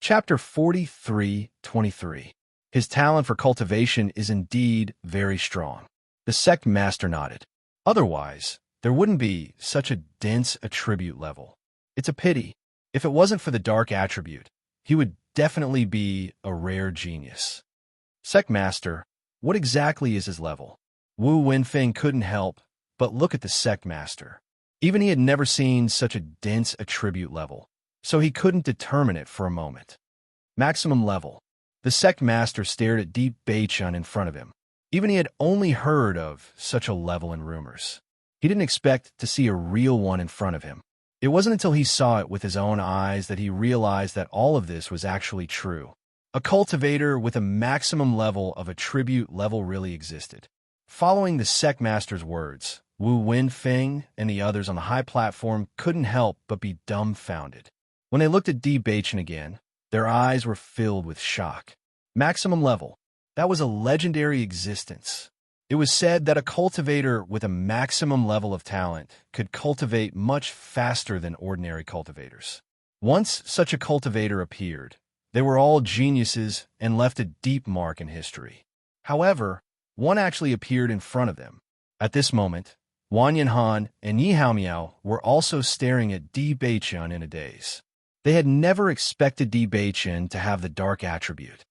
Chapter 43:23. His talent for cultivation is indeed very strong. The sect master nodded. Otherwise, there wouldn't be such a dense attribute level. It's a pity. If it wasn't for the dark attribute, he would definitely be a rare genius. Sect master, what exactly is his level? Wu Wenfeng couldn't help but look at the sect master. Even he had never seen such a dense attribute level, so he couldn't determine it for a moment. Maximum level. The sect master stared at Deep Beichun in front of him. Even he had only heard of such a level in rumors. He didn't expect to see a real one in front of him. It wasn't until he saw it with his own eyes that he realized that all of this was actually true. A cultivator with a maximum level of attribute level really existed. Following the sect master's words, Wu Wenfeng and the others on the high platform couldn't help but be dumbfounded. When they looked at Deep Beichun again, their eyes were filled with shock. Maximum level. That was a legendary existence. It was said that a cultivator with a maximum level of talent could cultivate much faster than ordinary cultivators. Once such a cultivator appeared, they were all geniuses and left a deep mark in history. However, one actually appeared in front of them. At this moment, Wang Yanhan and Yi Haomiao were also staring at Di Beichun in a daze. They had never expected Di Beichun to have the dark attribute.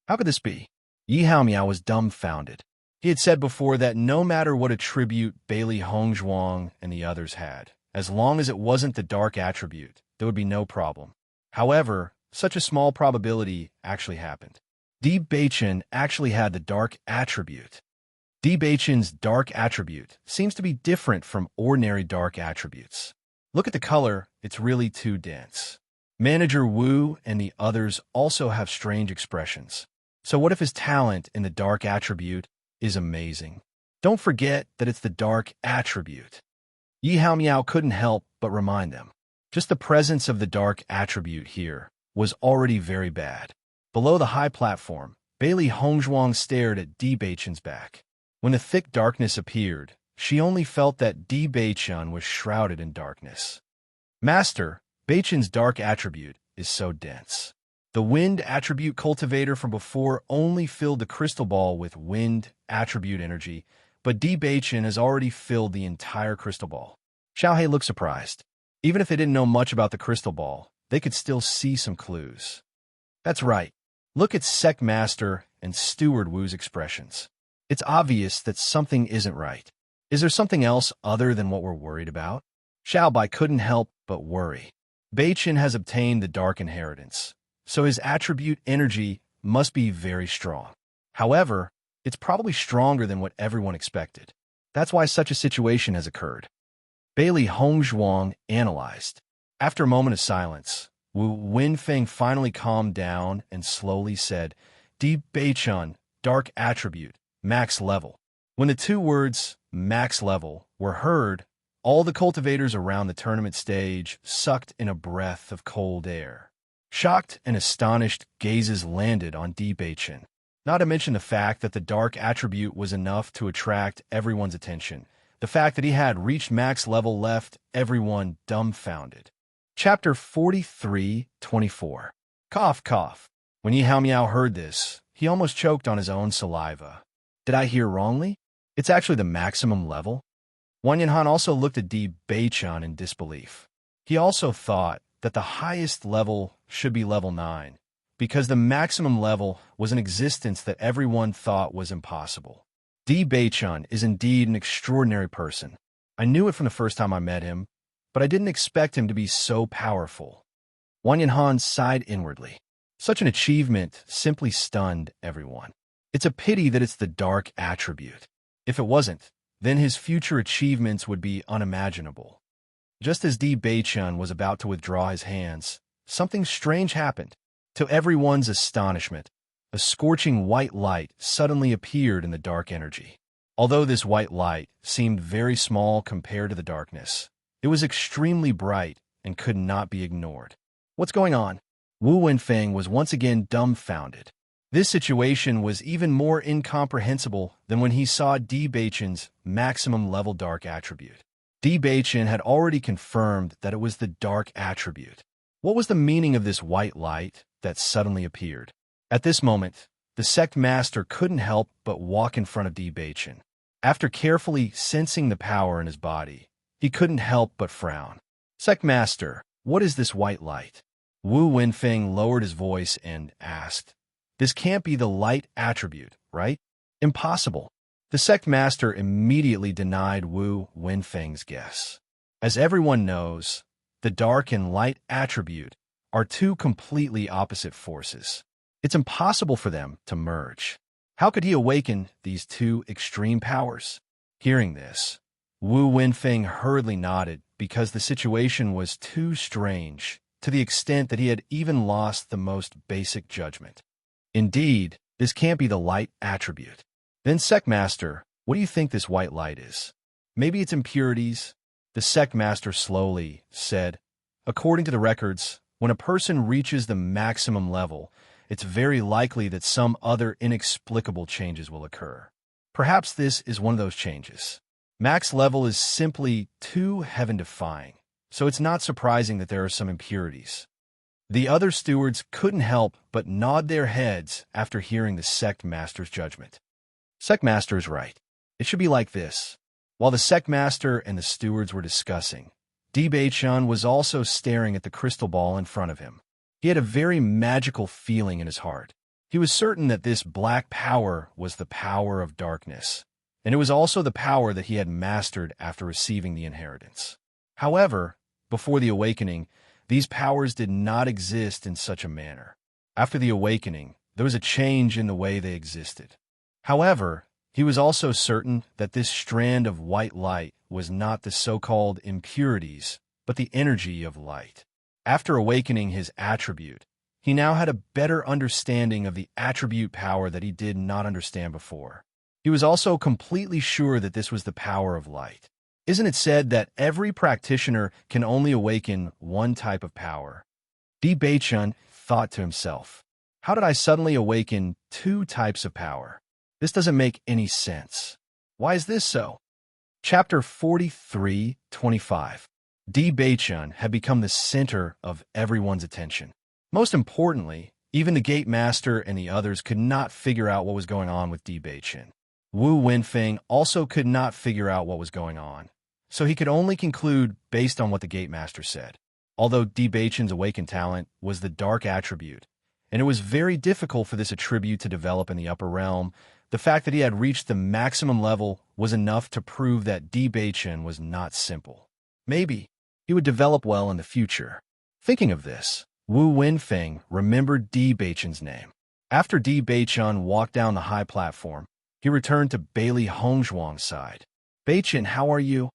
How could this be? Yi Haomiao was dumbfounded. He had said before that no matter what attribute Bailey Hongzhuang and the others had, as long as it wasn't the dark attribute, there would be no problem. However, such a small probability actually happened. Di Beichun actually had the dark attribute. Di Beichun's dark attribute seems to be different from ordinary dark attributes. Look at the color, it's really too dense. Manager Wu and the others also have strange expressions. So what if his talent in the dark attribute is amazing? Don't forget that it's the dark attribute. Yi Haomiao couldn't help but remind them. Just the presence of the dark attribute here was already very bad. Below the high platform, Bailey Hongzhuang stared at Di Beichun's back. When the thick darkness appeared, she only felt that Di Beichun was shrouded in darkness. Master, Beichun's dark attribute is so dense. The wind attribute cultivator from before only filled the crystal ball with wind attribute energy, but Di Beichun has already filled the entire crystal ball. Xiaohei looked surprised. Even if they didn't know much about the crystal ball, they could still see some clues. That's right. Look at Sect Master and Steward Wu's expressions. It's obvious that something isn't right. Is there something else other than what we're worried about? Xiaobai couldn't help but worry. Beichun has obtained the dark inheritance, so his attribute energy must be very strong. However, it's probably stronger than what everyone expected. That's why such a situation has occurred. Bailey Hongzhuang analyzed. After a moment of silence, Wu Wenfeng finally calmed down and slowly said, Di Beichun, dark attribute, max level. When the two words, max level, were heard, all the cultivators around the tournament stage sucked in a breath of cold air. Shocked and astonished gazes landed on Di Beichun, not to mention the fact that the dark attribute was enough to attract everyone's attention. The fact that he had reached max level left everyone dumbfounded. Chapter 43:24. Cough, cough. When Yi Haomiao heard this, he almost choked on his own saliva. Did I hear wrongly? It's actually the maximum level? Wang Yanhan also looked at Di Beichun in disbelief. He also thought that the highest level should be level 9, because the maximum level was an existence that everyone thought was impossible. Di Beichun is indeed an extraordinary person. I knew it from the first time I met him, but I didn't expect him to be so powerful. Wang Yanhan sighed inwardly. Such an achievement simply stunned everyone. It's a pity that it's the dark attribute. If it wasn't, then his future achievements would be unimaginable. Just as Di Beichun was about to withdraw his hands, something strange happened. To everyone's astonishment, a scorching white light suddenly appeared in the dark energy. Although this white light seemed very small compared to the darkness, it was extremely bright and could not be ignored. What's going on? Wu Wenfeng was once again dumbfounded. This situation was even more incomprehensible than when he saw Di Beichun's maximum level dark attribute. Di Beichun had already confirmed that it was the dark attribute. What was the meaning of this white light that suddenly appeared? At this moment, the sect master couldn't help but walk in front of Di Baichen. After carefully sensing the power in his body, he couldn't help but frown. Sect master, what is this white light? Wu Wenfeng lowered his voice and asked. This can't be the light attribute, right? Impossible. The sect master immediately denied Wu Wenfeng's guess. As everyone knows, the dark and light attribute are two completely opposite forces. It's impossible for them to merge. How could he awaken these two extreme powers? Hearing this, Wu Wenfeng hurriedly nodded because the situation was too strange, to the extent that he had even lost the most basic judgment. Indeed, this can't be the light attribute. Then, sect master, what do you think this white light is? Maybe it's impurities? The sect master slowly said, according to the records, when a person reaches the maximum level, it's very likely that some other inexplicable changes will occur. Perhaps this is one of those changes. Max level is simply too heaven-defying, so it's not surprising that there are some impurities. The other stewards couldn't help but nod their heads after hearing the sect master's judgment. Sect master is right. It should be like this. While the sect master and the stewards were discussing, Di Baichen was also staring at the crystal ball in front of him. He had a very magical feeling in his heart. He was certain that this black power was the power of darkness, and it was also the power that he had mastered after receiving the inheritance. However, before the awakening, these powers did not exist in such a manner. After the awakening, there was a change in the way they existed. However, he was also certain that this strand of white light was not the so-called impurities, but the energy of light. After awakening his attribute, he now had a better understanding of the attribute power that he did not understand before. He was also completely sure that this was the power of light. Isn't it said that every practitioner can only awaken one type of power? Di Baichen thought to himself, how did I suddenly awaken two types of power? This doesn't make any sense. Why is this so? Chapter 43:25. Di Baichen had become the center of everyone's attention. Most importantly, even the gate master and the others could not figure out what was going on with Di Baichen. Wu Wenfeng also could not figure out what was going on, so he could only conclude based on what the gate master said. Although Di Baichen's awakened talent was the dark attribute, and it was very difficult for this attribute to develop in the upper realm, the fact that he had reached the maximum level was enough to prove that Di Baichen was not simple. Maybe he would develop well in the future. Thinking of this, Wu Wenfeng remembered Di Baichen's name. After Di Baichen walked down the high platform, he returned to Bailey Hongzhuang's side. Baichen, how are you?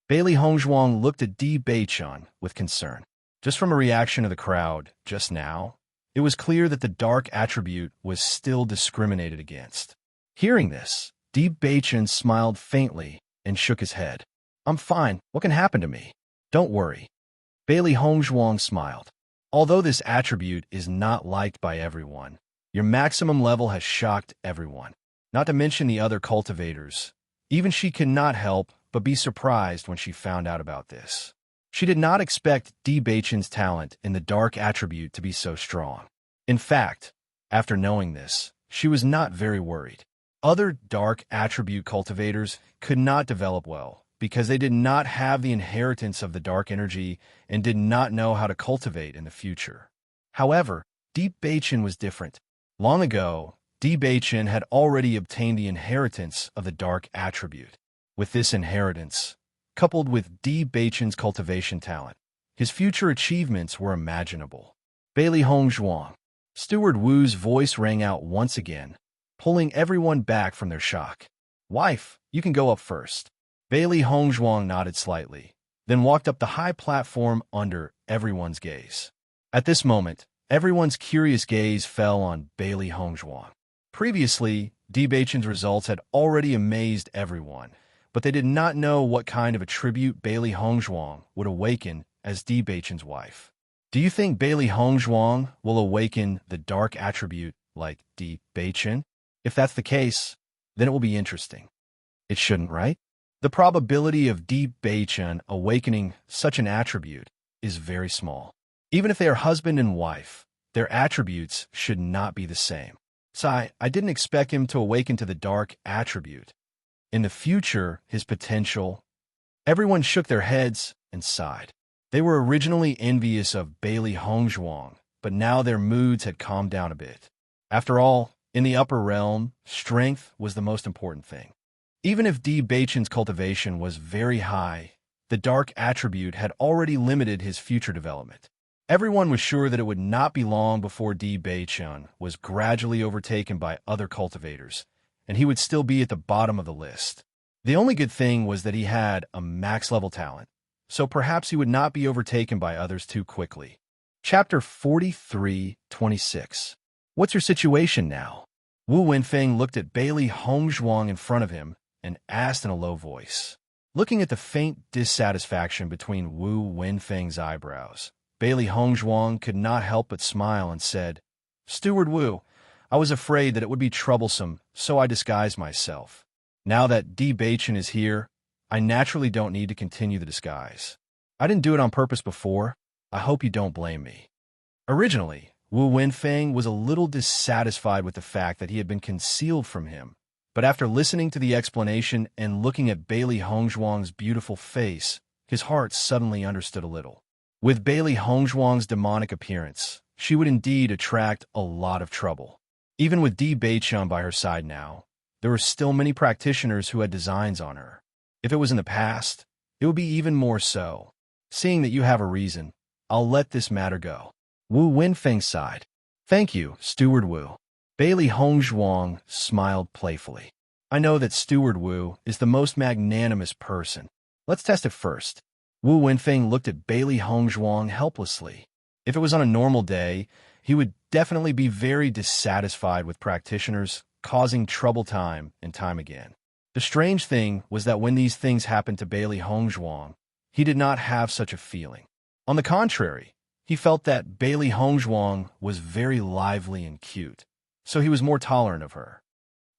Bailey Hongzhuang looked at Di Baichen with concern. Just from a reaction of the crowd just now, it was clear that the dark attribute was still discriminated against. Hearing this, Di Baichen smiled faintly and shook his head. I'm fine. What can happen to me? Don't worry. Bailey Hongzhuang smiled. Although this attribute is not liked by everyone, your maximum level has shocked everyone, not to mention the other cultivators. Even she could not help but be surprised when she found out about this. She did not expect Di Baichen's talent in the dark attribute to be so strong. In fact, after knowing this, she was not very worried. Other dark attribute cultivators could not develop well because they did not have the inheritance of the dark energy and did not know how to cultivate in the future. However, Di Baichen was different. Long ago, Di Baichen had already obtained the inheritance of the dark attribute. With this inheritance, coupled with Di Baichen's cultivation talent, his future achievements were imaginable. Bailey Hongzhuang. Steward Wu's voice rang out once again, pulling everyone back from their shock. Wife, you can go up first. Bailey Hongzhuang nodded slightly, then walked up the high platform under everyone's gaze. At this moment, everyone's curious gaze fell on Bailey Hongzhuang. Previously, Di Baichen's results had already amazed everyone, but they did not know what kind of attribute Bailey Hongzhuang would awaken as Di Baichen's wife. Do you think Bailey Hongzhuang will awaken the dark attribute like Di Baichen? If that's the case, then it will be interesting. It shouldn't, right? The probability of Di Baichen awakening such an attribute is very small. Even if they are husband and wife, their attributes should not be the same. So I didn't expect him to awaken to the dark attribute. In the future, his potential. Everyone shook their heads and sighed. They were originally envious of Bailey Hongzhuang, but now their moods had calmed down a bit. After all, in the upper realm, strength was the most important thing. Even if Di Beichen's cultivation was very high, the dark attribute had already limited his future development. Everyone was sure that it would not be long before Di Beichen was gradually overtaken by other cultivators, and he would still be at the bottom of the list. The only good thing was that he had a max-level talent, so perhaps he would not be overtaken by others too quickly. Chapter 43:26. What's your situation now? Wu Wenfeng looked at Bailey Hongzhuang in front of him and asked in a low voice. Looking at the faint dissatisfaction between Wu Wenfeng's eyebrows, Bailey Hongzhuang could not help but smile and said, "Steward Wu, I was afraid that it would be troublesome, so I disguised myself. Now that Di Beichen is here, I naturally don't need to continue the disguise. I didn't do it on purpose before. I hope you don't blame me." Originally, Wu Wenfeng was a little dissatisfied with the fact that he had been concealed from him, but after listening to the explanation and looking at Bailey Hongzhuang's beautiful face, his heart suddenly understood a little. With Bailey Hongzhuang's demonic appearance, she would indeed attract a lot of trouble. Even with Di Beichen by her side now, there were still many practitioners who had designs on her. If it was in the past, it would be even more so. Seeing that you have a reason, I'll let this matter go. Wu Wenfeng sighed. Thank you, Steward Wu. Bailey Hongzhuang smiled playfully. I know that Steward Wu is the most magnanimous person. Let's test it first. Wu Wenfeng looked at Bailey Hongzhuang helplessly. If it was on a normal day, he would definitely be very dissatisfied with practitioners, causing trouble time and time again. The strange thing was that when these things happened to Bailey Hongzhuang, he did not have such a feeling. On the contrary, he felt that Bailey Hongzhuang was very lively and cute, so he was more tolerant of her.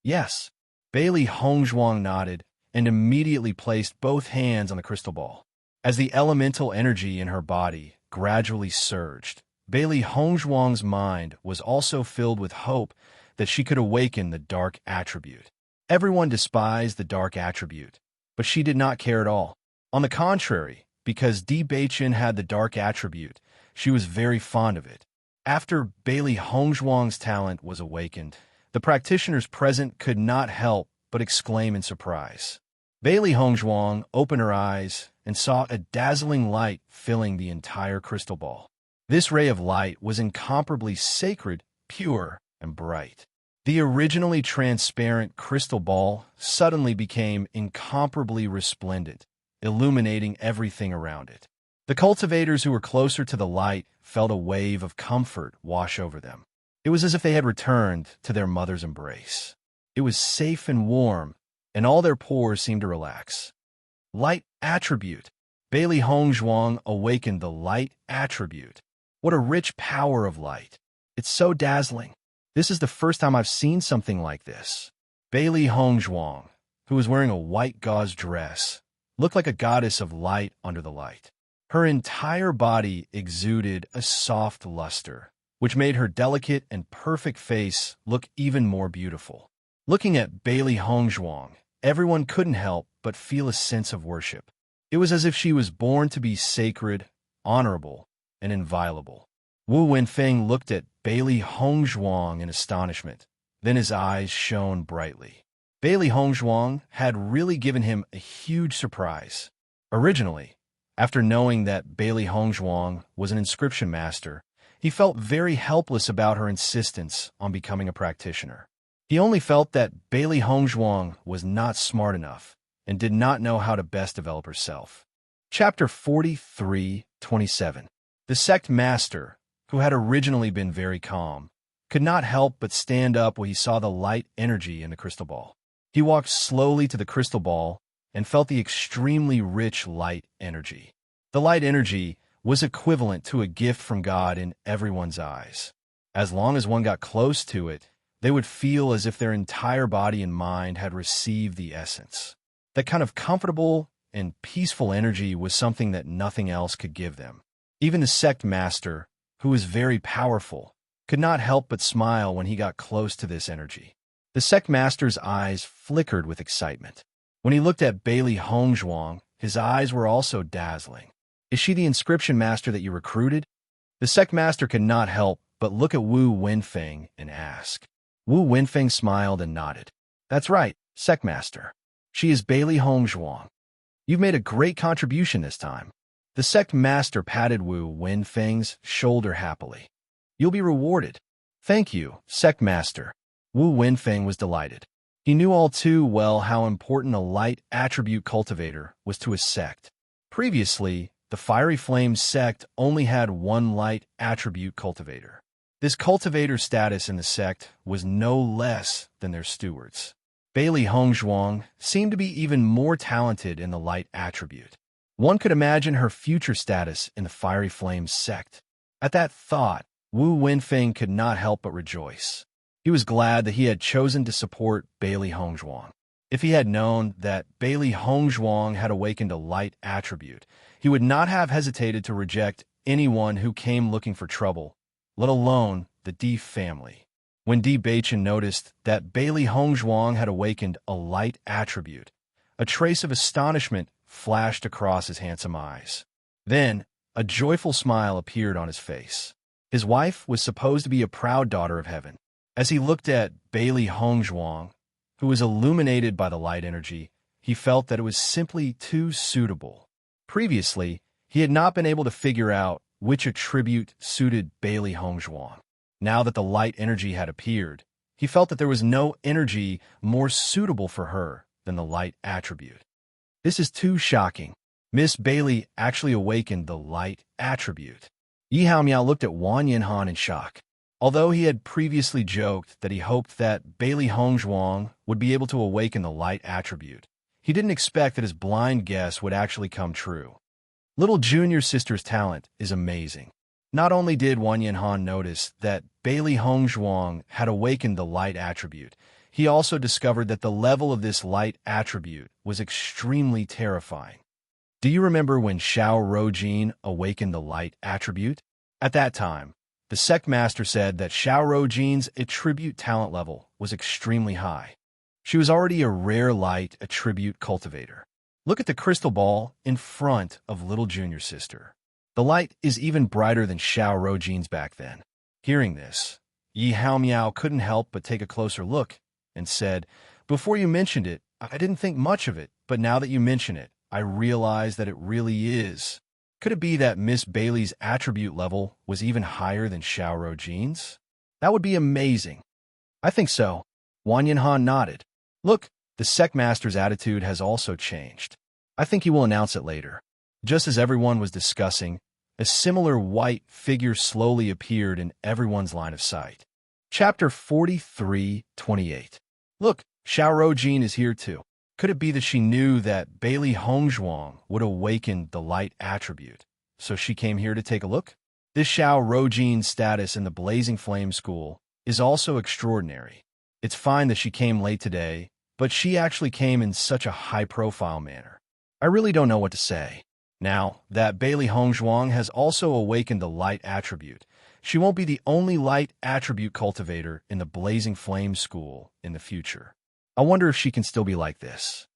Yes, Bailey Hongzhuang nodded and immediately placed both hands on the crystal ball. As the elemental energy in her body gradually surged, Bailey Hongzhuang's mind was also filled with hope that she could awaken the dark attribute. Everyone despised the dark attribute, but she did not care at all. On the contrary, because Di Beichen had the dark attribute, she was very fond of it. After Bailey Hongzhuang's talent was awakened, the practitioners present could not help but exclaim in surprise. Bailey Hongzhuang opened her eyes and saw a dazzling light filling the entire crystal ball. This ray of light was incomparably sacred, pure, and bright. The originally transparent crystal ball suddenly became incomparably resplendent, illuminating everything around it. The cultivators who were closer to the light felt a wave of comfort wash over them. It was as if they had returned to their mother's embrace. It was safe and warm, and all their pores seemed to relax. Light attribute. Bailey Hongzhuang awakened the light attribute. What a rich power of light. It's so dazzling. This is the first time I've seen something like this. Bailey Hongzhuang, who was wearing a white gauze dress, looked like a goddess of light under the light. Her entire body exuded a soft luster, which made her delicate and perfect face look even more beautiful. Looking at Bailey Hongzhuang, everyone couldn't help but feel a sense of worship. It was as if she was born to be sacred, honorable, and inviolable. Wu Wenfeng looked at Bailey Hongzhuang in astonishment. Then his eyes shone brightly. Bailey Hongzhuang had really given him a huge surprise. Originally, after knowing that Bailey Hongzhuang was an inscription master, he felt very helpless about her insistence on becoming a practitioner. He only felt that Bailey Hongzhuang was not smart enough and did not know how to best develop herself. Chapter 43:27. The sect master, who had originally been very calm, could not help but stand up when he saw the light energy in the crystal ball. He walked slowly to the crystal ball and felt the extremely rich light energy. The light energy was equivalent to a gift from God in everyone's eyes. As long as one got close to it, they would feel as if their entire body and mind had received the essence. That kind of comfortable and peaceful energy was something that nothing else could give them. Even the sect master, who was very powerful, could not help but smile when he got close to this energy. The sect master's eyes flickered with excitement. When he looked at Bailey Hongzhuang, his eyes were also dazzling. Is she the inscription master that you recruited? The sect master could not help but look at Wu Wenfeng and ask. Wu Wenfeng smiled and nodded. That's right, sect master. She is Bailey Hongzhuang. You've made a great contribution this time. The sect master patted Wu Wenfeng's shoulder happily. You'll be rewarded. Thank you, sect master. Wu Wenfeng was delighted. He knew all too well how important a light attribute cultivator was to his sect. Previously, the Fiery Flame sect only had one light attribute cultivator. This cultivator's status in the sect was no less than their steward's. Bailey Hongzhuang seemed to be even more talented in the light attribute. One could imagine her future status in the Fiery Flame sect. At that thought, Wu Wenfeng could not help but rejoice. He was glad that he had chosen to support Bailey Hongzhuang. If he had known that Bailey Hongzhuang had awakened a light attribute, he would not have hesitated to reject anyone who came looking for trouble, let alone the Di family. When Di Baichen noticed that Bailey Hongzhuang had awakened a light attribute, a trace of astonishment flashed across his handsome eyes. Then, a joyful smile appeared on his face. His wife was supposed to be a proud daughter of heaven. As he looked at Bailey Hongzhuang, who was illuminated by the light energy, he felt that it was simply too suitable. Previously, he had not been able to figure out which attribute suited Bailey Hongzhuang. Now that the light energy had appeared, he felt that there was no energy more suitable for her than the light attribute. This is too shocking. Miss Bailey actually awakened the light attribute. Yi Haomiao looked at Wang Yanhan in shock. Although he had previously joked that he hoped that Bailey Hongzhuang would be able to awaken the light attribute, he didn't expect that his blind guess would actually come true. Little junior sister's talent is amazing. Not only did Wang Yanhan notice that Bailey Hongzhuang had awakened the light attribute, he also discovered that the level of this light attribute was extremely terrifying. Do you remember when Xiao Rojin awakened the light attribute? At that time, the sect master said that Xiao Rojin's attribute talent level was extremely high. She was already a rare light attribute cultivator. Look at the crystal ball in front of little junior sister. The light is even brighter than Xiao Rojin's back then. Hearing this, Yi Haomiao couldn't help but take a closer look and said, Before you mentioned it, I didn't think much of it, but now that you mention it, I realize that it really is. Could it be that Miss Bailey's attribute level was even higher than Xiao Rojin's? That would be amazing. I think so. Wang Yanhan nodded. Look, the sect master's attitude has also changed. I think he will announce it later. Just as everyone was discussing, a similar white figure slowly appeared in everyone's line of sight. Chapter 43:28. Look, Xiao Rojin is here too. Could it be that she knew that Bailey Hongzhuang would awaken the light attribute, so she came here to take a look? This Xiao Rojin's status in the Blazing Flame School is also extraordinary. It's fine that she came late today, but she actually came in such a high-profile manner. I really don't know what to say. Now that Bailey Hongzhuang has also awakened the light attribute, she won't be the only light attribute cultivator in the Blazing Flame School in the future. I wonder if she can still be like this.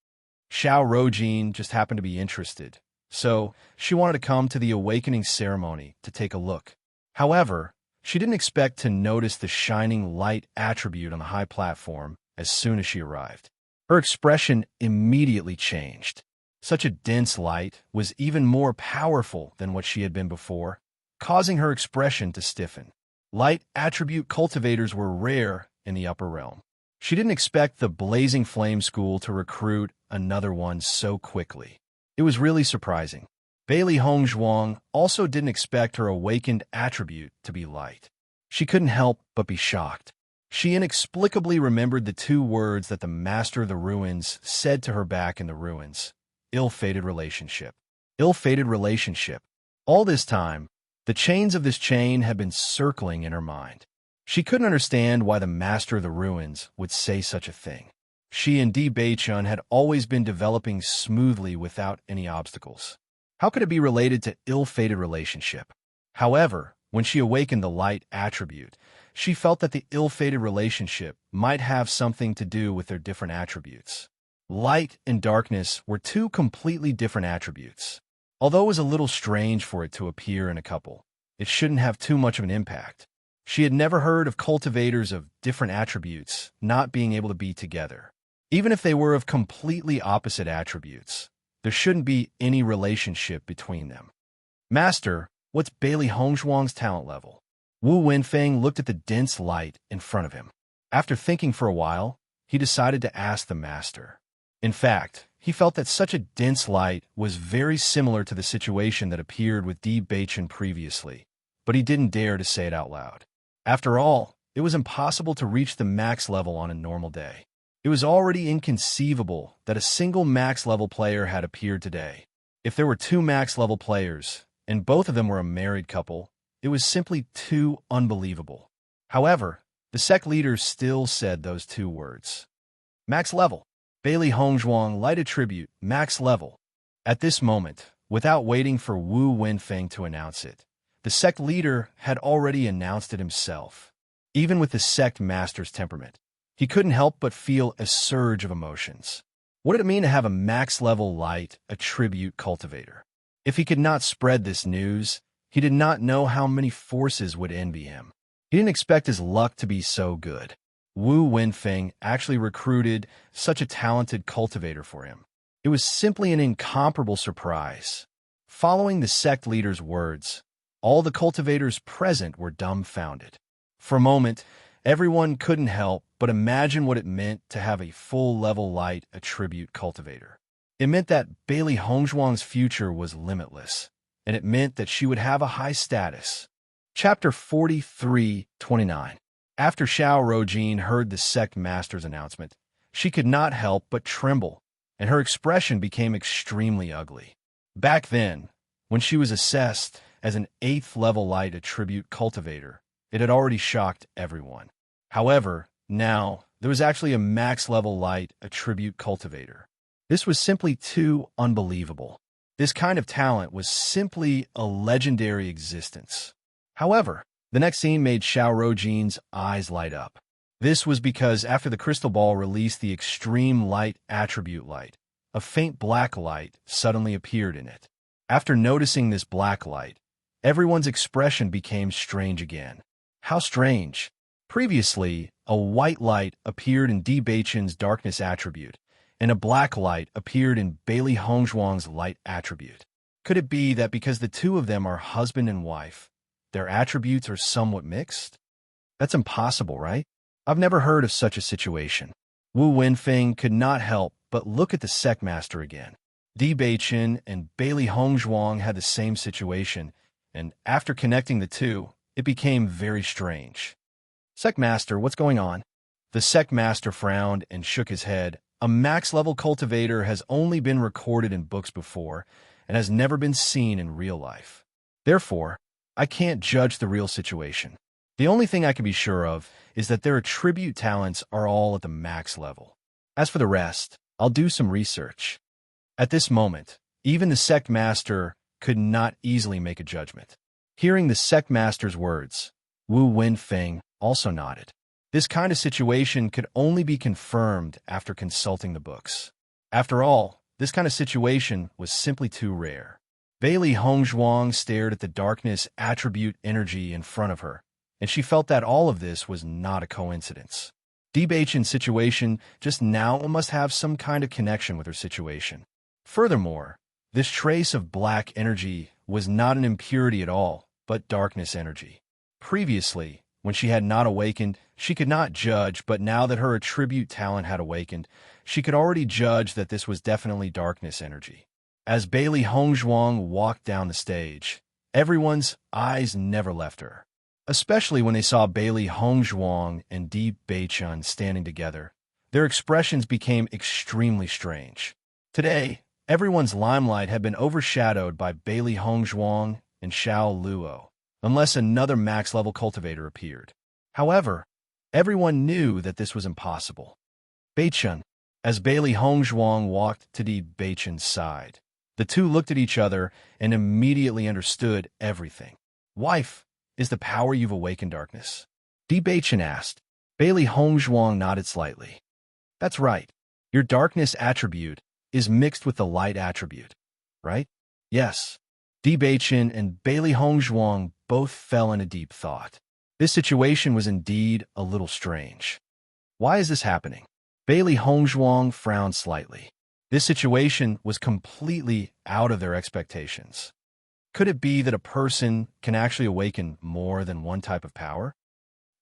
Xiao Rojin just happened to be interested, so she wanted to come to the awakening ceremony to take a look. However, she didn't expect to notice the shining light attribute on the high platform as soon as she arrived. Her expression immediately changed. Such a dense light was even more powerful than what she had been before, causing her expression to stiffen. Light attribute cultivators were rare in the upper realm. She didn't expect the Blazing Flame School to recruit another one so quickly. It was really surprising. Bailey Hongzhuang also didn't expect her awakened attribute to be light. She couldn't help but be shocked. She inexplicably remembered the two words that the Master of the Ruins said to her back in the ruins. Ill-fated relationship. Ill-fated relationship. All this time, the chains of this chain had been circling in her mind. She couldn't understand why the Master of the Ruins would say such a thing. She and Di Baichun had always been developing smoothly without any obstacles. How could it be related to ill-fated relationship? However, when she awakened the light attribute, she felt that the ill-fated relationship might have something to do with their different attributes. Light and darkness were two completely different attributes. Although it was a little strange for it to appear in a couple, it shouldn't have too much of an impact. She had never heard of cultivators of different attributes not being able to be together. Even if they were of completely opposite attributes, there shouldn't be any relationship between them. Master, what's Bailey Hongzhuang's talent level? Wu Wenfeng looked at the dense light in front of him. After thinking for a while, he decided to ask the master. In fact, he felt that such a dense light was very similar to the situation that appeared with Di Beichen previously, but he didn't dare to say it out loud. After all, it was impossible to reach the max level on a normal day. It was already inconceivable that a single max level player had appeared today. If there were two max level players, and both of them were a married couple, it was simply too unbelievable. However, the sect leader still said those two words. Max level. Bailey Hongzhuang light attribute, max level. At this moment, without waiting for Wu Wenfeng to announce it, the sect leader had already announced it himself. Even with the sect master's temperament, he couldn't help but feel a surge of emotions. What did it mean to have a max-level light attribute cultivator? If he could not spread this news, he did not know how many forces would envy him. He didn't expect his luck to be so good. Wu Wenfeng actually recruited such a talented cultivator for him. It was simply an incomparable surprise. Following the sect leader's words, all the cultivators present were dumbfounded. For a moment, everyone couldn't help but imagine what it meant to have a full-level light attribute cultivator. It meant that Bailey Hongzhuang's future was limitless, and it meant that she would have a high status. Chapter 43:29. After Xiao Rojin heard the sect master's announcement, she could not help but tremble, and her expression became extremely ugly. Back then, when she was assessed as an 8th-level light attribute cultivator, it had already shocked everyone. However, now, there was actually a max-level light attribute cultivator. This was simply too unbelievable. This kind of talent was simply a legendary existence. However, the next scene made Xiao Rojin's eyes light up. This was because after the crystal ball released the extreme light attribute light, a faint black light suddenly appeared in it. After noticing this black light, everyone's expression became strange again. How strange! Previously, a white light appeared in Di Beichen's darkness attribute, and a black light appeared in Bailey Hongzhuang's light attribute. Could it be that because the two of them are husband and wife, their attributes are somewhat mixed? That's impossible, right? I've never heard of such a situation. Wu Wenfeng could not help but look at the sect master again. Di Beichen and Bailey Hongzhuang had the same situation, and after connecting the two, it became very strange. Sect master, what's going on? The sect master frowned and shook his head. A max-level cultivator has only been recorded in books before and has never been seen in real life. Therefore, I can't judge the real situation. The only thing I can be sure of is that their attribute talents are all at the max level. As for the rest, I'll do some research. At this moment, even the sect master could not easily make a judgment. Hearing the sect master's words, Wu Wenfeng also nodded. This kind of situation could only be confirmed after consulting the books. After all, this kind of situation was simply too rare. Bailey Hongzhuang stared at the darkness attribute energy in front of her, and she felt that all of this was not a coincidence. Di Beichen's situation just now must have some kind of connection with her situation. Furthermore, this trace of black energy was not an impurity at all, but darkness energy. Previously, when she had not awakened, she could not judge, but now that her attribute talent had awakened, she could already judge that this was definitely darkness energy. As Bailey Hongzhuang walked down the stage, everyone's eyes never left her. Especially when they saw Bailey Hongzhuang and Di Beichen standing together, their expressions became extremely strange. Today, everyone's limelight had been overshadowed by Bailey Hongzhuang and Xiao Luo, unless another max-level cultivator appeared. However, everyone knew that this was impossible. Beichen, as Bailey Hongzhuang walked to Di Beichen's side, the two looked at each other and immediately understood everything. Wife, is the power you've awakened darkness? Di Beichen asked. Bailey Hongzhuang nodded slightly. That's right. Your darkness attribute is mixed with the light attribute, right? Yes. Di Beichen and Bailey Hongzhuang both fell into deep thought. This situation was indeed a little strange. Why is this happening? Bailey Hongzhuang frowned slightly. This situation was completely out of their expectations. Could it be that a person can actually awaken more than one type of power?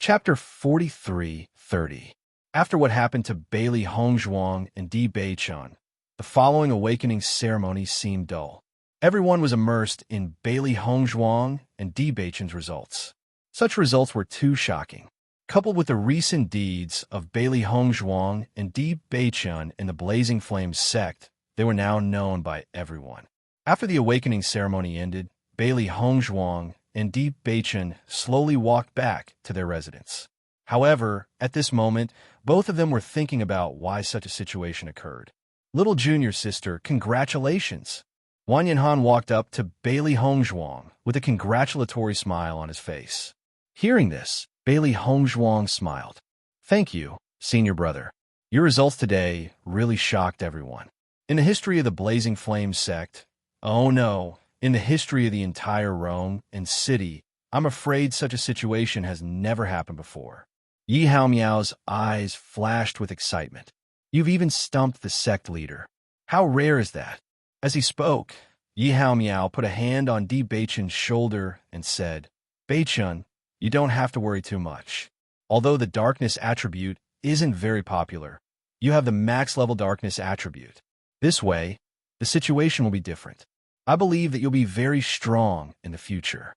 Chapter 43:30. After what happened to Bailey Hongzhuang and Di Beichen, the following awakening ceremony seemed dull. Everyone was immersed in Bailey Hongzhuang and Di Beichen's results. Such results were too shocking. Coupled with the recent deeds of Bailey Hongzhuang and Di Beichen in the Blazing Flames sect, they were now known by everyone. After the awakening ceremony ended, Bailey Hongzhuang and Di Beichen slowly walked back to their residence. However, at this moment, both of them were thinking about why such a situation occurred. Little junior sister, congratulations! Wang Yanhan walked up to Bailey Hongzhuang with a congratulatory smile on his face. Hearing this, Bailey Hongzhuang smiled. Thank you, senior brother. Your results today really shocked everyone. In the history of the Blazing Flames sect, oh no, in the history of the entire Rome and city, I'm afraid such a situation has never happened before. Yi Haomiao's eyes flashed with excitement. You've even stumped the sect leader. How rare is that? As he spoke, Yi Haomiao put a hand on Di Beichen's shoulder and said, Beichen, you don't have to worry too much. Although the darkness attribute isn't very popular, you have the max level darkness attribute. This way, the situation will be different. I believe that you'll be very strong in the future.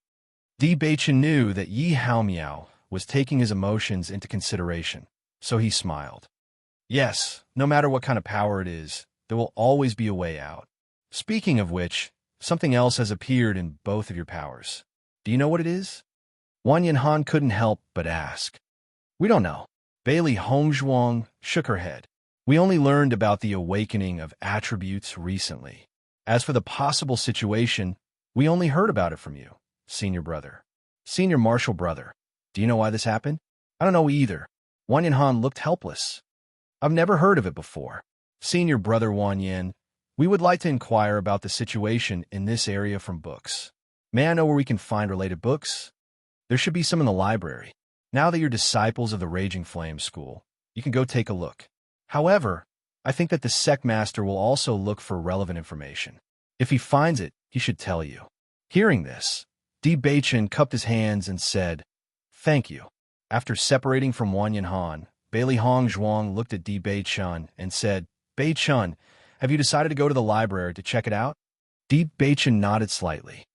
Di Beichen knew that Yi Haomiao was taking his emotions into consideration, so he smiled. Yes, no matter what kind of power it is, there will always be a way out. Speaking of which, something else has appeared in both of your powers. Do you know what it is? Wang Yanhan couldn't help but ask. We don't know. Bailey Hongzhuang shook her head. We only learned about the awakening of attributes recently. As for the possible situation, we only heard about it from you, senior brother. Senior martial brother. Do you know why this happened? I don't know either. Wang Yanhan looked helpless. I've never heard of it before. Senior brother Wang Yan, we would like to inquire about the situation in this area from books. May I know where we can find related books? There should be some in the library. Now that you're disciples of the Raging Flame School, you can go take a look. However, I think that the sect master will also look for relevant information. If he finds it, he should tell you. Hearing this, Di Beichen cupped his hands and said, Thank you. After separating from Wang Yanhan, Bailey Hongzhuang looked at Di Beichen and said, Beichen, have you decided to go to the library to check it out? Di Beichen nodded slightly.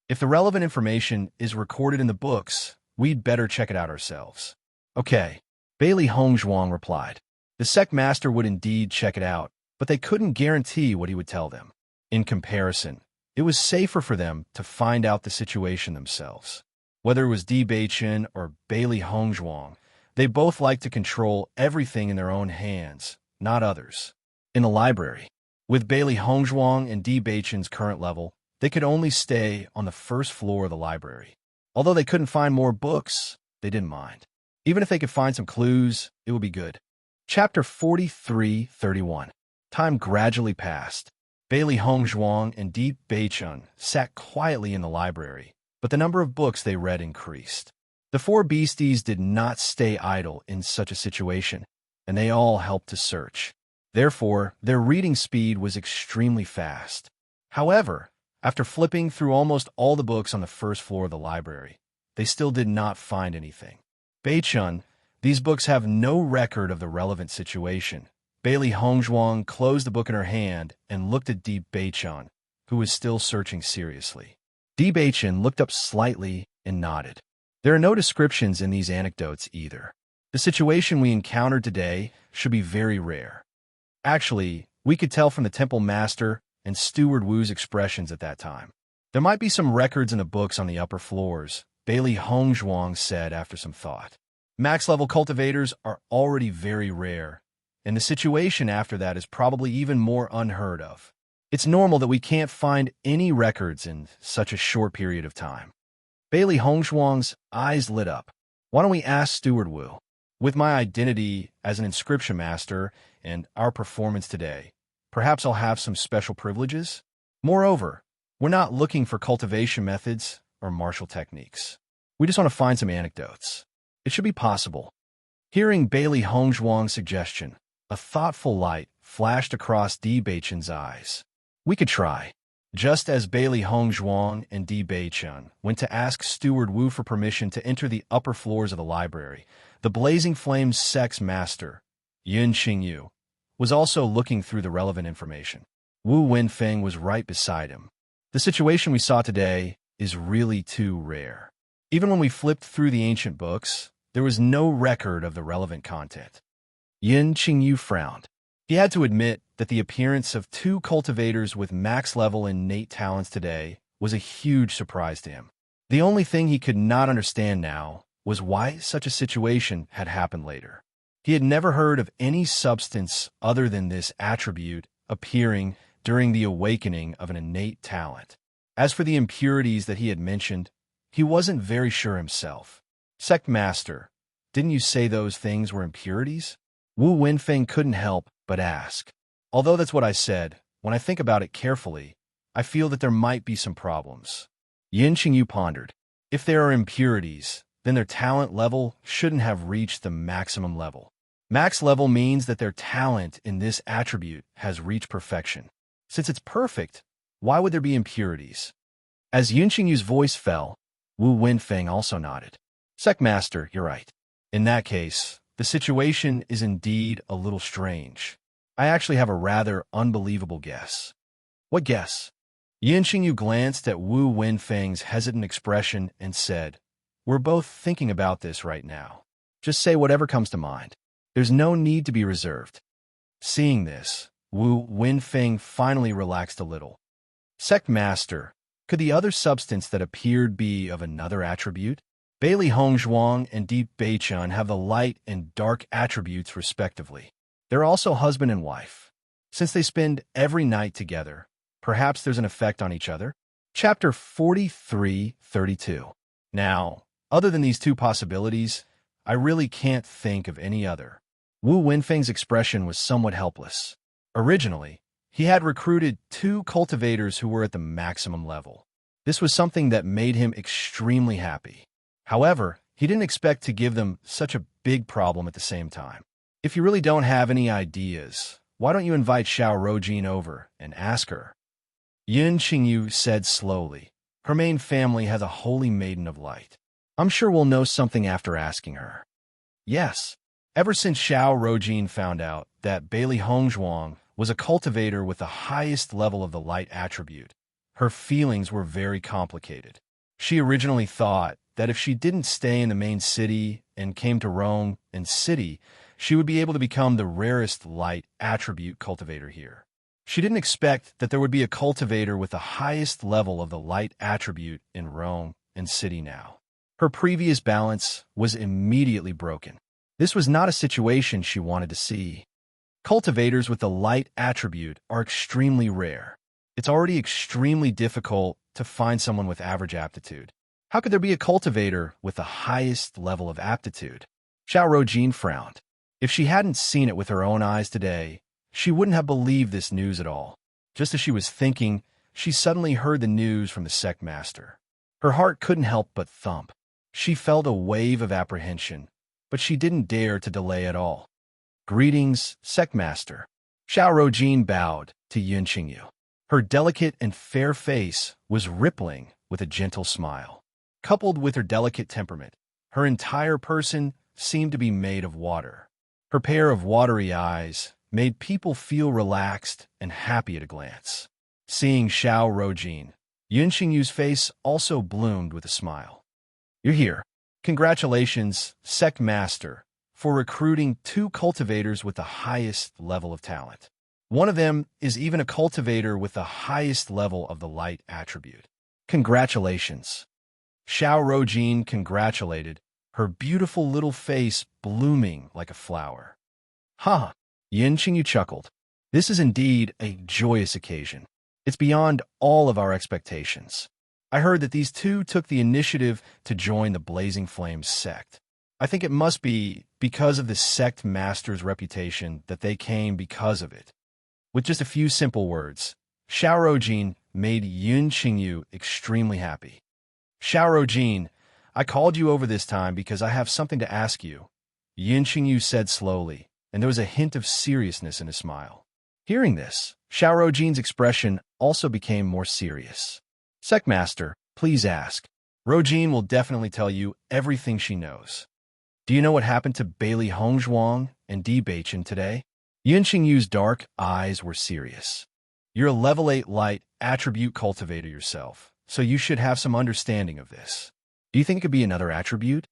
If the relevant information is recorded in the books, we'd better check it out ourselves. Okay, Bailey Hongzhuang replied. The sect master would indeed check it out, but they couldn't guarantee what he would tell them. In comparison, it was safer for them to find out the situation themselves. Whether it was Di Beichen or Bailey Hongzhuang, they both liked to control everything in their own hands, not others. In the library, with Bailey Hongzhuang and Di Beichen's current level, they could only stay on the first floor of the library. Although they couldn't find more books, they didn't mind. Even if they could find some clues, it would be good. Chapter 43:31. Time gradually passed. Bailey Hongzhuang and Di Beichen sat quietly in the library, but the number of books they read increased. The four beasties did not stay idle in such a situation, and they all helped to search. Therefore, their reading speed was extremely fast. However, after flipping through almost all the books on the first floor of the library, they still did not find anything. Beichen, these books have no record of the relevant situation. Bailey Hongzhuang closed the book in her hand and looked at Di Beichen, who was still searching seriously. Di Beichen looked up slightly and nodded. There are no descriptions in these anecdotes either. The situation we encountered today should be very rare. Actually, we could tell from the temple master and Steward Wu's expressions at that time. There might be some records in the books on the upper floors, Bailey Hongzhuang said after some thought. Max-level cultivators are already very rare, and the situation after that is probably even more unheard of. It's normal that we can't find any records in such a short period of time. Bailey Hongshuang's eyes lit up. Why don't we ask Steward Wu? With my identity as an inscription master and our performance today, perhaps I'll have some special privileges? Moreover, we're not looking for cultivation methods or martial techniques. We just want to find some anecdotes. It should be possible. Hearing Bailey Hongshuang's suggestion, a thoughtful light flashed across Di Beichen's eyes. We could try. Just as Bailey Hongshuang and Di Beichen went to ask Steward Wu for permission to enter the upper floors of the library, the Blazing Flames sex master, Yun Qingyu, was also looking through the relevant information. Wu Wenfeng was right beside him. The situation we saw today is really too rare. Even when we flipped through the ancient books, there was no record of the relevant content. Yun Qingyu frowned. He had to admit that the appearance of two cultivators with max-level innate talents today was a huge surprise to him. The only thing he could not understand now was why such a situation had happened later. He had never heard of any substance other than this attribute appearing during the awakening of an innate talent. As for the impurities that he had mentioned, he wasn't very sure himself. Sect Master, didn't you say those things were impurities? Wu Wenfeng couldn't help but ask. Although that's what I said, when I think about it carefully, I feel that there might be some problems. Yin Qingyu pondered. If there are impurities, then their talent level shouldn't have reached the maximum level. Max level means that their talent in this attribute has reached perfection. Since it's perfect, why would there be impurities? As Yun Qingyu's voice fell, Wu Wenfeng also nodded. Sect Master, you're right. In that case, the situation is indeed a little strange. I actually have a rather unbelievable guess. What guess? Yin Qingyu glanced at Wu Wenfeng's hesitant expression and said, We're both thinking about this right now. Just say whatever comes to mind. There's no need to be reserved. Seeing this, Wu Wenfeng finally relaxed a little. Sect Master, could the other substance that appeared be of another attribute? Bailey Hongshuang and Di Beichen have the light and dark attributes respectively. They're also husband and wife. Since they spend every night together, perhaps there's an effect on each other? Chapter 43:32. Now, other than these two possibilities, I really can't think of any other. Wu Wenfeng's expression was somewhat helpless. Originally, he had recruited two cultivators who were at the maximum level. This was something that made him extremely happy. However, he didn't expect to give them such a big problem at the same time. If you really don't have any ideas, why don't you invite Xiao Rojin over and ask her? Yun Qingyu said slowly. Her main family has a holy maiden of light. I'm sure we'll know something after asking her. Yes. Ever since Xiao Rojin found out that Bailey Hongshuang was a cultivator with the highest level of the light attribute, her feelings were very complicated. She originally thought that if she didn't stay in the main city and came to Rome and city, she would be able to become the rarest light attribute cultivator here. She didn't expect that there would be a cultivator with the highest level of the light attribute in Rome and city now. Her previous balance was immediately broken. This was not a situation she wanted to see. Cultivators with the light attribute are extremely rare. It's already extremely difficult to find someone with average aptitude. How could there be a cultivator with the highest level of aptitude? Xiao Rojin frowned. If she hadn't seen it with her own eyes today, she wouldn't have believed this news at all. Just as she was thinking, she suddenly heard the news from the sect master. Her heart couldn't help but thump. She felt a wave of apprehension, but she didn't dare to delay at all. Greetings, sect master. Xiao Rojin bowed to Yun Qingyu. Her delicate and fair face was rippling with a gentle smile. Coupled with her delicate temperament, her entire person seemed to be made of water. Her pair of watery eyes made people feel relaxed and happy at a glance. Seeing Xiao Rojin, Yun Qingyu's face also bloomed with a smile. You're here. Congratulations, sect master, for recruiting two cultivators with the highest level of talent. One of them is even a cultivator with the highest level of the light attribute. Congratulations. Xiao Rojin congratulated, her beautiful little face blooming like a flower. Ha! Yin Qingyu chuckled. This is indeed a joyous occasion. It's beyond all of our expectations. I heard that these two took the initiative to join the Blazing Flames sect. I think it must be because of the sect master's reputation that they came because of it. With just a few simple words, Xiaorojin made Yun Qingyu extremely happy. Xiaorojin, I called you over this time because I have something to ask you, Yun Qingyu said slowly, and there was a hint of seriousness in his smile. Hearing this, Xiaorojin's expression also became more serious. Sectmaster, please ask. Rojin will definitely tell you everything she knows. Do you know what happened to Bailey Hongzhuang and Di Beichen today? Yun Qingyu's dark eyes were serious. You're a level 8 light attribute cultivator yourself, so you should have some understanding of this. Do you think it could be another attribute?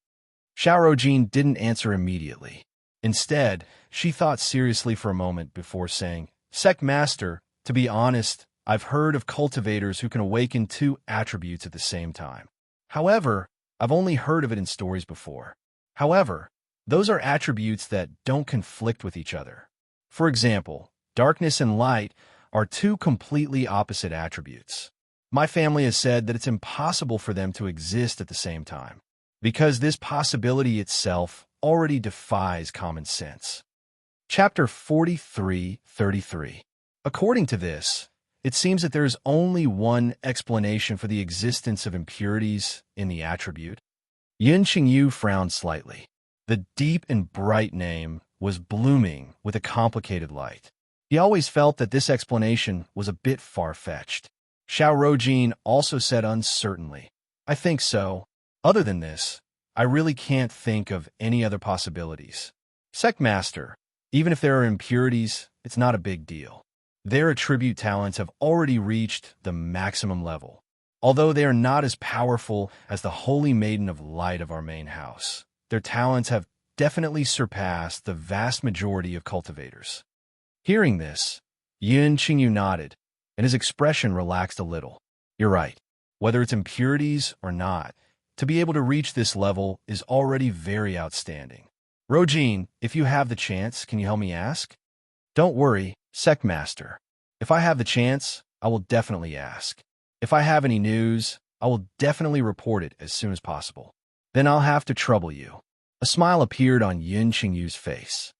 Xiaorojin didn't answer immediately. Instead, she thought seriously for a moment before saying, Sectmaster, to be honest, I've heard of cultivators who can awaken 2 attributes at the same time. However, I've only heard of it in stories before. However, those are attributes that don't conflict with each other. For example, darkness and light are 2 completely opposite attributes. My family has said that it's impossible for them to exist at the same time, because this possibility itself already defies common sense. Chapter 43:33. According to this, it seems that there is only one explanation for the existence of impurities in the attribute. Yun Qingyu frowned slightly. The deep and bright name was blooming with a complicated light. He always felt that this explanation was a bit far-fetched. Xiaorojin also said uncertainly, I think so. Other than this, I really can't think of any other possibilities. Sectmaster, even if there are impurities, it's not a big deal. Their attribute talents have already reached the maximum level, although they are not as powerful as the Holy Maiden of Light of our main house. Their talents have definitely surpassed the vast majority of cultivators. Hearing this, Yun Qingyu nodded, and his expression relaxed a little. You're right. Whether it's impurities or not, to be able to reach this level is already very outstanding. Rojin, if you have the chance, can you help me ask? Don't worry, Sectmaster. If I have the chance, I will definitely ask. If I have any news, I will definitely report it as soon as possible. Then I'll have to trouble you. A smile appeared on Yun Qingyu's face.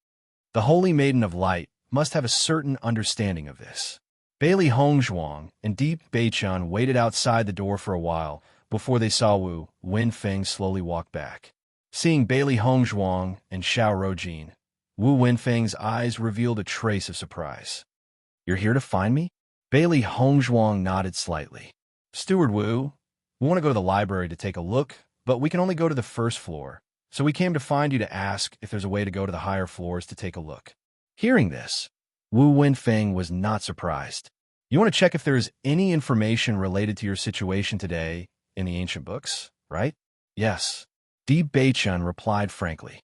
The Holy Maiden of Light must have a certain understanding of this. Bailey Hongzhuang and Di Beichen waited outside the door for a while before they saw Wu Wenfeng slowly walk back. Seeing Bailey Hongzhuang and Xiaorojin, Wu Wenfeng's eyes revealed a trace of surprise. You're here to find me? Bailey Hongzhuang nodded slightly. Steward Wu, we want to go to the library to take a look, but we can only go to the first floor, so we came to find you to ask if there's a way to go to the higher floors to take a look. Hearing this, Wu Wenfeng was not surprised. You want to check if there is any information related to your situation today in the ancient books, right? Yes. Di Beichen replied frankly.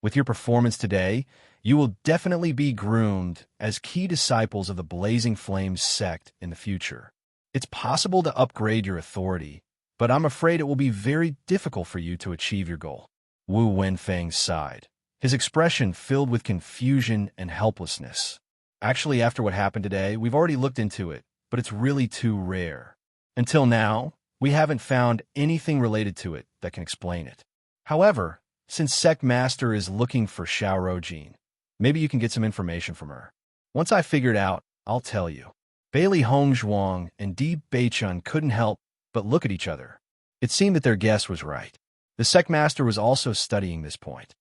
With your performance today, you will definitely be groomed as key disciples of the Blazing Flames sect in the future. It's possible to upgrade your authority, but I'm afraid it will be very difficult for you to achieve your goal. Wu Wenfeng sighed, his expression filled with confusion and helplessness. Actually, after what happened today, we've already looked into it, but it's really too rare. Until now, we haven't found anything related to it that can explain it. However, since Sectmaster is looking for Xiaorojin, maybe you can get some information from her. Once I figure it out, I'll tell you. Bailey Hongzhuang and Di Beichen couldn't help but look at each other. It seemed that their guess was right. The Sectmaster was also studying this point.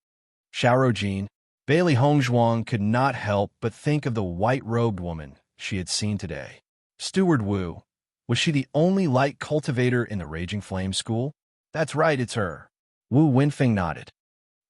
Xiaorojin, Bailey Hongzhuang could not help but think of the white-robed woman she had seen today. Steward Wu, was she the only light cultivator in the Raging Flame School? That's right, it's her. Wu Wenfeng nodded.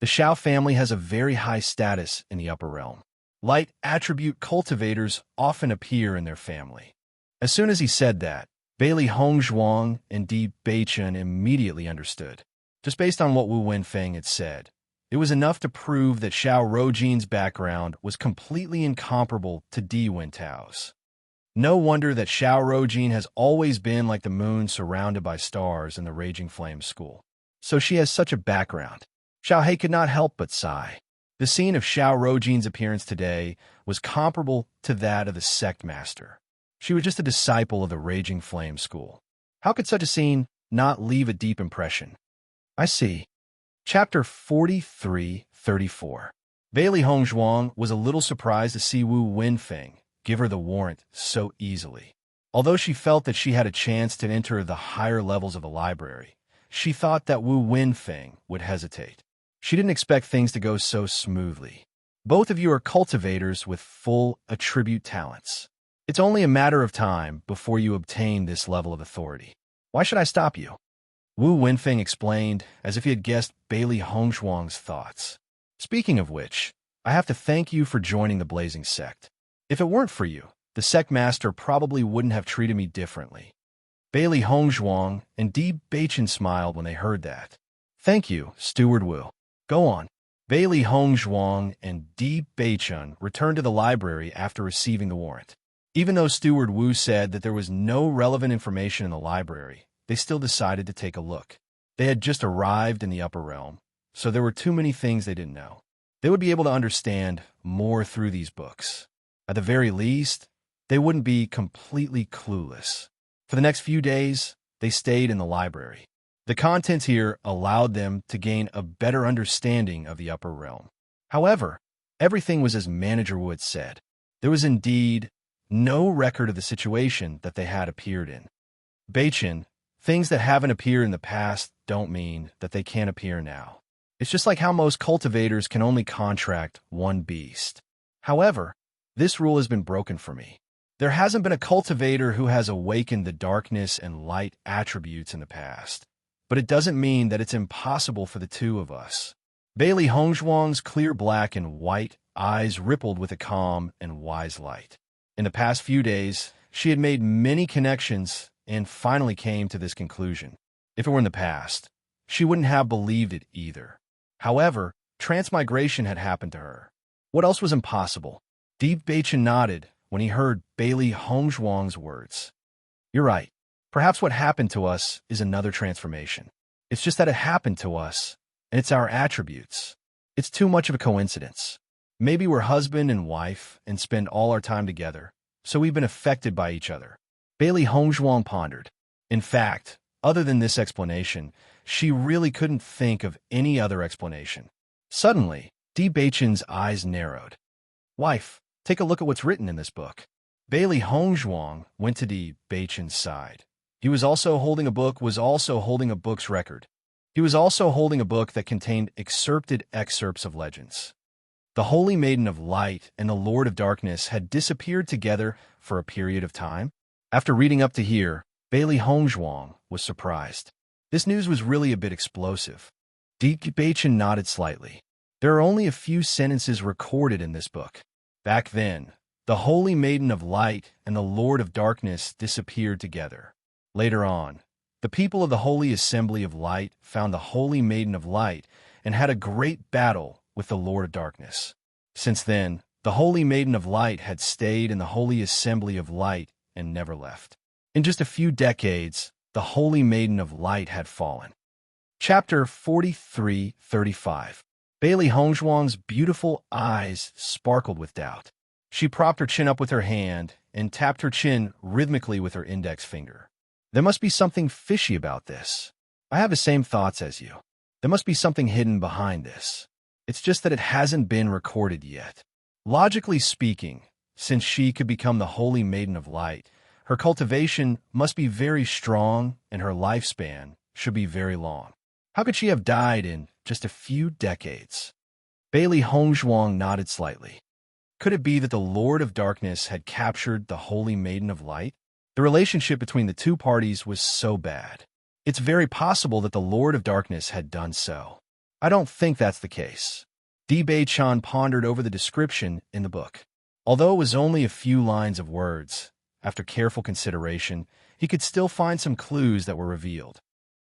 The Xiao family has a very high status in the upper realm. Light attribute cultivators often appear in their family. As soon as he said that, Bailey Hongzhuang and Di Beichen immediately understood. Just based on what Wu Wenfeng had said, it was enough to prove that Xiaorojin's background was completely incomparable to Di Wentao's. No wonder that Xiaorojin has always been like the moon surrounded by stars in the Raging Flame School. So she has such a background. Xiao He could not help but sigh. The scene of Xiaorojin's appearance today was comparable to that of the sect master. She was just a disciple of the Raging Flame School. How could such a scene not leave a deep impression? I see. Chapter 43:34. Bailey Hongzhuang was a little surprised to see Wu Wenfeng give her the warrant so easily. Although she felt that she had a chance to enter the higher levels of the library, she thought that Wu Wenfeng would hesitate. She didn't expect things to go so smoothly. Both of you are cultivators with full attribute talents. It's only a matter of time before you obtain this level of authority. Why should I stop you? Wu Wenfeng explained, as if he had guessed Bailey Hongzhuang's thoughts. Speaking of which, I have to thank you for joining the Blazing Sect. If it weren't for you, the sect master probably wouldn't have treated me differently. Bailey Hongzhuang and Di Beichen smiled when they heard that. Thank you, Steward Wu. Go on. Bailey Hongzhuang and Di Beichen returned to the library after receiving the warrant. Even though Steward Wu said that there was no relevant information in the library, they still decided to take a look. They had just arrived in the upper realm, so there were too many things they didn't know. They would be able to understand more through these books. At the very least, they wouldn't be completely clueless. For the next few days, they stayed in the library. The contents here allowed them to gain a better understanding of the upper realm. However, everything was as Manager Wu had said. There was indeed no record of the situation that they had appeared in. Beichen, things that haven't appeared in the past don't mean that they can't appear now. It's just like how most cultivators can only contract one beast. However, this rule has been broken for me. There hasn't been a cultivator who has awakened the darkness and light attributes in the past. But it doesn't mean that it's impossible for the two of us. Bailey Hongzhuang's clear black and white eyes rippled with a calm and wise light. In the past few days, she had made many connections and finally came to this conclusion. If it were in the past, she wouldn't have believed it either. However, transmigration had happened to her. What else was impossible? Di Beichen nodded when he heard Bailey Hongzhuang's words. You're right. Perhaps what happened to us is another transformation. It's just that it happened to us, and it's our attributes. It's too much of a coincidence. Maybe we're husband and wife and spend all our time together, so we've been affected by each other. Bailey Hongzhuang pondered. In fact, other than this explanation, she really couldn't think of any other explanation. Suddenly, Di Beichen's eyes narrowed. Wife, take a look at what's written in this book. Bailey Hongzhuang went to Di Beichen's side. He was also holding a book's record. He was also holding a book that contained excerpts of legends. The Holy Maiden of Light and the Lord of Darkness had disappeared together for a period of time. After reading up to here, Bailey Hongzhuang was surprised. This news was really a bit explosive. Di Beichen nodded slightly. There are only a few sentences recorded in this book. Back then, the Holy Maiden of Light and the Lord of Darkness disappeared together. Later on, the people of the Holy Assembly of Light found the Holy Maiden of Light and had a great battle with the Lord of Darkness. Since then, the Holy Maiden of Light had stayed in the Holy Assembly of Light and never left. In just a few decades, the Holy Maiden of Light had fallen. Chapter 43:35. Bailey Hongzhuang's beautiful eyes sparkled with doubt. She propped her chin up with her hand and tapped her chin rhythmically with her index finger. There must be something fishy about this. I have the same thoughts as you. There must be something hidden behind this. It's just that it hasn't been recorded yet. Logically speaking, since she could become the Holy Maiden of Light, her cultivation must be very strong and her lifespan should be very long. How could she have died in just a few decades? Bailey Hongzhuang nodded slightly. Could it be that the Lord of Darkness had captured the Holy Maiden of Light? The relationship between the two parties was so bad. It's very possible that the Lord of Darkness had done so. I don't think that's the case. Di Beichen pondered over the description in the book. Although it was only a few lines of words, after careful consideration, he could still find some clues that were revealed.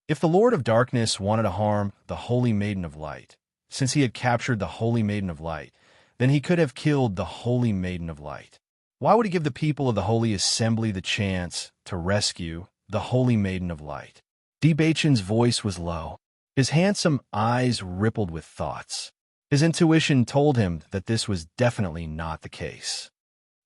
If the Lord of Darkness wanted to harm the Holy Maiden of Light, since he had captured the Holy Maiden of Light, then he could have killed the Holy Maiden of Light. Why would he give the people of the Holy Assembly the chance to rescue the Holy Maiden of Light? Di Beichen's voice was low. His handsome eyes rippled with thoughts. His intuition told him that this was definitely not the case.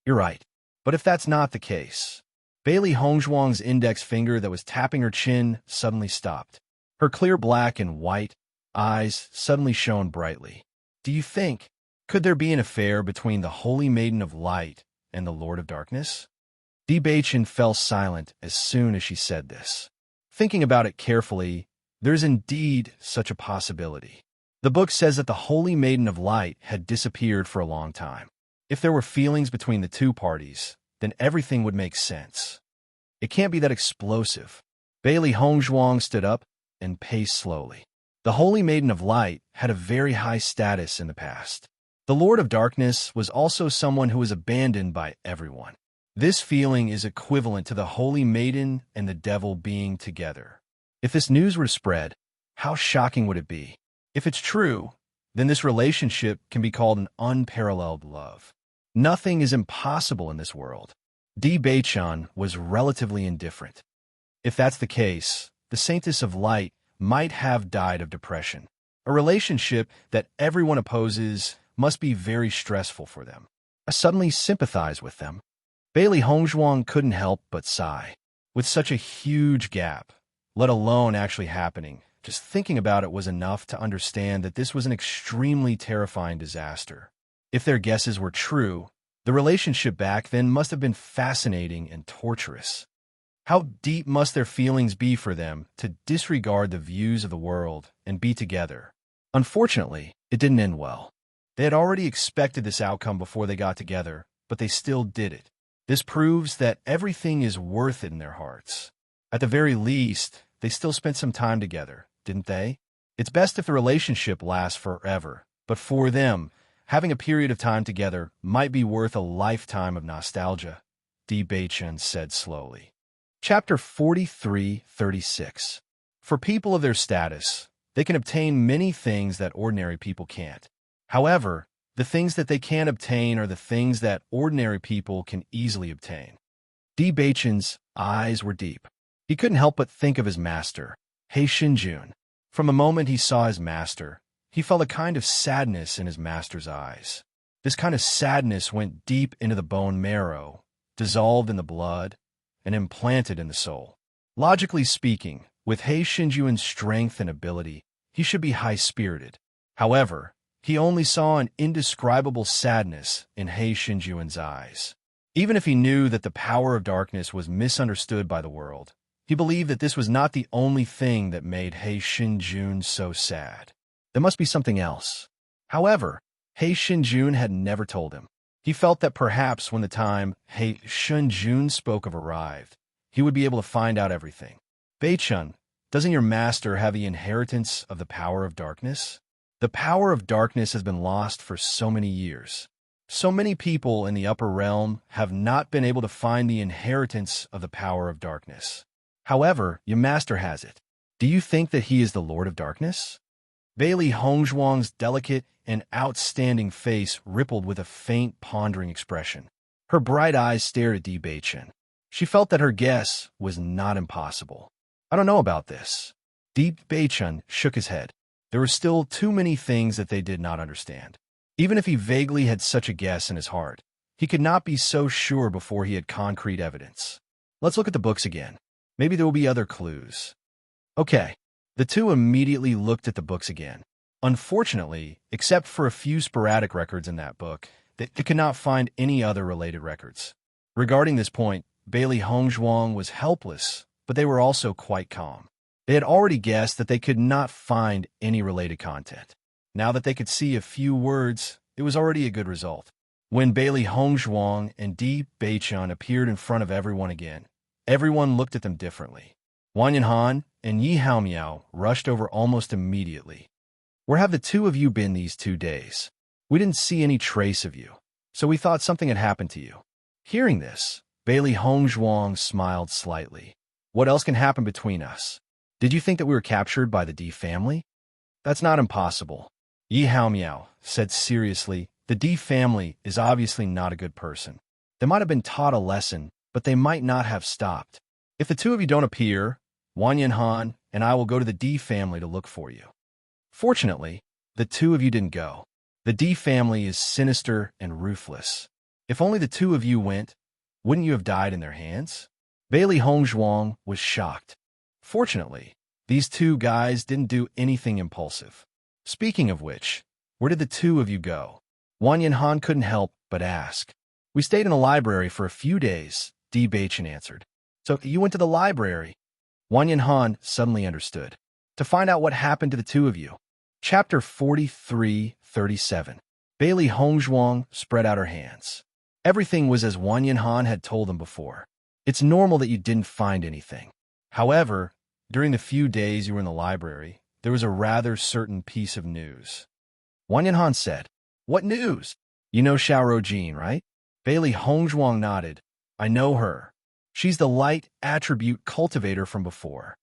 You're right. But if that's not the case, Bailey Hongzhuang's index finger that was tapping her chin suddenly stopped. Her clear black and white eyes suddenly shone brightly. Do you think, could there be an affair between the Holy Maiden of Light and the Lord of Darkness? Di Beichen fell silent as soon as she said this. Thinking about it carefully, there's indeed such a possibility. The book says that the Holy Maiden of Light had disappeared for a long time. If there were feelings between the two parties, then everything would make sense. It can't be that explosive. Bailey Hongzhuang stood up and paced slowly. The Holy Maiden of Light had a very high status in the past. The Lord of Darkness was also someone who was abandoned by everyone. This feeling is equivalent to the Holy Maiden and the devil being together. If this news were to spread, how shocking would it be? If it's true, then this relationship can be called an unparalleled love. Nothing is impossible in this world. Di Beichen was relatively indifferent. If that's the case, the Saintess of Light might have died of depression. A relationship that everyone opposes must be very stressful for them. I suddenly sympathize with them. Bailey Hongzhuang couldn't help but sigh. With such a huge gap, let alone actually happening, just thinking about it was enough to understand that this was an extremely terrifying disaster. If their guesses were true, the relationship back then must have been fascinating and torturous. How deep must their feelings be for them to disregard the views of the world and be together? Unfortunately, it didn't end well. They had already expected this outcome before they got together, but they still did it. This proves that everything is worth it in their hearts. At the very least, they still spent some time together, didn't they? It's best if the relationship lasts forever, but for them, having a period of time together might be worth a lifetime of nostalgia, Di Beichen said slowly. Chapter 43:36. For people of their status, they can obtain many things that ordinary people can't. However, the things that they can't obtain are the things that ordinary people can easily obtain. Di Beichen's eyes were deep. He couldn't help but think of his master, He Xinjun. From the moment he saw his master, he felt a kind of sadness in his master's eyes. This kind of sadness went deep into the bone marrow, dissolved in the blood, and implanted in the soul. Logically speaking, with He Xinjun's strength and ability, he should be high-spirited. However, he only saw an indescribable sadness in He Xinjun's eyes. Even if he knew that the power of darkness was misunderstood by the world, he believed that this was not the only thing that made He Xinjun so sad. There must be something else. However, He Xinjun had never told him. He felt that perhaps when the time He Xinjun spoke of arrived, he would be able to find out everything. Beichen, doesn't your master have the inheritance of the power of darkness? The power of darkness has been lost for so many years. So many people in the upper realm have not been able to find the inheritance of the power of darkness. However, your master has it. Do you think that he is the Lord of Darkness? Bailey Hongzhuang's delicate and outstanding face rippled with a faint, pondering expression. Her bright eyes stared at Di Beichen. She felt that her guess was not impossible. I don't know about this. Di Beichen shook his head. There were still too many things that they did not understand. Even if he vaguely had such a guess in his heart, he could not be so sure before he had concrete evidence. Let's look at the books again. Maybe there will be other clues. Okay. The two immediately looked at the books again. Unfortunately, except for a few sporadic records in that book, they could not find any other related records. Regarding this point, Bailey Hongzhuang was helpless, but they were also quite calm. They had already guessed that they could not find any related content. Now that they could see a few words, it was already a good result. When Bailey Hongzhuang and Di Beichen appeared in front of everyone again, everyone looked at them differently. Wang Yanhan and Yi Haomiao rushed over almost immediately. Where have the two of you been these 2 days? We didn't see any trace of you, so we thought something had happened to you. Hearing this, Bailey Hongzhuang smiled slightly. What else can happen between us? Did you think that we were captured by the D family? That's not impossible. Yi Haomiao said seriously, the D family is obviously not a good person. They might have been taught a lesson, but they might not have stopped. If the two of you don't appear, Wang Yanhan and I will go to the D family to look for you. Fortunately, the two of you didn't go. The D family is sinister and ruthless. If only the two of you went, wouldn't you have died in their hands? Bailey Hongzhuang was shocked. Fortunately, these two guys didn't do anything impulsive. Speaking of which, where did the two of you go? Wang Yanhan couldn't help but ask. We stayed in a library for a few days, Di Baichen answered. So you went to the library? Wang Yanhan suddenly understood. To find out what happened to the two of you. Chapter 43:37. Bailey Hongzhuang spread out her hands. Everything was as Wang Yanhan had told them before. It's normal that you didn't find anything. However, during the few days you were in the library, there was a rather certain piece of news. Wang Yanhan said, What news? You know Xiao Rojin, right? Bailey Hongzhuang nodded. I know her. She's the light attribute cultivator from before.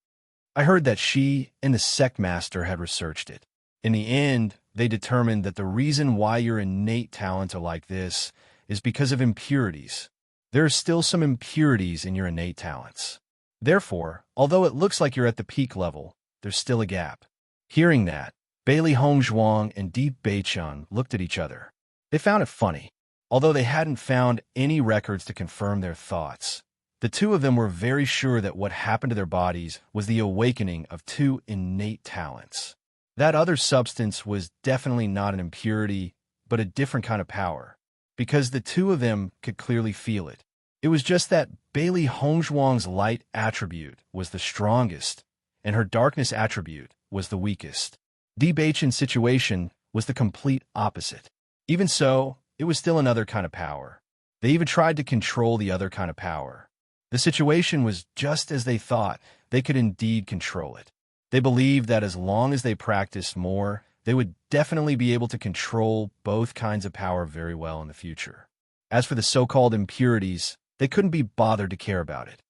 I heard that she and the sect master had researched it. In the end, they determined that the reason why your innate talents are like this is because of impurities. There are still some impurities in your innate talents. Therefore, although it looks like you're at the peak level, there's still a gap. Hearing that, Bailey Hongzhuang and Di Baichen looked at each other. They found it funny. Although they hadn't found any records to confirm their thoughts, the two of them were very sure that what happened to their bodies was the awakening of two innate talents. That other substance was definitely not an impurity, but a different kind of power, because the two of them could clearly feel it. It was just that Bailey Hongzhuang's light attribute was the strongest, and her darkness attribute was the weakest. Di Baichen's situation was the complete opposite. Even so, it was still another kind of power. They even tried to control the other kind of power. The situation was just as they thought. They could indeed control it. They believed that as long as they practiced more, they would definitely be able to control both kinds of power very well in the future. As for the so-called impurities, they couldn't be bothered to care about it.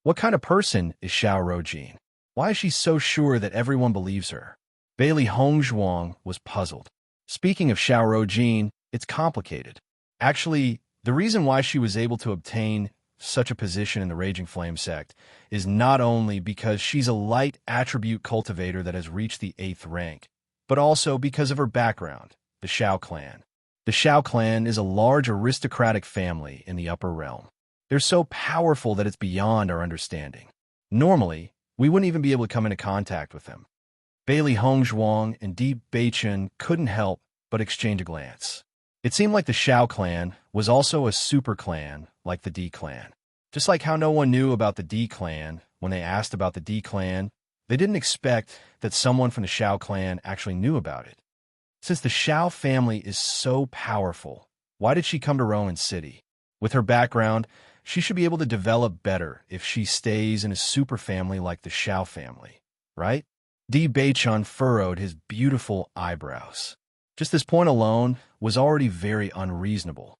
What kind of person is Xiao Rojin? Why is she so sure that everyone believes her? Bailey Hongzhuang was puzzled. Speaking of Xiao Rojin, it's complicated. Actually, the reason why she was able to obtain such a position in the Raging Flame sect is not only because she's a light attribute cultivator that has reached the 8th rank, but also because of her background, the Xiao clan. The Xiao clan is a large aristocratic family in the upper realm. They're so powerful that it's beyond our understanding. Normally, we wouldn't even be able to come into contact with them. Bailey Hongzhuang and Di Baichen couldn't help but exchange a glance. It seemed like the Xiao clan was also a super clan like the D clan. Just like how no one knew about the D clan when they asked about the D clan, they didn't expect that someone from the Xiao clan actually knew about it. Since the Xiao family is so powerful, why did she come to Rowan City? With her background, she should be able to develop better if she stays in a super family like the Xiao family, right? Di Baichen furrowed his beautiful eyebrows. Just this point alone was already very unreasonable.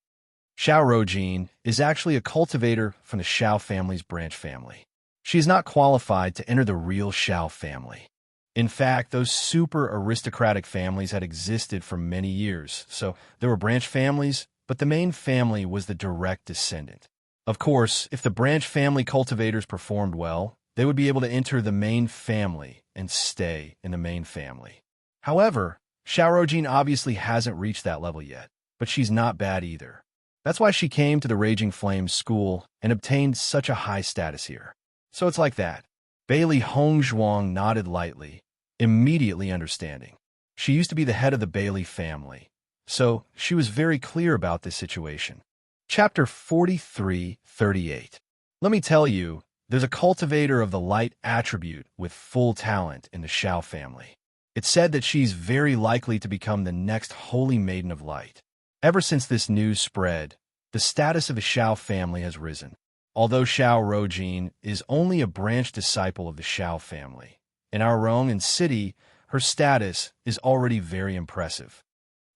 Xiao Rojin is actually a cultivator from the Xiao family's branch family. She is not qualified to enter the real Xiao family. In fact, those super aristocratic families had existed for many years, so there were branch families, but the main family was the direct descendant. Of course, if the branch family cultivators performed well, they would be able to enter the main family and stay in the main family. However, Xiao Rojin obviously hasn't reached that level yet, but she's not bad either. That's why she came to the Raging Flames school and obtained such a high status here. So it's like that. Bailey Hongzhuang nodded lightly, immediately understanding. She used to be the head of the Bailey family, so she was very clear about this situation. Chapter 43:38. Let me tell you, there's a cultivator of the light attribute with full talent in the Xiao family. It's said that she's very likely to become the next Holy Maiden of Light. Ever since this news spread, the status of the Xiao family has risen. Although Xiao Rojin is only a branch disciple of the Xiao family, in our Rowan City, her status is already very impressive.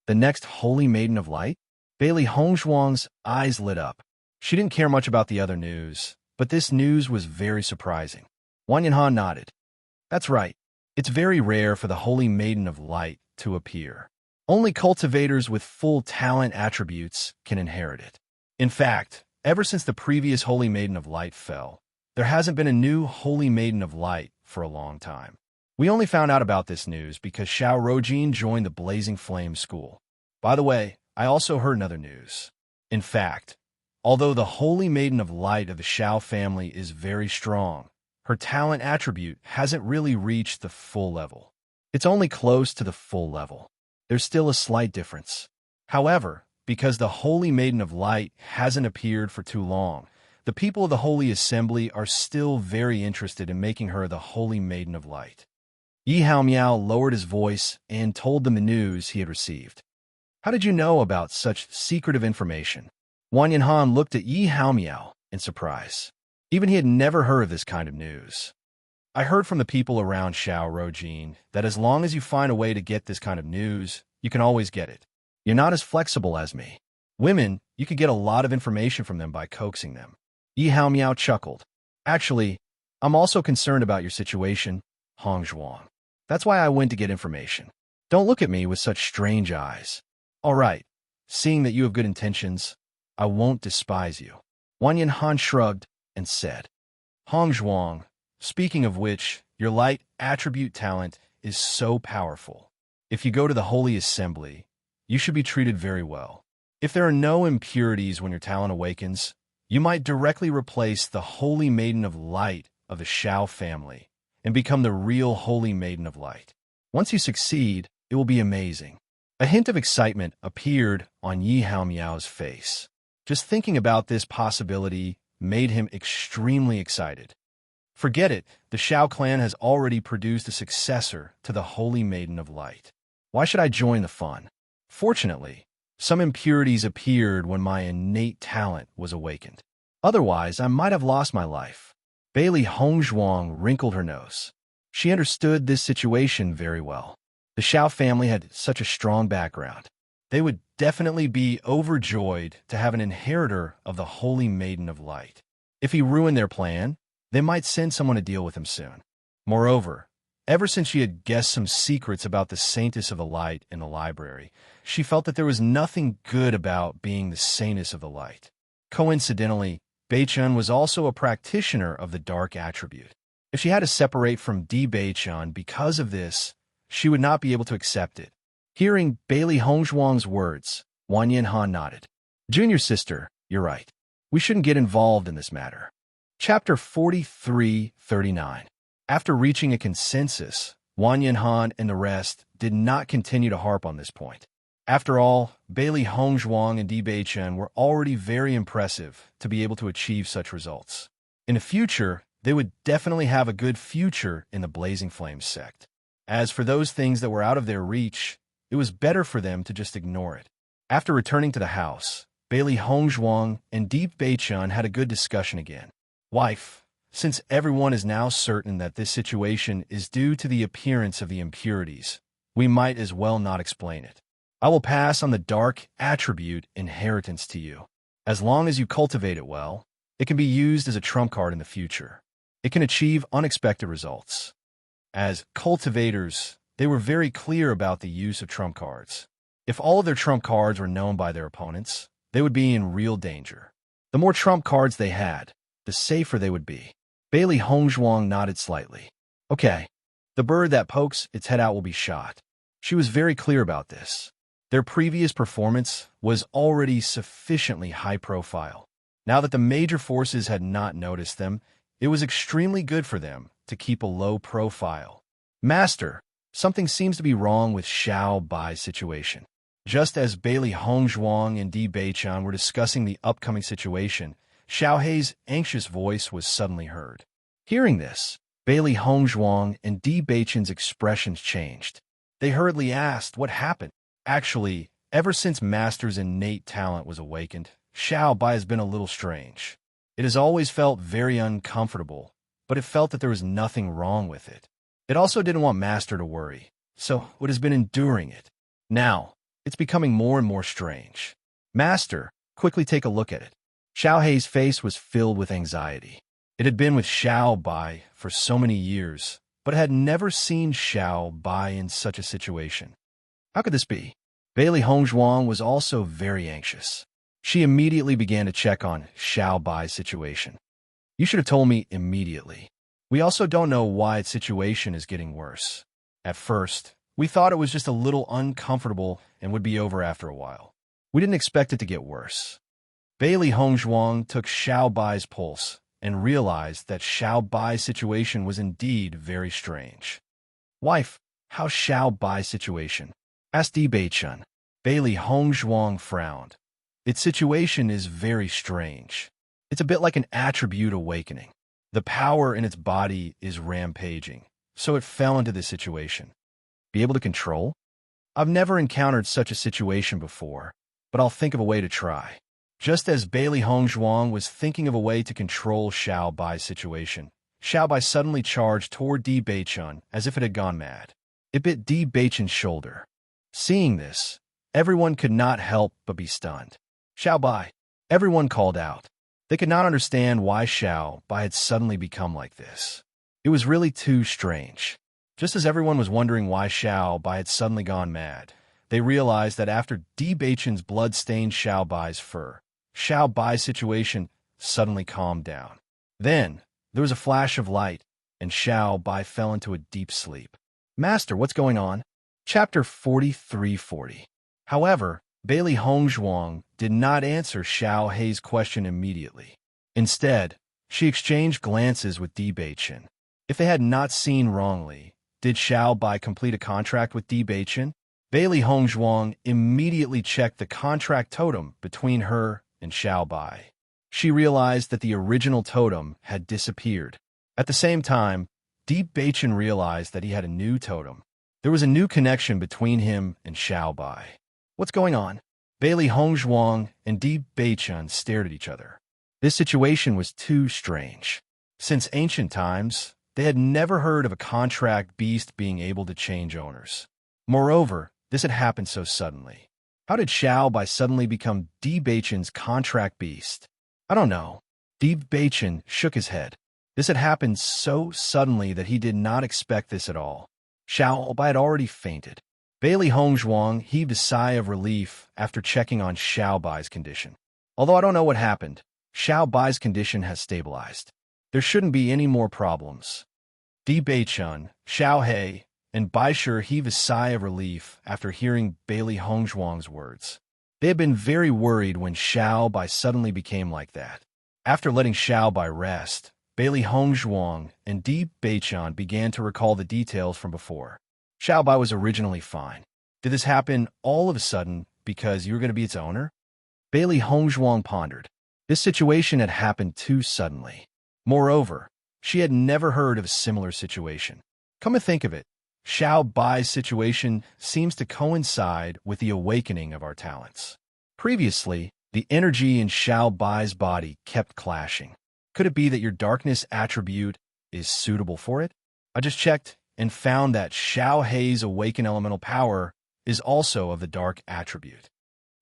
The next Holy Maiden of Light? Bailey Hongzhuang's eyes lit up. She didn't care much about the other news, but this news was very surprising. Wang Yanhan nodded. That's right. It's very rare for the Holy Maiden of Light to appear. Only cultivators with full talent attributes can inherit it. In fact, ever since the previous Holy Maiden of Light fell, there hasn't been a new Holy Maiden of Light for a long time. We only found out about this news because Xiao Rojin joined the Blazing Flame School. By the way, I also heard another news. In fact, Although the Holy Maiden of Light of the Xiao family is very strong, her talent attribute hasn't really reached the full level. It's only close to the full level. There's still a slight difference. However, because the Holy Maiden of Light hasn't appeared for too long, the people of the Holy Assembly are still very interested in making her the Holy Maiden of Light. Yi Hao Miao lowered his voice and told them the news he had received. How did you know about such secretive information? Wang Yanhan looked at Yi Hao Miao in surprise. Even he had never heard of this kind of news. I heard from the people around Xiao Rojin that as long as you find a way to get this kind of news, you can always get it. You're not as flexible as me. Women, you could get a lot of information from them by coaxing them. Yi Hao Miao chuckled. Actually, I'm also concerned about your situation, Hong Zhuang. That's why I went to get information. Don't look at me with such strange eyes. All right, seeing that you have good intentions, I won't despise you. Wang Yanhan shrugged and said, Hong Zhuang, speaking of which, your light attribute talent is so powerful. If you go to the Holy Assembly, you should be treated very well. If there are no impurities when your talent awakens, you might directly replace the Holy Maiden of Light of the Xiao family and become the real Holy Maiden of Light. Once you succeed, it will be amazing. A hint of excitement appeared on Yi Hao Miao's face. Just thinking about this possibility made him extremely excited. Forget it, the Xiao clan has already produced a successor to the Holy Maiden of Light. Why should I join the fun? Fortunately, some impurities appeared when my innate talent was awakened. Otherwise, I might have lost my life. Bailey Hong Zhuang wrinkled her nose. She understood this situation very well. The Xiao family had such a strong background. They would definitely be overjoyed to have an inheritor of the Holy Maiden of Light. If he ruined their plan, they might send someone to deal with him soon. Moreover, ever since she had guessed some secrets about the Saintess of the Light in the library, she felt that there was nothing good about being the Saintess of the Light. Coincidentally, Beichun was also a practitioner of the dark attribute. If she had to separate from Di Beichun because of this, she would not be able to accept it. Hearing Bailey Hongzhuang's words, Wang Yanhan nodded. Junior sister, you're right. We shouldn't get involved in this matter. Chapter 43-39. After reaching a consensus, Wang Yanhan and the rest did not continue to harp on this point. After all, Bailey Hongzhuang and Di Beichun were already very impressive to be able to achieve such results. In the future, they would definitely have a good future in the Blazing Flames sect. As for those things that were out of their reach, it was better for them to just ignore it. After returning to the house, Bailey Hongzhuang and Di Beichun had a good discussion again. Wife, since everyone is now certain that this situation is due to the appearance of the impurities, we might as well not explain it. I will pass on the dark attribute inheritance to you. As long as you cultivate it well, it can be used as a trump card in the future. It can achieve unexpected results. As cultivators, they were very clear about the use of trump cards. If all of their trump cards were known by their opponents, they would be in real danger. The more trump cards they had, the safer they would be. Bailey Hongzhuang nodded slightly. Okay, the bird that pokes its head out will be shot. She was very clear about this. Their previous performance was already sufficiently high profile. Now that the major forces had not noticed them, it was extremely good for them to keep a low profile. Master, something seems to be wrong with Xiao Bai's situation. Just as Bailey Hongzhuang and Di Beichun were discussing the upcoming situation, Xiao Hei's anxious voice was suddenly heard. Hearing this, Bailey Hongzhuang and Di Beichun's expressions changed. They hurriedly asked what happened. Actually, ever since Master's innate talent was awakened, Xiao Bai has been a little strange. It has always felt very uncomfortable, but it felt that there was nothing wrong with it. It also didn't want Master to worry, so it has been enduring it. Now, it's becoming more and more strange. Master, quickly take a look at it. Xiao Hei's face was filled with anxiety. It had been with Xiao Bai for so many years, but had never seen Xiao Bai in such a situation. How could this be? Bailey Hongzhuang was also very anxious. She immediately began to check on Xiao Bai's situation. You should have told me immediately. We also don't know why its situation is getting worse. At first, we thought it was just a little uncomfortable and would be over after a while. We didn't expect it to get worse. Bailey Hongzhuang took Xiao Bai's pulse and realized that Xiao Bai's situation was indeed very strange. "Wife, how's Xiao Bai's situation?" asked Di Beichun. Bailey Hongzhuang frowned. "Its situation is very strange. It's a bit like an attribute awakening. The power in its body is rampaging, so it fell into this situation. Be able to control? I've never encountered such a situation before, but I'll think of a way to try." Just as Bailey Hongzhuang was thinking of a way to control Xiao Bai's situation, Xiao Bai suddenly charged toward Di Beichun as if it had gone mad. It bit Di Beichun's shoulder. Seeing this, everyone could not help but be stunned. "Xiao Bai!" Everyone called out. They could not understand why Xiao Bai had suddenly become like this. It was really too strange. Just as everyone was wondering why Xiao Bai had suddenly gone mad, they realized that after Di Beichun's blood stained Xiao Bai's fur, Xiao Bai's situation suddenly calmed down. Then, there was a flash of light, and Xiao Bai fell into a deep sleep. "Master, what's going on?" Chapter 4340. However, Bailey Hongzhuang did not answer Xiao Hei's question immediately. Instead, she exchanged glances with Di Beichun. If they had not seen wrongly, did Xiao Bai complete a contract with Di Beichun? Bailey Hongzhuang immediately checked the contract totem between her and Xiao Bai. She realized that the original totem had disappeared. At the same time, Di Beichun realized that he had a new totem. There was a new connection between him and Xiao Bai. "What's going on?" Bailey Hongzhuang and Di Beichun stared at each other. This situation was too strange. Since ancient times, they had never heard of a contract beast being able to change owners. Moreover, this had happened so suddenly. How did Xiao Bai suddenly become Di Beichun's contract beast? "I don't know." Di Beichun shook his head. This had happened so suddenly that he did not expect this at all. Xiao Bai had already fainted. Bailey Hongzhuang heaved a sigh of relief after checking on Xiao Bai's condition. "Although I don't know what happened, Xiao Bai's condition has stabilized. There shouldn't be any more problems." Di Beichun, Xiao Hei, and Baishur heaved a sigh of relief after hearing Bailey Hongzhuang's words. They had been very worried when Xiao Bai suddenly became like that. After letting Xiao Bai rest, Bailey Hongzhuang and Di Beichun began to recall the details from before. Xiao Bai was originally fine. Did this happen all of a sudden because you were going to be its owner? Bailey Hongzhuang pondered. This situation had happened too suddenly. Moreover, she had never heard of a similar situation. Come to think of it, Xiao Bai's situation seems to coincide with the awakening of our talents. Previously, the energy in Xiao Bai's body kept clashing. Could it be that your darkness attribute is suitable for it? I just checked and found that Xiao Hei's awakened elemental power is also of the dark attribute.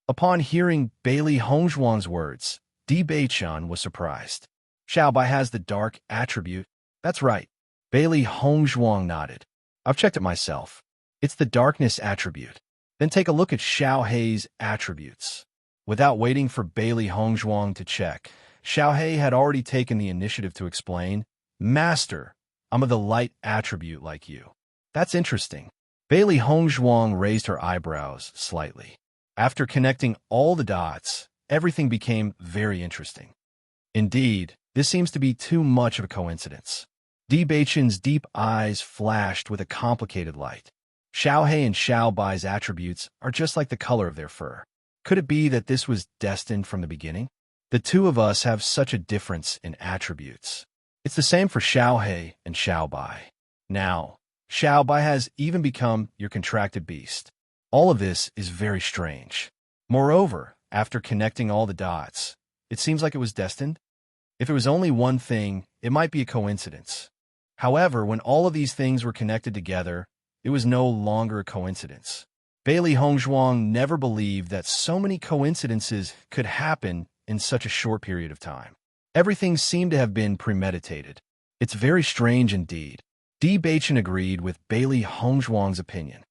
Upon hearing Bailey Hongzhuang's words, Di Beichun was surprised. "Xiao Bai has the dark attribute?" "That's right." Bailey Hongzhuang nodded. "I've checked it myself. It's the darkness attribute." "Then take a look at Xiao Hei's attributes." Without waiting for Bailey Hongzhuang to check, Xiao Hei had already taken the initiative to explain, "Master, I'm of the light attribute like you." "That's interesting." Bailey Hongzhuang raised her eyebrows slightly. After connecting all the dots, everything became very interesting. Indeed, this seems to be too much of a coincidence. Di Beichun's deep eyes flashed with a complicated light. Xiao Hei and Xiao Bai's attributes are just like the color of their fur. Could it be that this was destined from the beginning? The two of us have such a difference in attributes. It's the same for Xiao Hei and Xiao Bai. Now, Xiao Bai has even become your contracted beast. All of this is very strange. Moreover, after connecting all the dots, it seems like it was destined. If it was only one thing, it might be a coincidence. However, when all of these things were connected together, it was no longer a coincidence. Bailey Hongzhuang never believed that so many coincidences could happen in such a short period of time. Everything seemed to have been premeditated. It's very strange indeed. Di Beichun agreed with Bailey Hongzhuang's opinion.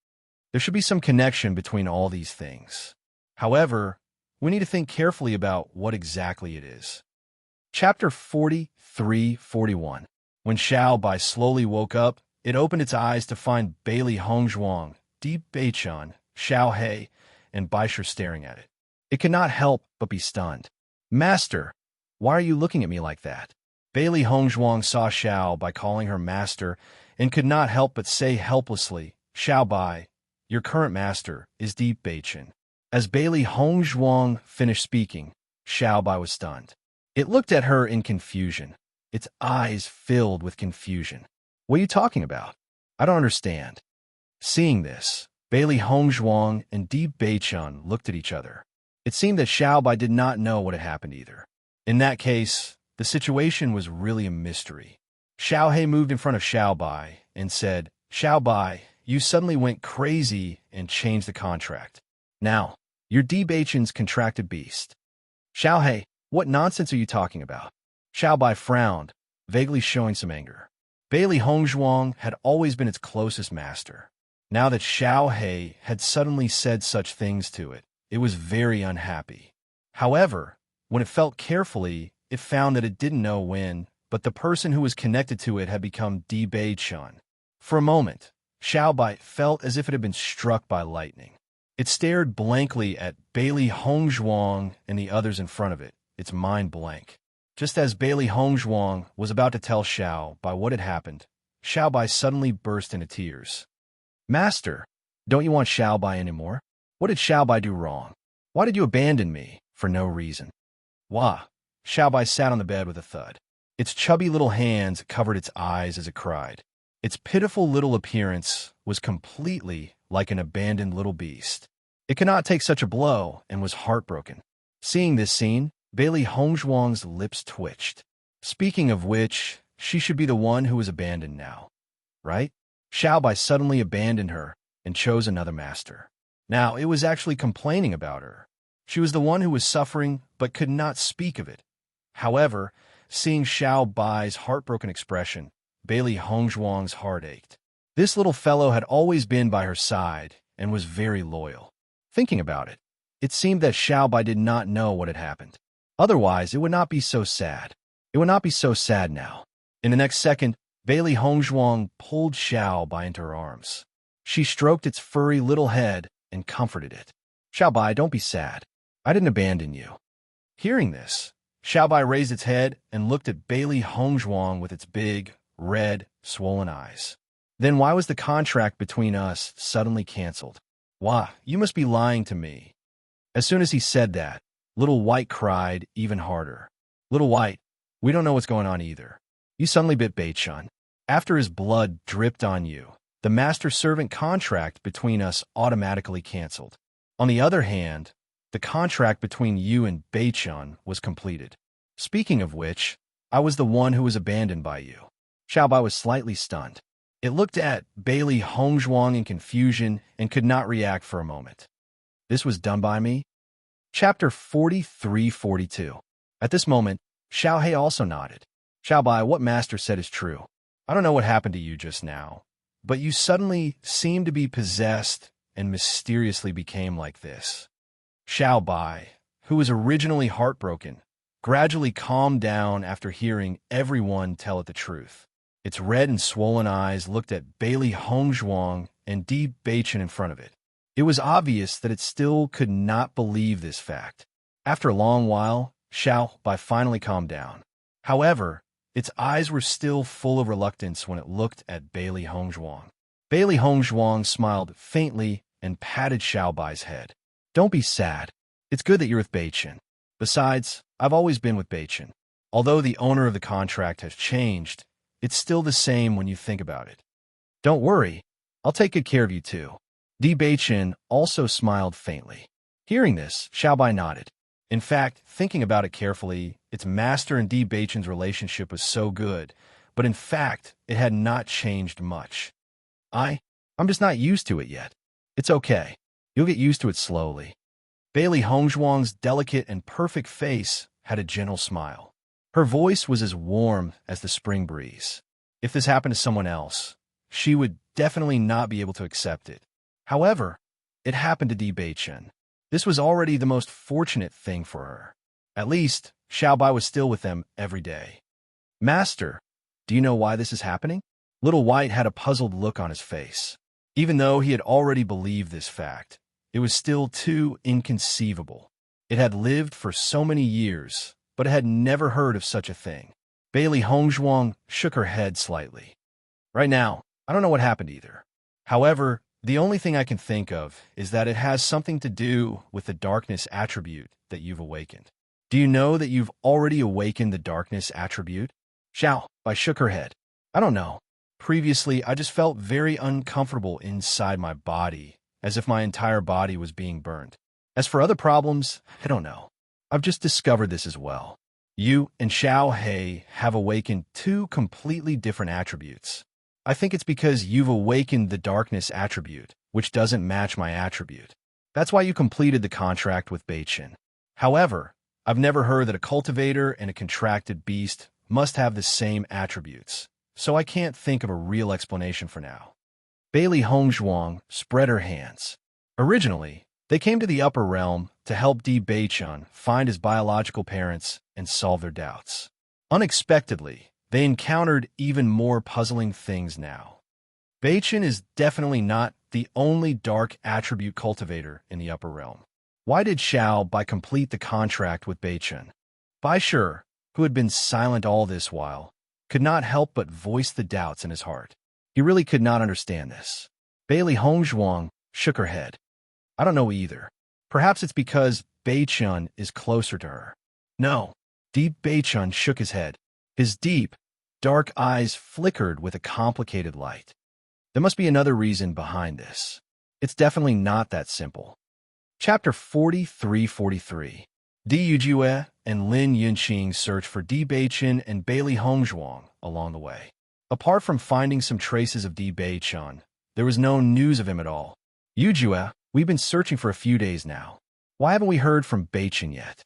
There should be some connection between all these things. However, we need to think carefully about what exactly it is. Chapter 4341. When Xiao Bai slowly woke up, it opened its eyes to find Bailey Hongzhuang, Di Beichun, Xiao Hei, and Baishur staring at it. It could not help but be stunned. Master, why are you looking at me like that? Bailey Hongzhuang saw Xiao Bai calling her master and could not help but say helplessly, Xiao Bai, your current master is Deep Beichen. As Bailey Hongzhuang finished speaking, Xiao Bai was stunned. It looked at her in confusion, its eyes filled with confusion. What are you talking about? I don't understand. Seeing this, Bailey Hongzhuang and Deep Beichen looked at each other. It seemed that Xiao Bai did not know what had happened either. In that case, the situation was really a mystery. Xiao He moved in front of Xiao Bai and said, Xiao Bai, you suddenly went crazy and changed the contract. Now, you're Deep Beichen's contracted beast. Xiao He, what nonsense are you talking about? Xiao Bai frowned, vaguely showing some anger. Bailey Hongzhuang had always been its closest master. Now that Xiao He had suddenly said such things to it, it was very unhappy. However, when it felt carefully, it found that it didn't know when, but the person who was connected to it had become Deep Beichen. For a moment, Xiao Bai felt as if it had been struck by lightning. It stared blankly at Bailey Hongzhuang and the others in front of it, its mind blank. Just as Bailey Hongzhuang was about to tell Xiao Bai what had happened, Xiao Bai suddenly burst into tears. Master, don't you want Xiao Bai anymore? What did Xiao Bai do wrong? Why did you abandon me for no reason? Wah! Xiao Bai sat on the bed with a thud. Its chubby little hands covered its eyes as it cried. Its pitiful little appearance was completely like an abandoned little beast. It could not take such a blow and was heartbroken. Seeing this scene, Bailey Hongzhuang's lips twitched. Speaking of which, she should be the one who was abandoned now, right? Xiao Bai suddenly abandoned her and chose another master. Now, it was actually complaining about her. She was the one who was suffering but could not speak of it. However, seeing Xiao Bai's heartbroken expression, Bailey Hongzhuang's heart ached. This little fellow had always been by her side and was very loyal. Thinking about it, it seemed that Xiao Bai did not know what had happened. Otherwise, it would not be so sad. It would not be so sad now. In the next second, Bailey Hongzhuang pulled Xiao Bai into her arms. She stroked its furry little head and comforted it. Xiao Bai, don't be sad. I didn't abandon you. Hearing this, Xiao Bai raised its head and looked at Bailey Hongzhuang with its big, red, swollen eyes. Then why was the contract between us suddenly canceled? Why, you must be lying to me. As soon as he said that, Little White cried even harder. Little White, we don't know what's going on either. You suddenly bit Beichun. After his blood dripped on you, the master-servant contract between us automatically canceled. On the other hand, the contract between you and Beichun was completed. Speaking of which, I was the one who was abandoned by you. Xiao Bai was slightly stunned. It looked at Bailey Hongzhuang in confusion and could not react for a moment. This was done by me? Chapter 43-42. At this moment, Xiao He also nodded. Xiao Bai, what master said is true. I don't know what happened to you just now, but you suddenly seemed to be possessed and mysteriously became like this. Xiao Bai, who was originally heartbroken, gradually calmed down after hearing everyone tell it the truth. Its red and swollen eyes looked at Bailey Hongzhuang and Deep Beichen in front of it. It was obvious that it still could not believe this fact. After a long while, Xiao Bai finally calmed down. However, its eyes were still full of reluctance when it looked at Bailey Hongzhuang. Bailey Hongzhuang smiled faintly and patted Xiao Bai's head. Don't be sad. It's good that you're with Beichen. Besides, I've always been with Beichen. Although the owner of the contract has changed, it's still the same when you think about it. Don't worry, I'll take good care of you too. Deep Beichen also smiled faintly. Hearing this, Xiao Bai nodded. In fact, thinking about it carefully, its master and Deep Beichen's relationship was so good, but in fact, it had not changed much. I'm just not used to it yet. It's okay. You'll get used to it slowly. Bailey Hongzhuang's delicate and perfect face had a gentle smile. Her voice was as warm as the spring breeze. If this happened to someone else, she would definitely not be able to accept it. However, it happened to Deep Beichen. This was already the most fortunate thing for her. At least, Xiao Bai was still with them every day. Master, do you know why this is happening? Little White had a puzzled look on his face. Even though he had already believed this fact, it was still too inconceivable. It had lived for so many years, but it had never heard of such a thing. Bailey Hongzhuang shook her head slightly. Right now, I don't know what happened either. However, the only thing I can think of is that it has something to do with the darkness attribute that you've awakened. Do you know that you've already awakened the darkness attribute? Xiao Bai shook her head. I don't know. Previously, I just felt very uncomfortable inside my body, as if my entire body was being burned. As for other problems, I don't know. I've just discovered this as well. You and Xiao He have awakened two completely different attributes. I think it's because you've awakened the darkness attribute, which doesn't match my attribute. That's why you completed the contract with Beichin. However, I've never heard that a cultivator and a contracted beast must have the same attributes, so I can't think of a real explanation for now. Bailey Hongzhuang spread her hands. Originally, they came to the upper realm to help Di Beichun find his biological parents and solve their doubts. Unexpectedly, they encountered even more puzzling things now. Beichun is definitely not the only dark attribute cultivator in the upper realm. Why did Xiao Bai complete the contract with Beichun? Bai Shi, who had been silent all this while, could not help but voice the doubts in his heart. He really could not understand this. Bailey Hongzhuang shook her head. I don't know either. Perhaps it's because Beichun is closer to her. No. Di Beichun shook his head. His deep, dark eyes flickered with a complicated light. There must be another reason behind this. It's definitely not that simple. Chapter 43-43. Di Yujue and Lin Yunqing searched for Di Beichun and Bailey Hongzhuang along the way. Apart from finding some traces of Di Beichun, there was no news of him at all. Yujue, we've been searching for a few days now. Why haven't we heard from Beichun yet?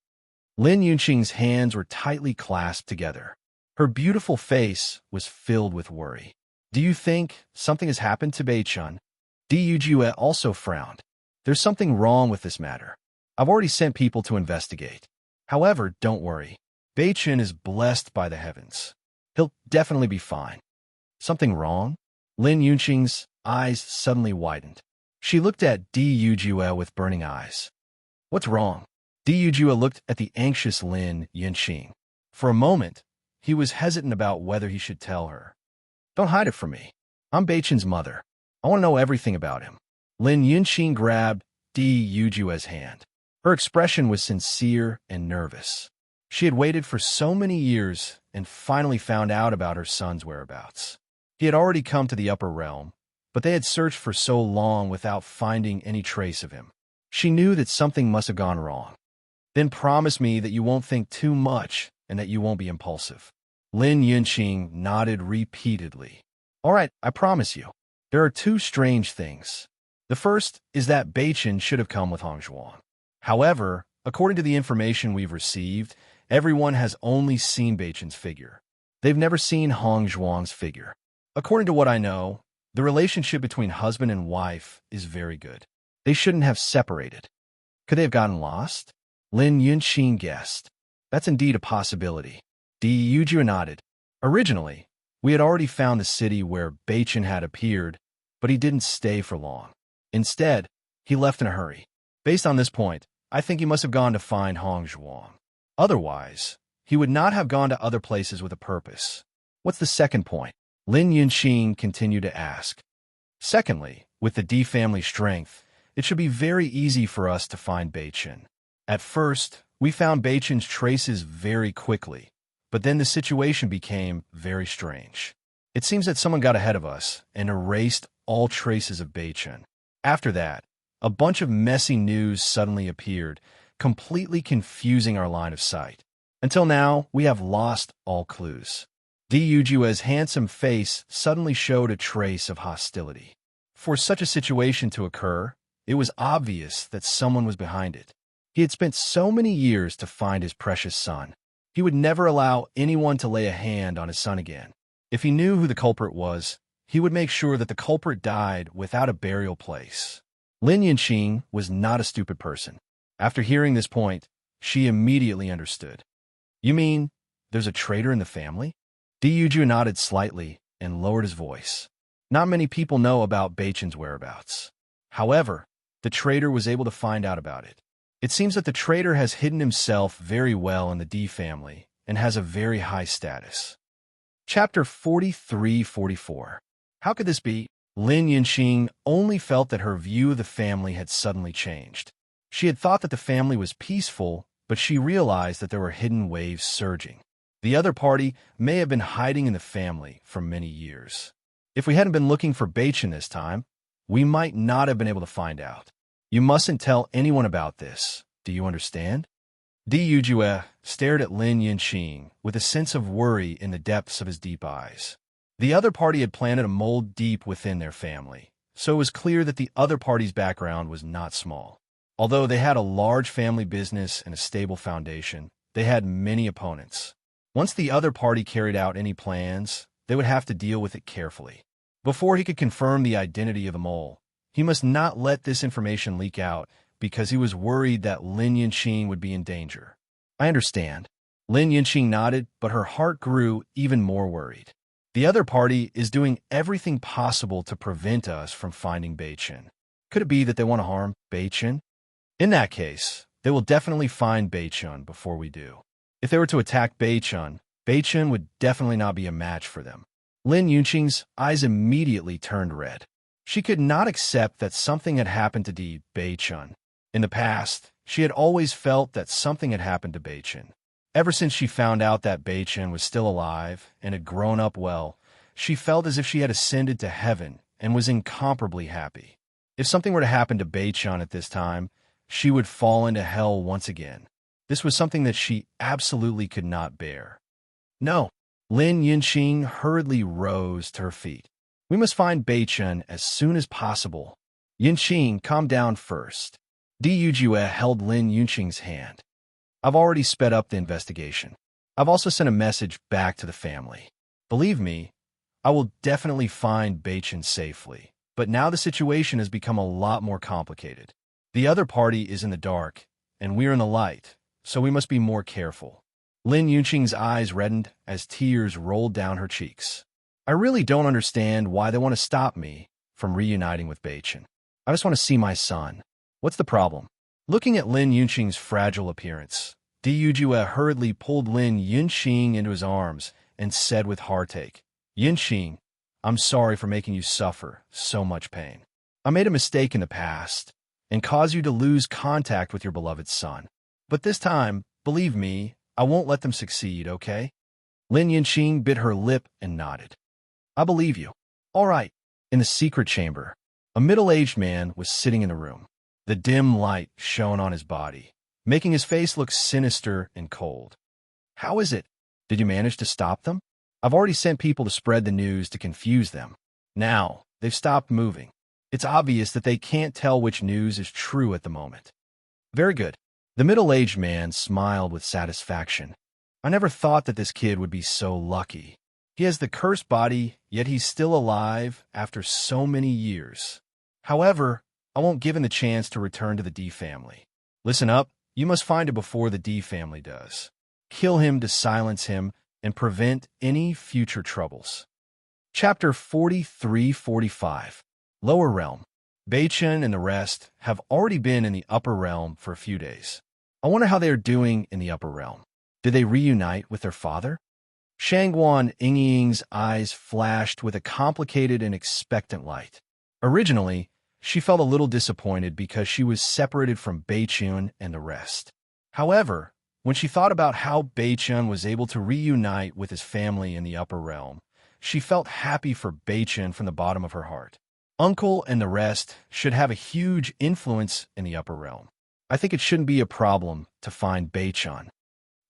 Lin Yunqing's hands were tightly clasped together. Her beautiful face was filled with worry. Do you think something has happened to Beichun? Di Yujue also frowned. There's something wrong with this matter. I've already sent people to investigate. However, don't worry. Beichun is blessed by the heavens. He'll definitely be fine. Something wrong? Lin Yunqing's eyes suddenly widened. She looked at Di Yujue with burning eyes. What's wrong? Di Yujue looked at the anxious Lin Yunqing. For a moment, he was hesitant about whether he should tell her. Don't hide it from me. I'm Beichun's mother. I want to know everything about him. Lin Yunqing grabbed Di Yujue's hand. Her expression was sincere and nervous. She had waited for so many years and finally found out about her son's whereabouts. He had already come to the upper realm, but they had searched for so long without finding any trace of him. She knew that something must have gone wrong. Then promise me that you won't think too much and that you won't be impulsive. Lin Yunqing nodded repeatedly. All right, I promise you. There are two strange things. The first is that Beichun should have come with Hongzhuang. However, according to the information we've received, everyone has only seen Beichun's figure. They've never seen Hongzhuang's figure. According to what I know, the relationship between husband and wife is very good. They shouldn't have separated. Could they have gotten lost? Lin Yunqing guessed. That's indeed a possibility. Di Yujue nodded. Originally, we had already found the city where Beichun had appeared, but he didn't stay for long. Instead, he left in a hurry. Based on this point, I think he must have gone to find Hongzhuang. Otherwise, he would not have gone to other places with a purpose. What's the second point? Lin Yunqing continued to ask. Secondly, with the Di family strength, it should be very easy for us to find Beichun. At first, we found Beichun's traces very quickly, but then the situation became very strange. It seems that someone got ahead of us and erased all traces of Beichun. After that, a bunch of messy news suddenly appeared, completely confusing our line of sight. Until now, we have lost all clues. Di Yujue's handsome face suddenly showed a trace of hostility. For such a situation to occur, it was obvious that someone was behind it. He had spent so many years to find his precious son. He would never allow anyone to lay a hand on his son again. If he knew who the culprit was, he would make sure that the culprit died without a burial place. Lin Yunqing was not a stupid person. After hearing this point, she immediately understood. You mean there's a traitor in the family? Di Yujue nodded slightly and lowered his voice. Not many people know about Beichun's whereabouts. However, the traitor was able to find out about it. It seems that the traitor has hidden himself very well in the D family and has a very high status. Chapter 43-44. How could this be? Lin Yinxing only felt that her view of the family had suddenly changed. She had thought that the family was peaceful, but she realized that there were hidden waves surging. The other party may have been hiding in the family for many years. If we hadn't been looking for Beichen this time, we might not have been able to find out. You mustn't tell anyone about this. Do you understand? Di Yujue stared at Lin Yinxing with a sense of worry in the depths of his deep eyes. The other party had planted a mold deep within their family, so it was clear that the other party's background was not small. Although they had a large family business and a stable foundation, they had many opponents. Once the other party carried out any plans, they would have to deal with it carefully. Before he could confirm the identity of the mole, he must not let this information leak out because he was worried that Lin Yinxing would be in danger. I understand. Lin Yinxing nodded, but her heart grew even more worried. The other party is doing everything possible to prevent us from finding Beichen. Could it be that they want to harm Beichen? In that case, they will definitely find Beichen before we do. If they were to attack Beichen, Beichen would definitely not be a match for them. Lin Yunqing's eyes immediately turned red. She could not accept that something had happened to Di Beichen. In the past, she had always felt that something had happened to Beichen. Ever since she found out that Beichen was still alive and had grown up well, she felt as if she had ascended to heaven and was incomparably happy. If something were to happen to Beichen at this time, she would fall into hell once again. This was something that she absolutely could not bear. No. Lin Yinxing hurriedly rose to her feet. We must find Beichen as soon as possible. Yinxing, calm down first. Di Yujue held Lin Yunqing's hand. I've already sped up the investigation. I've also sent a message back to the family. Believe me, I will definitely find Beichen safely. But now the situation has become a lot more complicated. The other party is in the dark, and we're in the light, so we must be more careful. Lin Yunqing's eyes reddened as tears rolled down her cheeks. I really don't understand why they want to stop me from reuniting with Beichen. I just want to see my son. What's the problem? Looking at Lin Yunqing's fragile appearance, Di Yujue hurriedly pulled Lin Yunxing into his arms and said with heartache, Yunxing, I'm sorry for making you suffer so much pain. I made a mistake in the past and caused you to lose contact with your beloved son. But this time, believe me, I won't let them succeed, okay? Lin Yinxing bit her lip and nodded. I believe you. All right. In the secret chamber, a middle-aged man was sitting in the room. The dim light shone on his body, making his face look sinister and cold. How is it? Did you manage to stop them? I've already sent people to spread the news to confuse them. Now, they've stopped moving. It's obvious that they can't tell which news is true at the moment. Very good. The middle-aged man smiled with satisfaction. I never thought that this kid would be so lucky. He has the cursed body, yet he's still alive after so many years. However, I won't give him the chance to return to the D family. Listen up, you must find him before the D family does. Kill him to silence him and prevent any future troubles. Chapter 43-45. Lower Realm. Beichen and the rest have already been in the Upper Realm for a few days. I wonder how they are doing in the Upper Realm. Did they reunite with their father? Shangguan Yingying's eyes flashed with a complicated and expectant light. Originally, she felt a little disappointed because she was separated from Beichen and the rest. However, when she thought about how Beichen was able to reunite with his family in the Upper Realm, she felt happy for Beichen from the bottom of her heart. Uncle and the rest should have a huge influence in the Upper Realm. I think it shouldn't be a problem to find Beichen.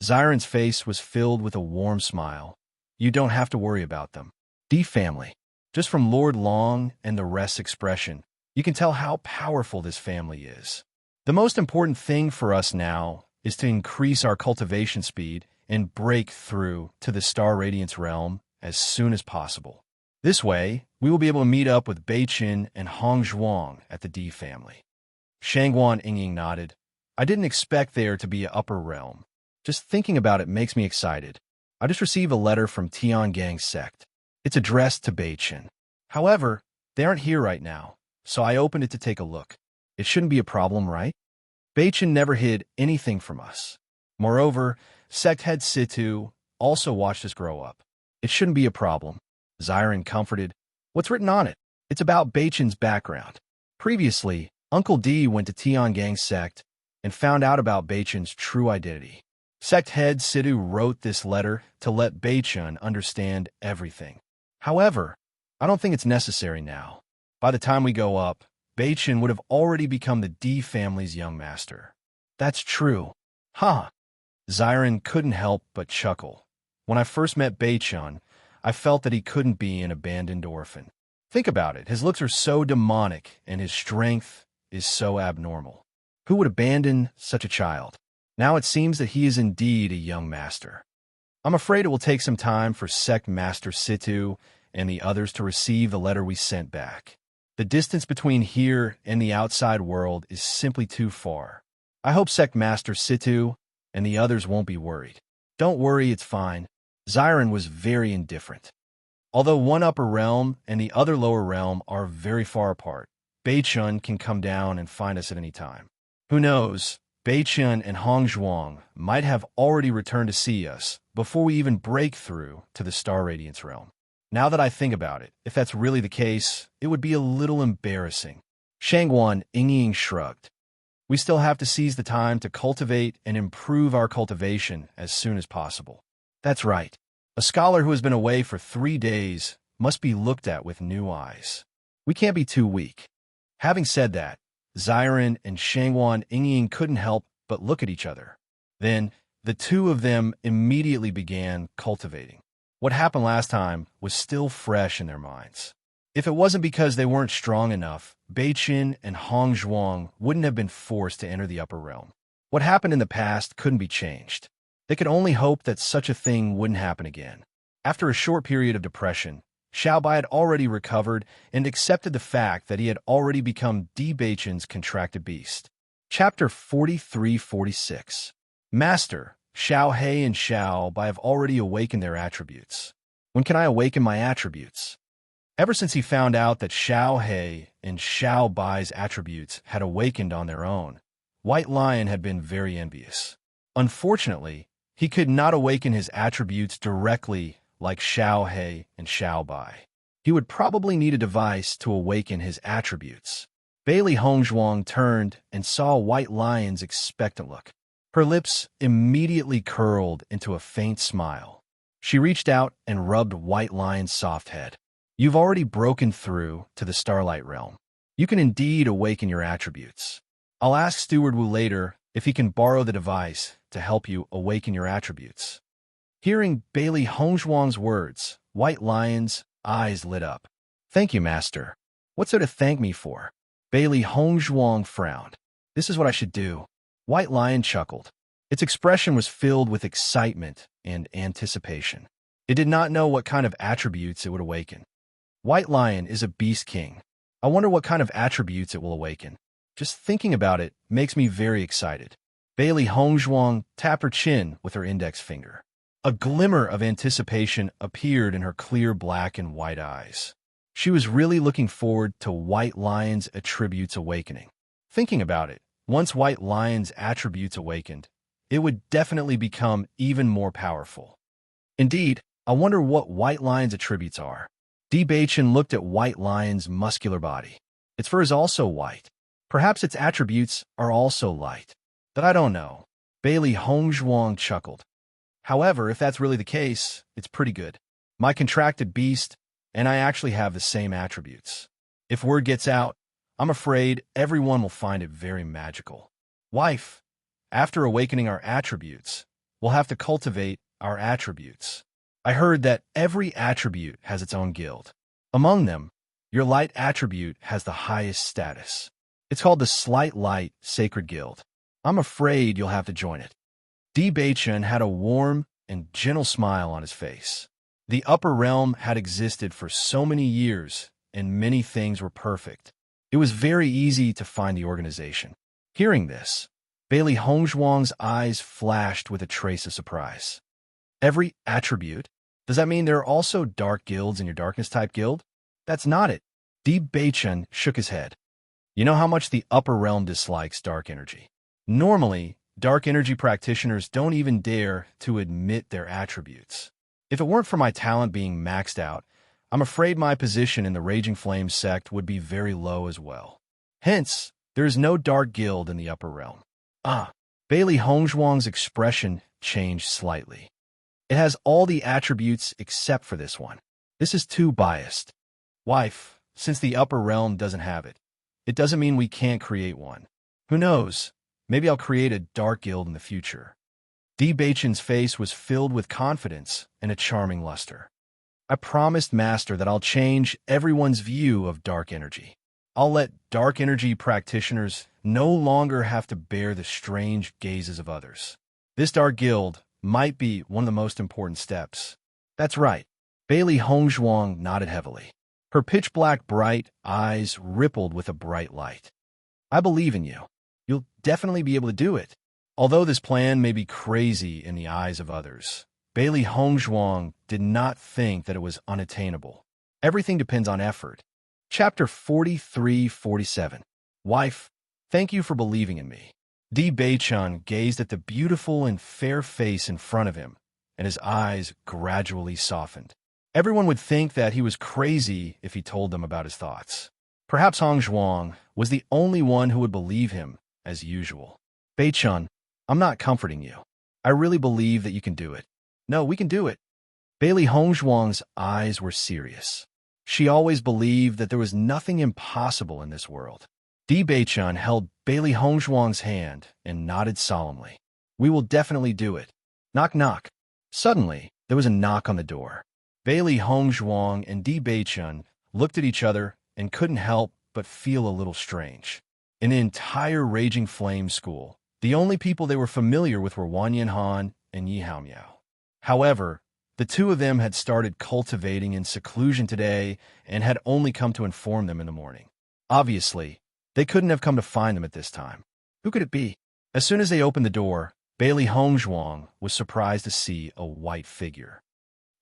Xiren's face was filled with a warm smile. You don't have to worry about them. D family. Just from Lord Long and the rest's expression, you can tell how powerful this family is. The most important thing for us now is to increase our cultivation speed and break through to the Star Radiance realm as soon as possible. This way, we will be able to meet up with Beichen and Hong Zhuang at the D family. Shangguan Yingying nodded. I didn't expect there to be an upper realm. Just thinking about it makes me excited. I just received a letter from Tiangang's sect. It's addressed to Beichen. However, they aren't here right now, so I opened it to take a look. It shouldn't be a problem, right? Bachin never hid anything from us. Moreover, sect head Situ also watched us grow up. It shouldn't be a problem. Zyron comforted. What's written on it? It's about Bachin's background. Previously, Uncle D went to Tiangang's sect and found out about Bachin's true identity. Sect head Situ wrote this letter to let Bachin understand everything. However, I don't think it's necessary now. By the time we go up, Bachin would have already become the D family's young master. That's true. Huh. Zyron couldn't help but chuckle. When I first met Bachin, I felt that he couldn't be an abandoned orphan. Think about it. His looks are so demonic, and his strength is so abnormal. Who would abandon such a child? Now it seems that he is indeed a young master. I'm afraid it will take some time for Sect Master Situ and the others to receive the letter we sent back. The distance between here and the outside world is simply too far. I hope Sect Master Situ and the others won't be worried. Don't worry, it's fine. Zyron was very indifferent. Although one upper realm and the other lower realm are very far apart, Bachin can come down and find us at any time. Who knows? Bachin and Hongzhuang might have already returned to see us before we even break through to the Star Radiance realm. Now that I think about it, if that's really the case, it would be a little embarrassing. Shangguan Yingying shrugged. We still have to seize the time to cultivate and improve our cultivation as soon as possible. That's right. A scholar who has been away for 3 days must be looked at with new eyes. We can't be too weak. Having said that, Zyron and Shangguan Yingying couldn't help but look at each other. Then, the two of them immediately began cultivating. What happened last time was still fresh in their minds. If it wasn't because they weren't strong enough, Bachin and Hongzhuang wouldn't have been forced to enter the upper realm. What happened in the past couldn't be changed. They could only hope that such a thing wouldn't happen again. After a short period of depression, Xiaobai had already recovered and accepted the fact that he had already become D. Bachin's contracted beast. Chapter 43-46. Master, Xiao He and Xiao Bai have already awakened their attributes. When can I awaken my attributes? Ever since he found out that Xiao He and Xiao Bai's attributes had awakened on their own, White Lion had been very envious. Unfortunately, he could not awaken his attributes directly like Xiao He and Xiao Bai. He would probably need a device to awaken his attributes. Bailey Hongzhuang turned and saw White Lion's expectant look. Her lips immediately curled into a faint smile. She reached out and rubbed White Lion's soft head. You've already broken through to the Starlight Realm. You can indeed awaken your attributes. I'll ask Steward Wu later if he can borrow the device to help you awaken your attributes. Hearing Bailey Hongzhuang's words, White Lion's eyes lit up. Thank you, Master. What's there to thank me for? Bailey Hongzhuang frowned. This is what I should do. White Lion chuckled. Its expression was filled with excitement and anticipation. It did not know what kind of attributes it would awaken. White Lion is a beast king. I wonder what kind of attributes it will awaken. Just thinking about it makes me very excited. Bailey Hongzhuang tapped her chin with her index finger. A glimmer of anticipation appeared in her clear black and white eyes. She was really looking forward to White Lion's attributes awakening. Thinking about it, once White Lion's attributes awakened, it would definitely become even more powerful. Indeed, I wonder what White Lion's attributes are. D. Bachin looked at White Lion's muscular body. Its fur is also white. Perhaps its attributes are also light. But I don't know. Bailey Hongzhuang chuckled. However, if that's really the case, it's pretty good. My contracted beast, and I actually have the same attributes. If word gets out, I'm afraid everyone will find it very magical. Wife, after awakening our attributes, we'll have to cultivate our attributes. I heard that every attribute has its own guild. Among them, your light attribute has the highest status. It's called the Slight Light Sacred Guild. I'm afraid you'll have to join it. D. Bachin had a warm and gentle smile on his face. The upper realm had existed for so many years, and many things were perfect. It was very easy to find the organization. Hearing this, Bailey Hongzhuang's eyes flashed with a trace of surprise. Every attribute? Does that mean there are also dark guilds in your darkness-type guild? That's not it. D. Bachin shook his head. You know how much the upper realm dislikes dark energy. Normally, dark energy practitioners don't even dare to admit their attributes. If it weren't for my talent being maxed out, I'm afraid my position in the Raging Flames sect would be very low as well. Hence, there is no dark guild in the upper realm. Bailey Hongzhuang's expression changed slightly. It has all the attributes except for this one. This is too biased. Wife, since the upper realm doesn't have it, it doesn't mean we can't create one. Who knows? Maybe I'll create a dark guild in the future. Di Beichen's face was filled with confidence and a charming luster. I promised Master that I'll change everyone's view of dark energy. I'll let dark energy practitioners no longer have to bear the strange gazes of others. This dark guild might be one of the most important steps. That's right. Bailey Hongzhuang nodded heavily. Her pitch-black bright eyes rippled with a bright light. I believe in you. You'll definitely be able to do it. Although this plan may be crazy in the eyes of others, Bailey Hongzhuang did not think that it was unattainable. Everything depends on effort. Chapter 43-47. Wife, thank you for believing in me. Di Beichen gazed at the beautiful and fair face in front of him, and his eyes gradually softened. Everyone would think that he was crazy if he told them about his thoughts. Perhaps Hongzhuang was the only one who would believe him, as usual. Beichen, I'm not comforting you. I really believe that you can do it. No, we can do it. Bailey Hongzhuang's eyes were serious. She always believed that there was nothing impossible in this world. Di Beichen held Bailey Hongzhuang's hand and nodded solemnly. We will definitely do it. Knock, knock. Suddenly, there was a knock on the door. Bailey Hongzhuang and Di Beichen looked at each other and couldn't help but feel a little strange. In the entire Raging Flame school, the only people they were familiar with were Wan Yanhan and Yi Haomiao. However, the two of them had started cultivating in seclusion today and had only come to inform them in the morning. Obviously, they couldn't have come to find them at this time. Who could it be? As soon as they opened the door, Bailey Hongzhuang was surprised to see a white figure.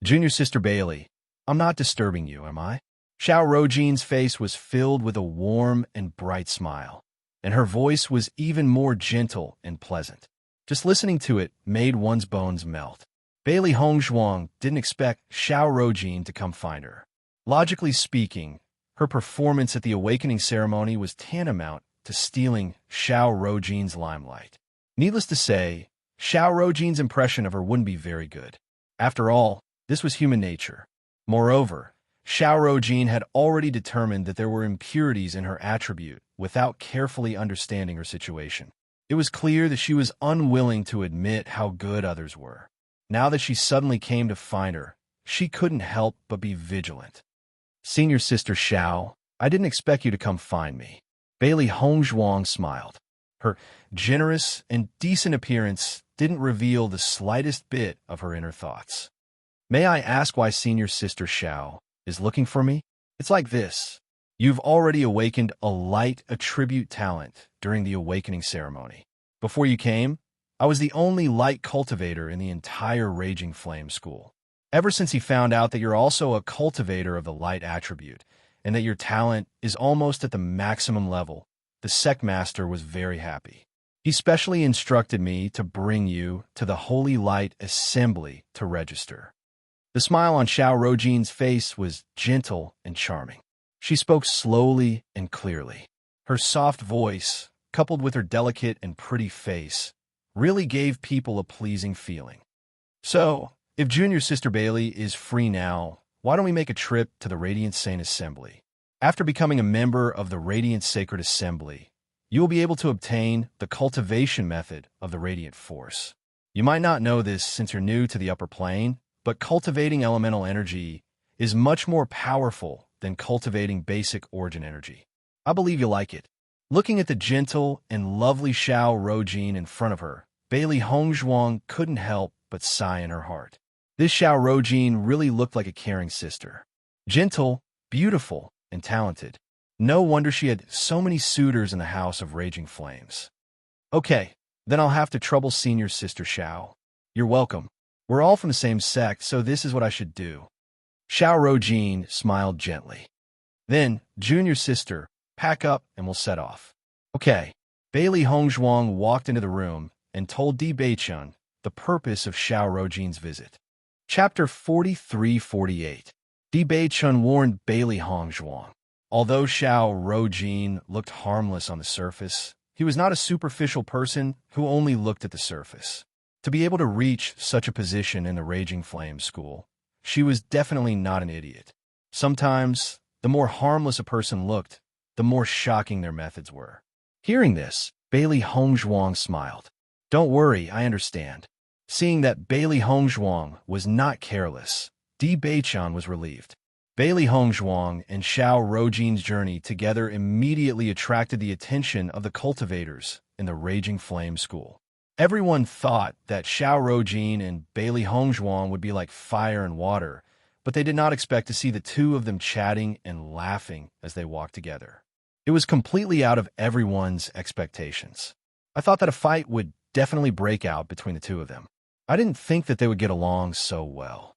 Junior Sister Bailey, I'm not disturbing you, am I? Xiao Rojin's face was filled with a warm and bright smile, and her voice was even more gentle and pleasant. Just listening to it made one's bones melt. Bailey Hongzhuang didn't expect Xiao Rojin to come find her. Logically speaking, her performance at the awakening ceremony was tantamount to stealing Xiao Rojin's limelight. Needless to say, Xiao Rojin's impression of her wouldn't be very good. After all, this was human nature. Moreover, Xiao Rojin had already determined that there were impurities in her attribute without carefully understanding her situation. It was clear that she was unwilling to admit how good others were. Now that she suddenly came to find her, she couldn't help but be vigilant. Senior Sister Xiao, I didn't expect you to come find me. Bailey Hongzhuang smiled. Her generous and decent appearance didn't reveal the slightest bit of her inner thoughts. May I ask why Senior Sister Xiao is looking for me? It's like this. You've already awakened a light attribute talent during the awakening ceremony. Before you came, I was the only light cultivator in the entire Raging Flame school. Ever since he found out that you're also a cultivator of the light attribute, and that your talent is almost at the maximum level, the sect master was very happy. He specially instructed me to bring you to the Holy Light Assembly to register. The smile on Xiao Rojin's face was gentle and charming. She spoke slowly and clearly. Her soft voice, coupled with her delicate and pretty face, really gave people a pleasing feeling. So, if Junior Sister Bailey is free now, why don't we make a trip to the Radiant Saint Assembly? After becoming a member of the Radiant Sacred Assembly, you will be able to obtain the cultivation method of the Radiant Force. You might not know this since you're new to the upper plane, but cultivating elemental energy is much more powerful than cultivating basic origin energy. I believe you'll like it. Looking at the gentle and lovely Xiao Rojin in front of her, Bailey Hongzhuang couldn't help but sigh in her heart. This Xiao Rojin really looked like a caring sister. Gentle, beautiful, and talented. No wonder she had so many suitors in the House of Raging Flames. Okay, then I'll have to trouble Senior Sister Xiao. You're welcome. We're all from the same sect, so this is what I should do. Xiao Rojin smiled gently. Then, Junior Sister, pack up and we'll set off. Okay. Bailey Hongzhuang walked into the room and told Di Beichun the purpose of Xiao Roujin's visit. Chapter 43-48. Di Beichun warned Bailey Hongzhuang. Although Xiao Roujin looked harmless on the surface, he was not a superficial person who only looked at the surface. To be able to reach such a position in the Raging Flame School, she was definitely not an idiot. Sometimes, the more harmless a person looked, the more shocking their methods were. Hearing this, Bailey Hongzhuang smiled. "Don't worry, I understand." Seeing that Bailey Hongzhuang was not careless, Di Beichun was relieved. Bailey Hongzhuang and Xiao Roujin's journey together immediately attracted the attention of the cultivators in the Raging Flame School. Everyone thought that Xiao Roujin and Bailey Hongzhuang would be like fire and water, but they did not expect to see the two of them chatting and laughing as they walked together. It was completely out of everyone's expectations. I thought that a fight would definitely break out between the two of them. I didn't think that they would get along so well.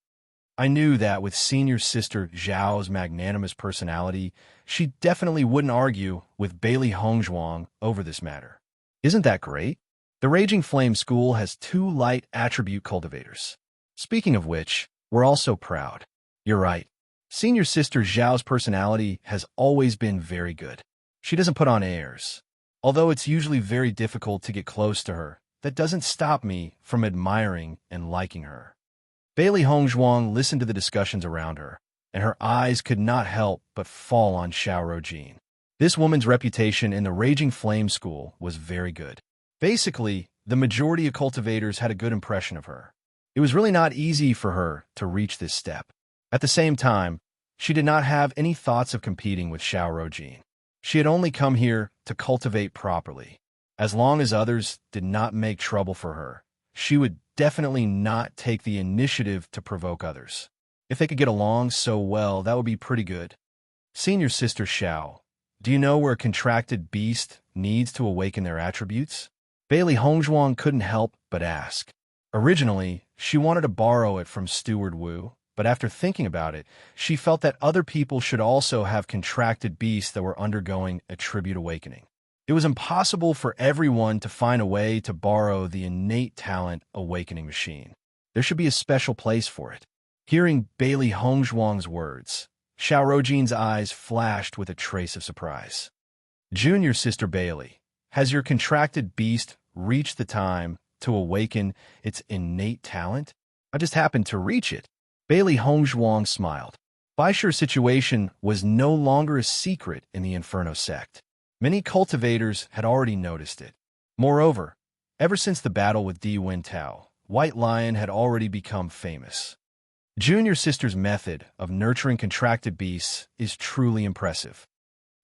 I knew that with senior sister Zhao's magnanimous personality, she definitely wouldn't argue with Bailey Hongzhuang over this matter. Isn't that great? The Raging Flame School has 2 light attribute cultivators. Speaking of which, we're also proud. You're right. Senior sister Zhao's personality has always been very good. She doesn't put on airs. Although it's usually very difficult to get close to her, that doesn't stop me from admiring and liking her. Bailey Hongzhuang listened to the discussions around her, and her eyes could not help but fall on Xiao Roujin. This woman's reputation in the Raging Flame School was very good. Basically, the majority of cultivators had a good impression of her. It was really not easy for her to reach this step. At the same time, she did not have any thoughts of competing with Xiao Roujin. She had only come here to cultivate properly. As long as others did not make trouble for her, she would definitely not take the initiative to provoke others. If they could get along so well, that would be pretty good. Senior sister Xiao, do you know where a contracted beast needs to awaken their attributes? Bailey Hongzhuang couldn't help but ask. Originally, she wanted to borrow it from Steward Wu, but after thinking about it, she felt that other people should also have contracted beasts that were undergoing a tribute awakening. It was impossible for everyone to find a way to borrow the innate talent awakening machine. There should be a special place for it. Hearing Bailey Hongzhuang's words, Xiao Roujin's eyes flashed with a trace of surprise. Junior sister Bailey, has your contracted beast reached the time to awaken its innate talent? I just happened to reach it. Bailey Hongzhuang smiled. Baisher's situation was no longer a secret in the Inferno sect. Many cultivators had already noticed it. Moreover, ever since the battle with Di Wintao, White Lion had already become famous. Junior sister's method of nurturing contracted beasts is truly impressive.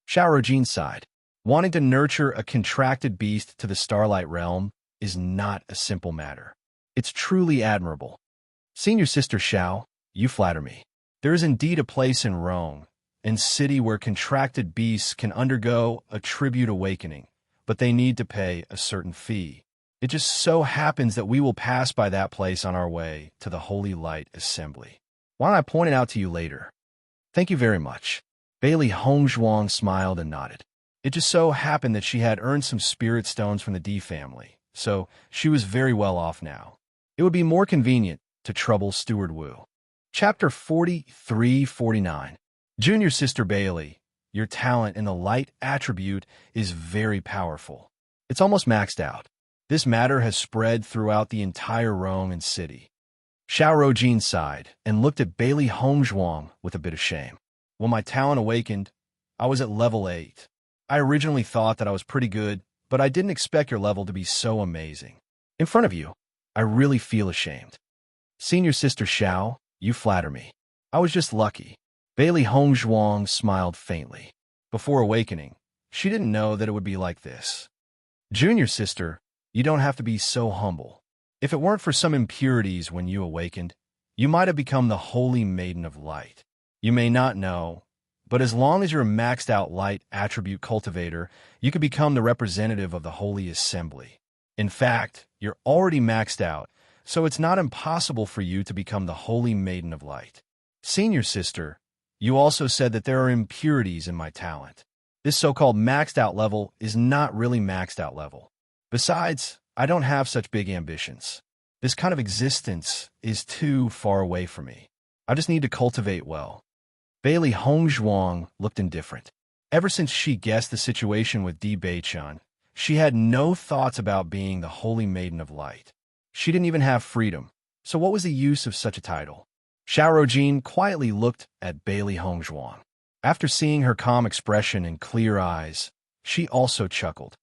Xiao Roujin sighed. Wanting to nurture a contracted beast to the Starlight Realm is not a simple matter. It's truly admirable. Senior sister Xiao, you flatter me. There is indeed a place in Rome and city where contracted beasts can undergo a tribute awakening, but they need to pay a certain fee. It just so happens that we will pass by that place on our way to the Holy Light Assembly. Why don't I point it out to you later? Thank you very much. Bailey Hongzhuang smiled and nodded. It just so happened that she had earned some spirit stones from the Di family, so she was very well off now. It would be more convenient to trouble Steward Wu. Chapter 43-49. Junior sister Bailey, your talent in the light attribute is very powerful. It's almost maxed out. This matter has spread throughout the entire Rome and city. Xiao Roujin sighed and looked at Bailey Hongzhuang with a bit of shame. When my talent awakened, I was at level 8. I originally thought that I was pretty good, but I didn't expect your level to be so amazing. In front of you, I really feel ashamed. Senior sister Xiao, you flatter me. I was just lucky. Bailey Hongzhuang smiled faintly. Before awakening, she didn't know that it would be like this. Junior sister, you don't have to be so humble. If it weren't for some impurities when you awakened, you might have become the Holy Maiden of Light. You may not know, but as long as you're a maxed out light attribute cultivator, you could become the representative of the Holy Assembly. In fact, you're already maxed out, so it's not impossible for you to become the Holy Maiden of Light. Senior sister, you also said that there are impurities in my talent. This so-called maxed out level is not really maxed out level. Besides, I don't have such big ambitions. This kind of existence is too far away from me. I just need to cultivate well. Bailey Hongzhuang looked indifferent. Ever since she guessed the situation with Di Beichun, she had no thoughts about being the Holy Maiden of Light. She didn't even have freedom, so what was the use of such a title? Xiao Rojin quietly looked at Bailey Hongzhuang. After seeing her calm expression and clear eyes, she also chuckled.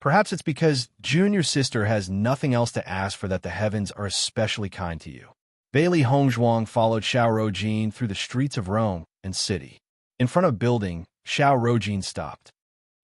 Perhaps it's because junior sister has nothing else to ask for that the heavens are especially kind to you. Bailey Hongzhuang followed Xiao Rojin through the streets of Rome and city. In front of a building, Xiao Rojin stopped.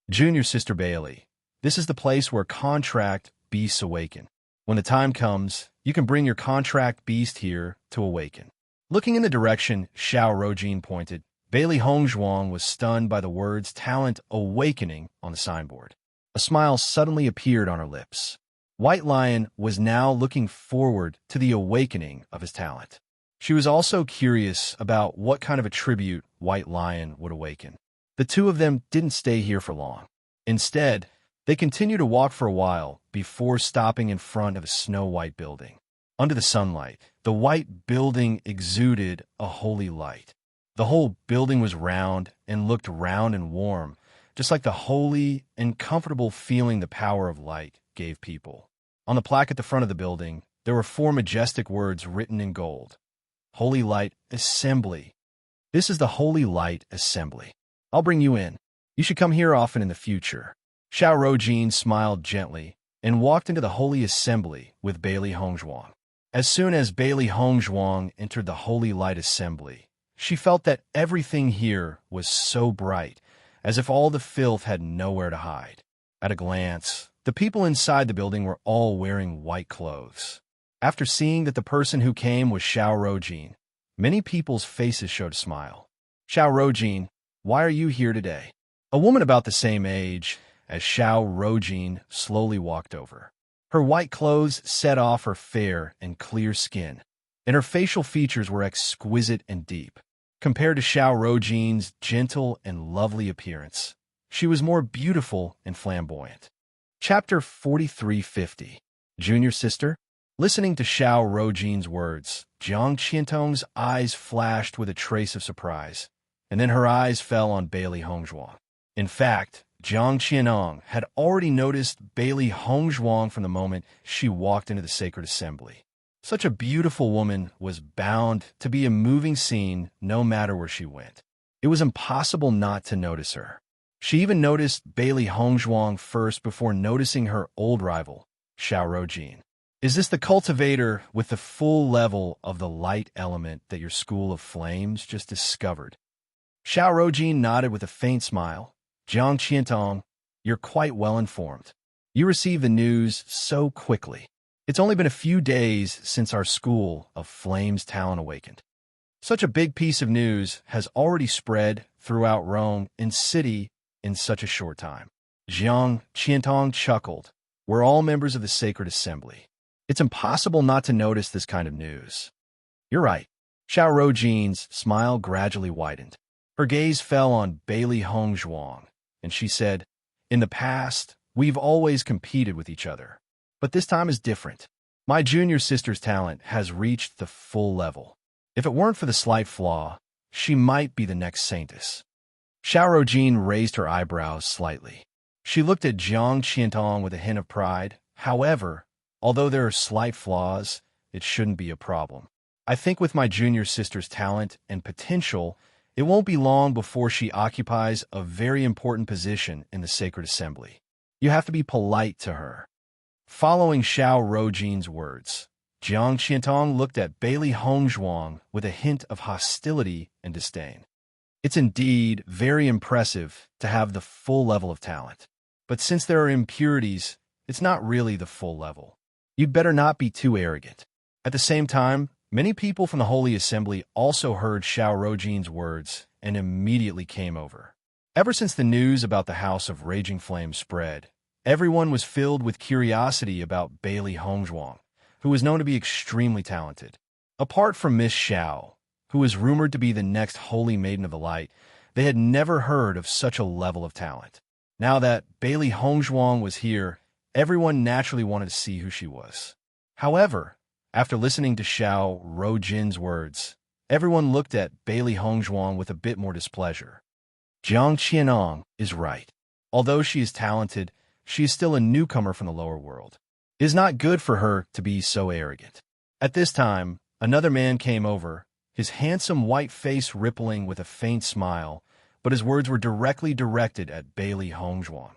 Junior sister Bailey, this is the place where contract beasts awaken. When the time comes, you can bring your contract beast here to awaken. Looking in the direction Xiao Rojin pointed, Bailey Hongzhuang was stunned by the words talent awakening on the signboard. A smile suddenly appeared on her lips. White Lion was now looking forward to the awakening of his talent. She was also curious about what kind of attribute White Lion would awaken. The two of them didn't stay here for long. Instead, they continued to walk for a while before stopping in front of a snow-white building. Under the sunlight, the white building exuded a holy light. The whole building was round and looked round and warm, just like the holy and comfortable feeling the power of light gave people. On the plaque at the front of the building, there were 4 majestic words written in gold. Holy Light Assembly. This is the Holy Light Assembly. I'll bring you in. You should come here often in the future. Xiao Rojin smiled gently and walked into the Holy Assembly with Bailey Hongzhuang. As soon as Bailey Hongzhuang entered the Holy Light Assembly, she felt that everything here was so bright, as if all the filth had nowhere to hide. At a glance, the people inside the building were all wearing white clothes. After seeing that the person who came was Xiao Rojin, many people's faces showed a smile. Xiao Rojin, why are you here today? A woman about the same age as Xiao Rojin slowly walked over. Her white clothes set off her fair and clear skin, and her facial features were exquisite and deep. Compared to Xiao Rojin's gentle and lovely appearance, she was more beautiful and flamboyant. Chapter 4350. Junior Sister? Listening to Xiao Rojin's words, Jiang Qiantong's eyes flashed with a trace of surprise, and then her eyes fell on Bailey Hongzhuang. In fact, Jiang Qiantong had already noticed Bailey Hongzhuang from the moment she walked into the sacred assembly. Such a beautiful woman was bound to be a moving scene no matter where she went. It was impossible not to notice her. She even noticed Bailey Hongzhuang first before noticing her old rival, Xiao Rojin. Is this the cultivator with the full level of the light element that your school of flames just discovered? Xiao Rojin nodded with a faint smile. Jiang Qiantong, you're quite well informed. You received the news so quickly. It's only been a few days since our school of flames talent awakened. Such a big piece of news has already spread throughout Rome and city in such a short time. Jiang Qiantong chuckled. We're all members of the sacred assembly. It's impossible not to notice this kind of news. You're right. Xiao Rojin's smile gradually widened. Her gaze fell on Bailey Hongzhuang, and she said, in the past, we've always competed with each other. But this time is different. My junior sister's talent has reached the full level. If it weren't for the slight flaw, she might be the next saintess. Xiao Rojin raised her eyebrows slightly. She looked at Jiang Qiantong with a hint of pride. However, although there are slight flaws, it shouldn't be a problem. I think with my junior sister's talent and potential, it won't be long before she occupies a very important position in the sacred assembly. You have to be polite to her. Following Xiao Rojin's words, Jiang Qiantong looked at Bailey Hongzhuang with a hint of hostility and disdain. It's indeed very impressive to have the full level of talent. But since there are impurities, it's not really the full level. You'd better not be too arrogant. At the same time, many people from the Holy Assembly also heard Xiao Rojin's words and immediately came over. Ever since the news about the House of Raging Flame spread, everyone was filled with curiosity about Bailey Hongzhuang, who was known to be extremely talented. Apart from Miss Xiao, who is rumored to be the next Holy Maiden of the Light, They had never heard of such a level of talent. Now that Bailey Hongzhuang was here, everyone naturally wanted to see who she was. However, after listening to Xiao Rojin's words, everyone looked at Bailey Hongzhuang with a bit more displeasure. Jiang Qianong is right. Although she is talented, she is still a newcomer from the lower world. It is not good for her to be so arrogant. At this time, another man came over, his handsome white face rippling with a faint smile, but his words were directly directed at Bailey Hongzhuang.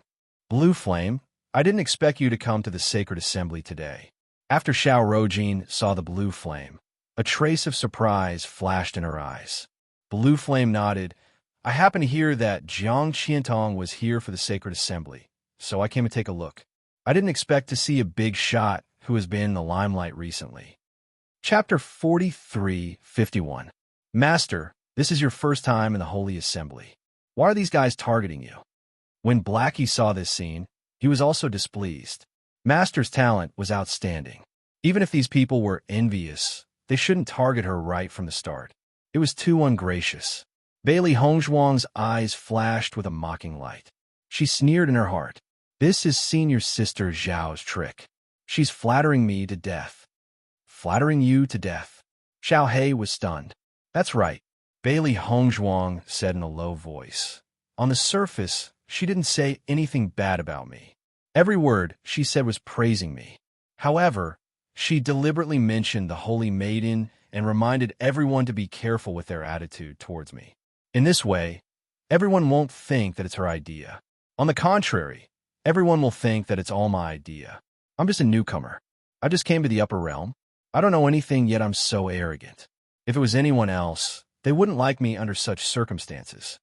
Blue Flame, I didn't expect you to come to the sacred assembly today. After Xiao Rojin saw the blue flame, a trace of surprise flashed in her eyes. Blue Flame nodded. I happened to hear that Jiang Qiantong was here for the sacred assembly, so I came to take a look. I didn't expect to see a big shot who has been in the limelight recently. Chapter 43:51. Master, this is your first time in the Holy Assembly. Why are these guys targeting you? When Blackie saw this scene, he was also displeased. Master's talent was outstanding. Even if these people were envious, they shouldn't target her right from the start. It was too ungracious. Bailey Hongzhuang's eyes flashed with a mocking light. She sneered in her heart. This is senior sister Zhao's trick. She's flattering me to death. Flattering you to death. Xiao He was stunned. That's right, Bailey Hongzhuang said in a low voice. On the surface, she didn't say anything bad about me. Every word she said was praising me. However, she deliberately mentioned the Holy Maiden and reminded everyone to be careful with their attitude towards me. In this way, everyone won't think that it's her idea. On the contrary, everyone will think that it's all my idea. I'm just a newcomer. I just came to the upper realm. I don't know anything, yet I'm so arrogant. If it was anyone else, they wouldn't like me under such circumstances.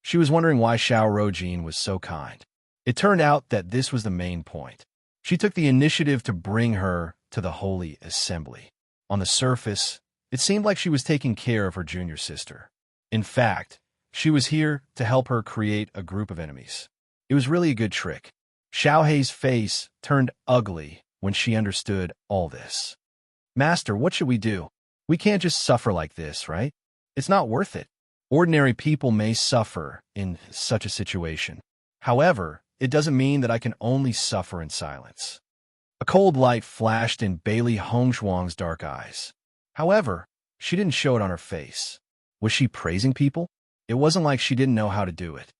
She was wondering why Xiao Rojin was so kind. It turned out that this was the main point. She took the initiative to bring her to the Holy Assembly. On the surface, it seemed like she was taking care of her junior sister. In fact, she was here to help her create a group of enemies. It was really a good trick. Xiao Hei's face turned ugly when she understood all this. Master, what should we do? We can't just suffer like this, right? It's not worth it. Ordinary people may suffer in such a situation. However, it doesn't mean that I can only suffer in silence. A cold light flashed in Bailey Hongzhuang's dark eyes. However, she didn't show it on her face. Was she praising people? It wasn't like she didn't know how to do it.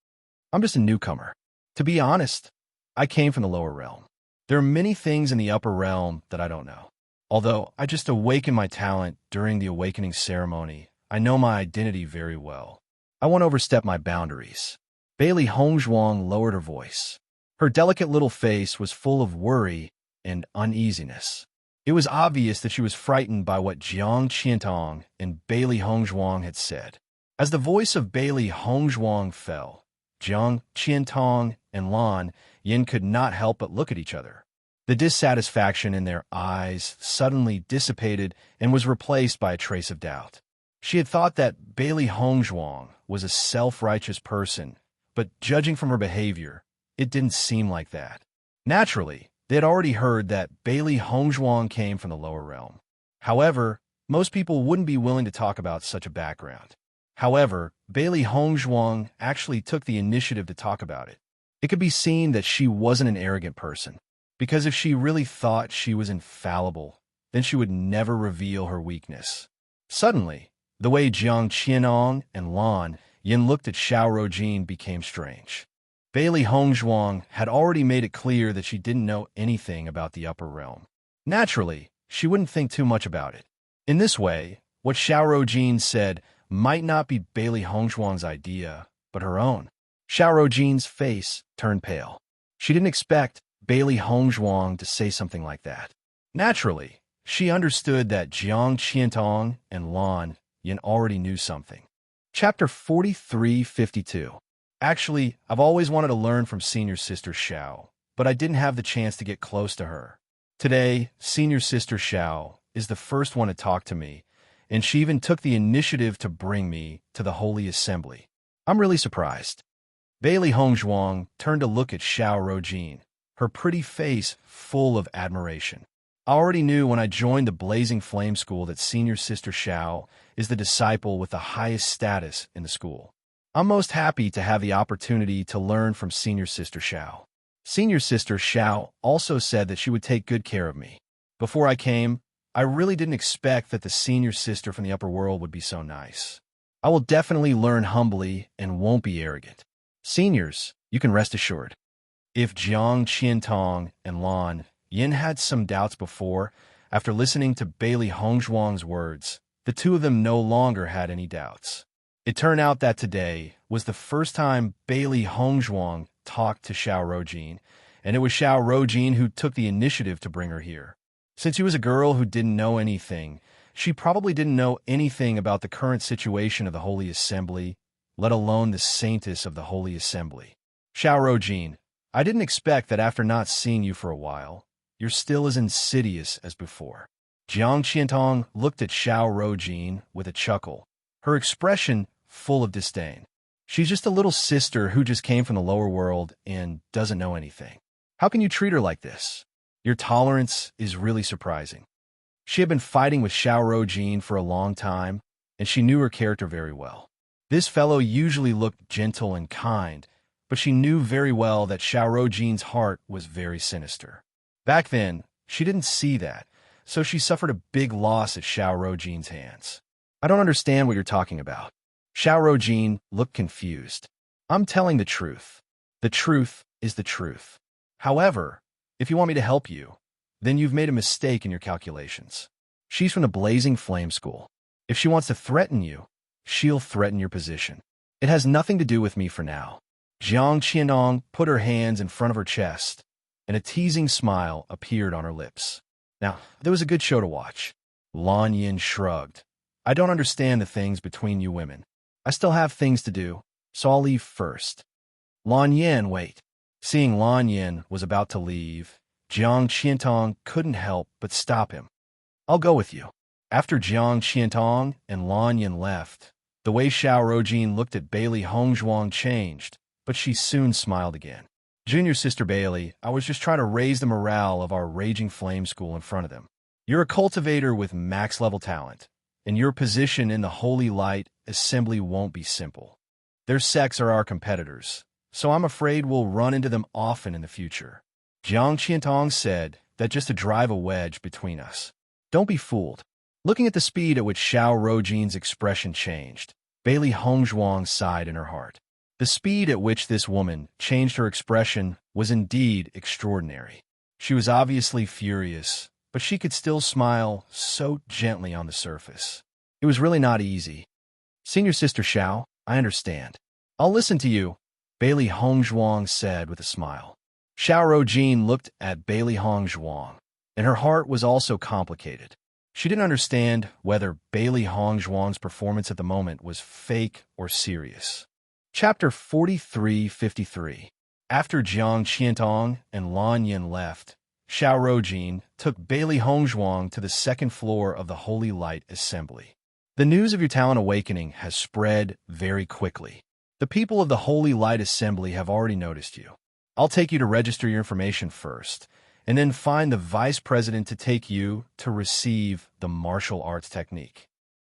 I'm just a newcomer. To be honest, I came from the lower realm. There are many things in the upper realm that I don't know. Although I just awakened my talent during the awakening ceremony, I know my identity very well. I won't overstep my boundaries. Bailey Hongzhuang lowered her voice. Her delicate little face was full of worry and uneasiness. It was obvious that she was frightened by what Jiang Qiantong and Bailey Hongzhuang had said. As the voice of Bailey Hongzhuang fell, Jiang Qiantong and Lan Yin could not help but look at each other. The dissatisfaction in their eyes suddenly dissipated and was replaced by a trace of doubt. She had thought that Bailey Hongzhuang was a self-righteous person, but judging from her behavior, it didn't seem like that. Naturally, they had already heard that Bailey Hongzhuang came from the lower realm. However, most people wouldn't be willing to talk about such a background. However, Bailey Hongzhuang actually took the initiative to talk about it. It could be seen that she wasn't an arrogant person, because if she really thought she was infallible, then she would never reveal her weakness. Suddenly, the way Jiang Qianong and Lan Yin looked at Xiao Rojin became strange. Bailey Hongzhuang had already made it clear that she didn't know anything about the upper realm. Naturally, she wouldn't think too much about it. In this way, what Xiao Rojin said might not be Bailey Hongzhuang's idea, but her own. Xiao Rojin's face turned pale. She didn't expect Bailey Hongzhuang to say something like that. Naturally, she understood that Jiang Qiantong and Lan Yin already knew something. Chapter 43:52. Actually, I've always wanted to learn from senior sister Xiao, but I didn't have the chance to get close to her. Today, senior sister Xiao is the first one to talk to me, and she even took the initiative to bring me to the Holy Assembly. I'm really surprised. Bailey Hongzhuang turned to look at Xiao Rojin, her pretty face full of admiration. I already knew when I joined the Blazing Flame School that senior sister Xiao is the disciple with the highest status in the school. I'm most happy to have the opportunity to learn from Senior Sister Xiao. Senior Sister Xiao also said that she would take good care of me. Before I came, I really didn't expect that the senior sister from the upper world would be so nice. I will definitely learn humbly and won't be arrogant. Seniors, you can rest assured. If Jiang Qiantong and Lan Yin had some doubts before, after listening to Bailey Hongzhuang's words, the two of them no longer had any doubts. It turned out that today was the first time Bailey Hongzhuang talked to Xiao Rojin, and it was Xiao Rojin who took the initiative to bring her here. Since she was a girl who didn't know anything, she probably didn't know anything about the current situation of the Holy Assembly, let alone the saintess of the Holy Assembly. Xiao Rojin, I didn't expect that after not seeing you for a while, you're still as insidious as before. Jiang Qiantong looked at Xiao Rojin with a chuckle, her expression full of disdain. She's just a little sister who just came from the lower world and doesn't know anything. How can you treat her like this? Your tolerance is really surprising. She had been fighting with Xiao Rojin for a long time, and she knew her character very well. This fellow usually looked gentle and kind, but she knew very well that Xiao Rojin's heart was very sinister. Back then, she didn't see that, so she suffered a big loss at Xiao Rojin's hands. I don't understand what you're talking about. Xiao Rojin looked confused. I'm telling the truth. The truth is the truth. However, if you want me to help you, then you've made a mistake in your calculations. She's from the Blazing Flame School. If she wants to threaten you, she'll threaten your position. It has nothing to do with me for now. Jiang Qiantong put her hands in front of her chest, and a teasing smile appeared on her lips. Now, there was a good show to watch. Lan Yin shrugged. I don't understand the things between you women. I still have things to do, so I'll leave first. Lan Yin, wait. Seeing Lan Yin was about to leave, Jiang Qiantong couldn't help but stop him. I'll go with you. After Jiang Qiantong and Lan Yin left, the way Xiao Rojin looked at Bailey Hongzhuang changed, but she soon smiled again. Junior Sister Bailey, I was just trying to raise the morale of our Raging Flame School in front of them. You're a cultivator with max-level talent, and your position in the Holy Light Assembly won't be simple. Their sects are our competitors, so I'm afraid we'll run into them often in the future. Jiang Qiantong said that just to drive a wedge between us. Don't be fooled. Looking at the speed at which Xiao Rojin's expression changed, Bailey Hongzhuang sighed in her heart. The speed at which this woman changed her expression was indeed extraordinary. She was obviously furious, but she could still smile so gently on the surface. It was really not easy. Senior Sister Xiao, I understand. I'll listen to you, Bailey Hongzhuang said with a smile. Xiao Rojin looked at Bailey Hongzhuang, and her heart was also complicated. She didn't understand whether Bailey Hongzhuang's performance at the moment was fake or serious. Chapter 43-53. After Jiang Qiantong and Lan Yin left, Xiao Rojin took Bailey Hongzhuang to the second floor of the Holy Light Assembly. The news of your talent awakening has spread very quickly. The people of the Holy Light Assembly have already noticed you. I'll take you to register your information first, and then find the vice president to take you to receive the martial arts technique.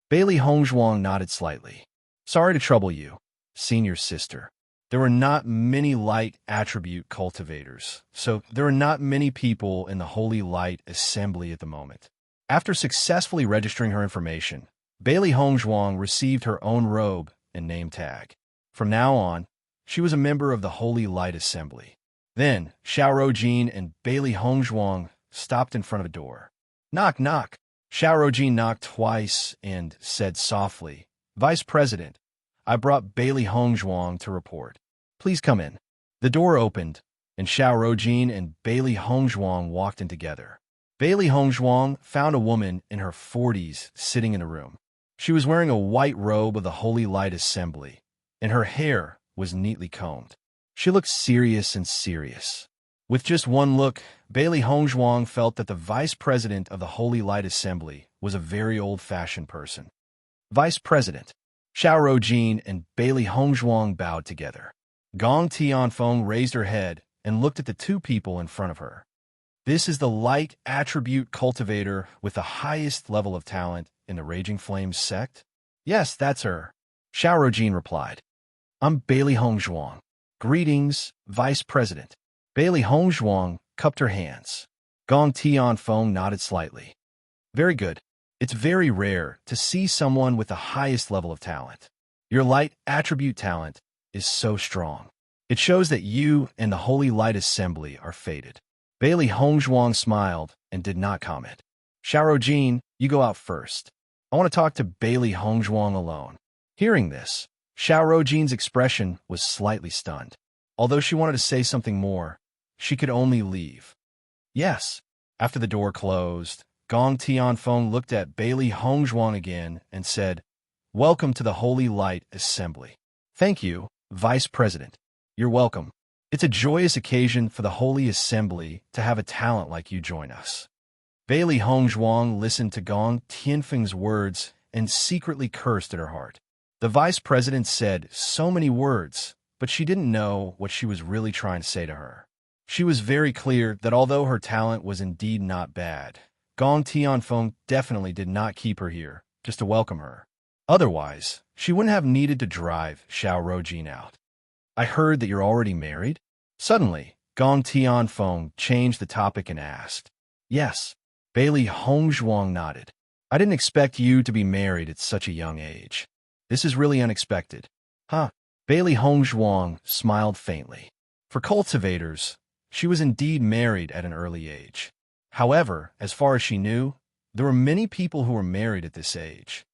Bailey Hongzhuang nodded slightly. Sorry to trouble you, senior sister. There were not many light attribute cultivators, so there are not many people in the Holy Light Assembly at the moment. After successfully registering her information, Bailey Hongzhuang received her own robe and name tag. From now on, she was a member of the Holy Light Assembly. Then, Xiao Rojin and Bailey Hongzhuang stopped in front of a door. Knock, knock. Xiao Rojin knocked twice and said softly, Vice President, I brought Bailey Hongzhuang to report. Please come in. The door opened, and Xiao Rojin and Bailey Hongzhuang walked in together. Bailey Hongzhuang found a woman in her 40s sitting in the room. She was wearing a white robe of the Holy Light Assembly, and her hair was neatly combed. She looked serious and serious. With just one look, Bailey Hongzhuang felt that the vice president of the Holy Light Assembly was a very old-fashioned person. Vice President. Xiao Rojin and Bailey Hongzhuang bowed together. Gong Tianfeng raised her head and looked at the two people in front of her. This is the light attribute cultivator with the highest level of talent in the Raging Flames sect? Yes, that's her. Xiao Rojin replied. I'm Bailey Hongzhuang. Greetings, Vice President. Bailey Hongzhuang cupped her hands. Gong Tianfeng nodded slightly. Very good. It's very rare to see someone with the highest level of talent. Your light attribute talent is so strong. It shows that you and the Holy Light Assembly are fated. Bailey Hongzhuang smiled and did not comment. Xiaorojin, you go out first. I want to talk to Bailey Hongzhuang alone. Hearing this, Xiaorojin's expression was slightly stunned. Although she wanted to say something more, she could only leave. Yes. After the door closed, Gong Tianfeng looked at Bailey Hongzhuang again and said, Welcome to the Holy Light Assembly. Thank you, Vice President. You're welcome. It's a joyous occasion for the Holy Assembly to have a talent like you join us. Bailey Hongzhuang listened to Gong Tianfeng's words and secretly cursed in her heart. The Vice President said so many words, but she didn't know what she was really trying to say to her. She was very clear that although her talent was indeed not bad, Gong Tianfeng definitely did not keep her here just to welcome her. Otherwise, she wouldn't have needed to drive Xiaorojin out. I heard that you're already married? Suddenly, Gong Tianfeng changed the topic and asked. Yes. Bailey Hongzhuang nodded. I didn't expect you to be married at such a young age. This is really unexpected. Huh? Bailey Hongzhuang smiled faintly. For cultivators, she was indeed married at an early age. However, as far as she knew, there were many people who were married at this age.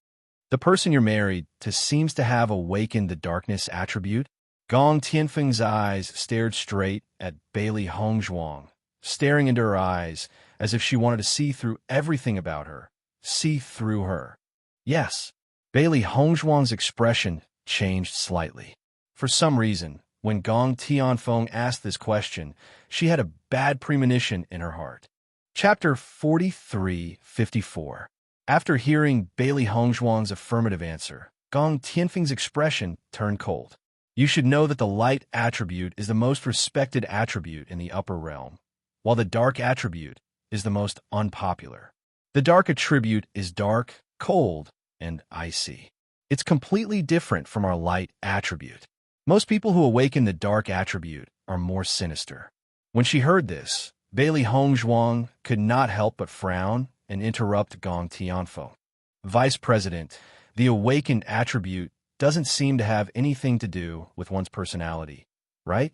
The person you're married to seems to have awakened the darkness attribute. Gong Tianfeng's eyes stared straight at Bailey Hongzhuang, staring into her eyes as if she wanted to see through everything about her, see through her. Yes. Bailey Hongzhuang's expression changed slightly. For some reason, when Gong Tianfeng asked this question, she had a bad premonition in her heart. Chapter 43:54. After hearing Bailey Hongzhuang's affirmative answer, Gong Tianfeng's expression turned cold. You should know that the light attribute is the most respected attribute in the upper realm, while the dark attribute is the most unpopular. The dark attribute is dark, cold, and icy. It's completely different from our light attribute. Most people who awaken the dark attribute are more sinister. When she heard this, Bailey Hongzhuang could not help but frown and interrupt Gong Tianfeng. Vice President, the awakened attribute doesn't seem to have anything to do with one's personality, right?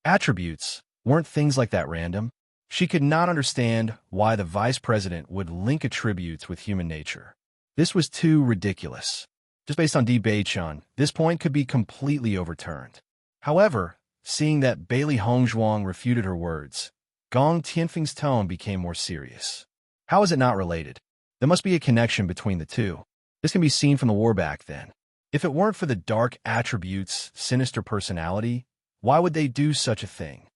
Attributes weren't things like that random. She could not understand why the Vice President would link attributes with human nature. This was too ridiculous. Just based on Beichun, this point could be completely overturned. However, seeing that Bailey Hongzhuang refuted her words, Gong Tianfeng's tone became more serious. How is it not related? There must be a connection between the two. This can be seen from the war back then. If it weren't for the dark attribute's sinister personality, why would they do such a thing?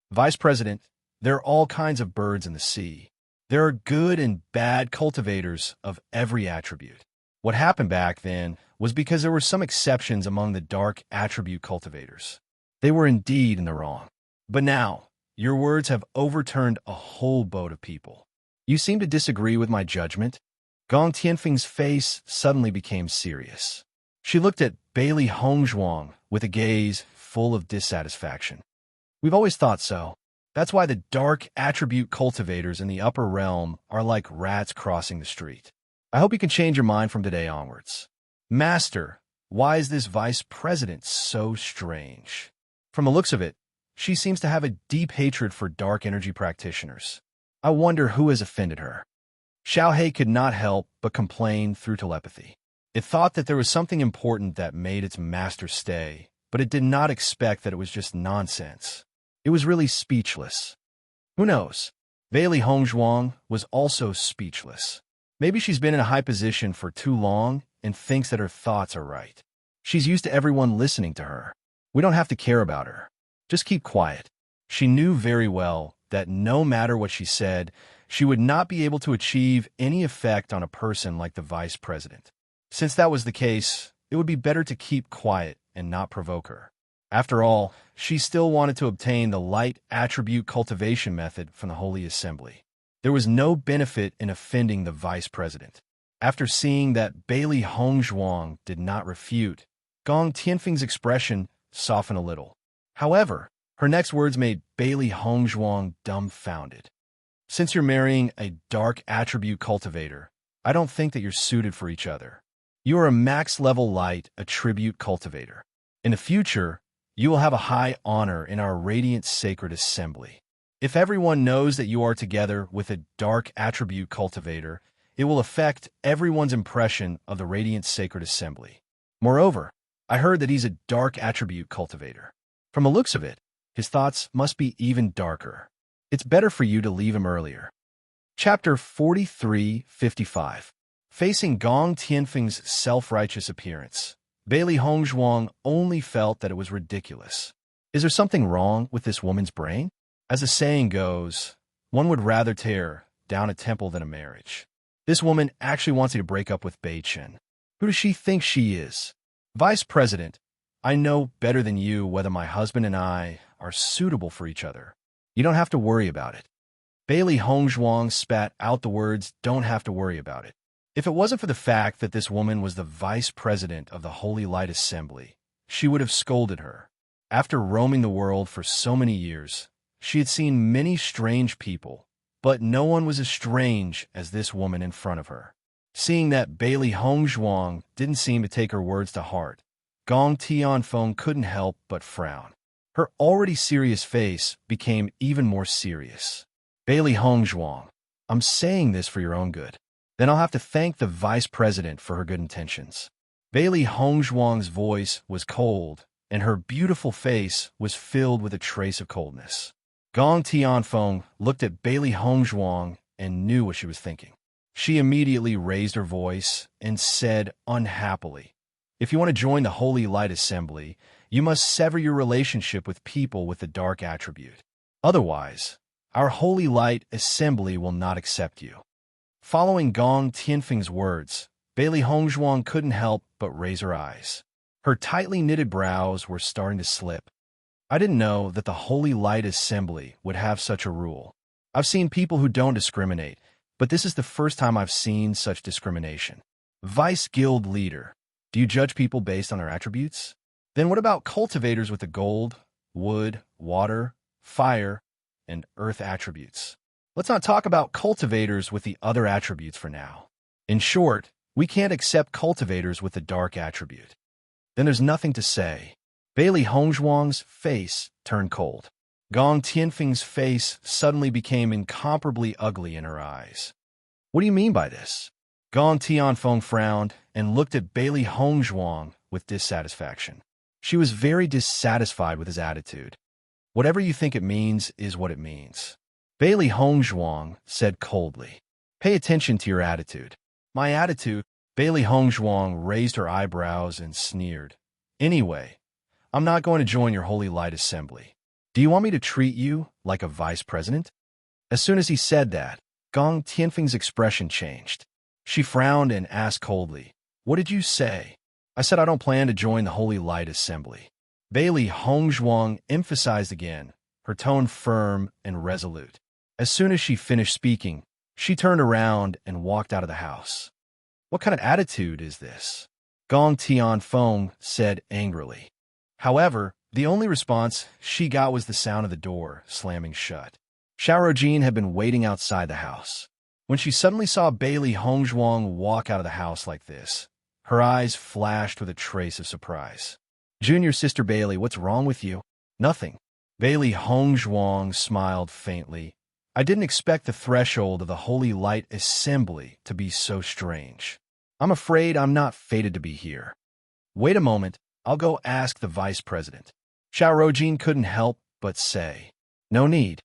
Vice President, there are all kinds of birds in the sea. There are good and bad cultivators of every attribute. What happened back then was because there were some exceptions among the dark attribute cultivators. They were indeed in the wrong. But now, your words have overturned a whole boat of people. You seem to disagree with my judgment. Gong Tianfeng's face suddenly became serious. She looked at Bailey Hongzhuang with a gaze full of dissatisfaction. We've always thought so. That's why the dark attribute cultivators in the upper realm are like rats crossing the street. I hope you can change your mind from today onwards. Master, why is this Vice President so strange? From the looks of it, she seems to have a deep hatred for dark energy practitioners. I wonder who has offended her. Xiaohei could not help but complain through telepathy. It thought that there was something important that made its master stay, but it did not expect that it was just nonsense. It was really speechless. Who knows? Bailey Hongzhuang was also speechless. Maybe she's been in a high position for too long and thinks that her thoughts are right. She's used to everyone listening to her. We don't have to care about her. Just keep quiet. She knew very well that no matter what she said, she would not be able to achieve any effect on a person like the Vice President. Since that was the case, it would be better to keep quiet and not provoke her. After all, she still wanted to obtain the light attribute cultivation method from the Holy Assembly. There was no benefit in offending the Vice President. After seeing that Bailey Hongzhuang did not refute, Gong Tianfeng's expression softened a little. However, her next words made Bailey Hongzhuang dumbfounded. Since you're marrying a dark attribute cultivator, I don't think that you're suited for each other. You are a max-level light attribute cultivator. In the future, you will have a high honor in our radiant sacred assembly. If everyone knows that you are together with a dark attribute cultivator, it will affect everyone's impression of the radiant sacred assembly. Moreover, I heard that he's a dark attribute cultivator. From the looks of it, his thoughts must be even darker. It's better for you to leave him earlier. Chapter 43:55. Facing Gong Tianfeng's self-righteous appearance, Bailey Hongzhuang only felt that it was ridiculous. Is there something wrong with this woman's brain? As the saying goes, one would rather tear down a temple than a marriage. This woman actually wants you to break up with Bei Chen. Who does she think she is? Vice President, I know better than you whether my husband and I are suitable for each other. You don't have to worry about it. Bailey Hongzhuang spat out the words, don't have to worry about it. If it wasn't for the fact that this woman was the vice president of the Holy Light Assembly, she would have scolded her. After roaming the world for so many years, she had seen many strange people, but no one was as strange as this woman in front of her. Seeing that Bailey Hongzhuang didn't seem to take her words to heart, Gong Tianfeng couldn't help but frown. Her already serious face became even more serious. Bailey Hongzhuang, I'm saying this for your own good. Then I'll have to thank the vice president for her good intentions. Bailey Hongzhuang's voice was cold, and her beautiful face was filled with a trace of coldness. Gong Tianfeng looked at Bailey Hongzhuang and knew what she was thinking. She immediately raised her voice and said unhappily, if you want to join the Holy Light Assembly, you must sever your relationship with people with the dark attribute. Otherwise, our Holy Light Assembly will not accept you. Following Gong Tianfeng's words, Bailey Hongzhuang couldn't help but raise her eyes. Her tightly knitted brows were starting to slip. I didn't know that the Holy Light Assembly would have such a rule. I've seen people who don't discriminate, but this is the first time I've seen such discrimination. Vice Guild Leader, do you judge people based on their attributes? Then what about cultivators with the gold, wood, water, fire, and earth attributes? Let's not talk about cultivators with the other attributes for now. In short, we can't accept cultivators with the dark attribute. Then there's nothing to say. Bailey Hongzhuang's face turned cold. Gong Tianfeng's face suddenly became incomparably ugly in her eyes. What do you mean by this? Gong Tianfeng frowned and looked at Bailey Hongzhuang with dissatisfaction. She was very dissatisfied with his attitude. Whatever you think it means is what it means. Bailey Hongzhuang said coldly. Pay attention to your attitude. My attitude? Bailey Hongzhuang raised her eyebrows and sneered. Anyway, I'm not going to join your Holy Light Assembly. Do you want me to treat you like a vice president? As soon as he said that, Gong Tianfeng's expression changed. She frowned and asked coldly, what did you say? I said I don't plan to join the Holy Light Assembly. Bailey Hongzhuang emphasized again, her tone firm and resolute. As soon as she finished speaking, she turned around and walked out of the house. What kind of attitude is this? Gong Tianfeng said angrily. However, the only response she got was the sound of the door slamming shut. Xiaorojin had been waiting outside the house. When she suddenly saw Bailey Hongzhuang walk out of the house like this, her eyes flashed with a trace of surprise. Junior Sister Bailey, what's wrong with you? Nothing. Bailey Hongzhuang smiled faintly. I didn't expect the threshold of the Holy Light Assembly to be so strange. I'm afraid I'm not fated to be here. Wait a moment, I'll go ask the vice president. Xiaorojin couldn't help but say. No need.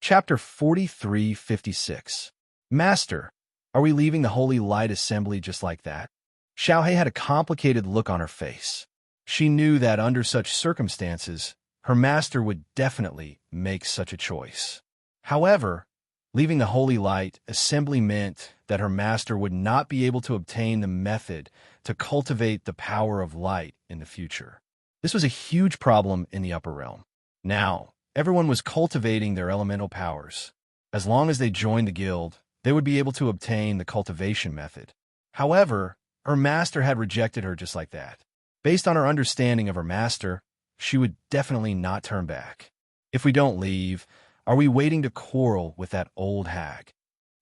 Chapter 43:56. Master, are we leaving the Holy Light Assembly just like that? Xiaohei had a complicated look on her face. She knew that under such circumstances, her master would definitely make such a choice. However, leaving the Holy Light Assembly meant that her master would not be able to obtain the method to cultivate the power of light in the future. This was a huge problem in the upper realm. Now, everyone was cultivating their elemental powers. As long as they joined the guild, they would be able to obtain the cultivation method. However, her master had rejected her just like that. Based on her understanding of her master, she would definitely not turn back. If we don't leave, are we waiting to quarrel with that old hag?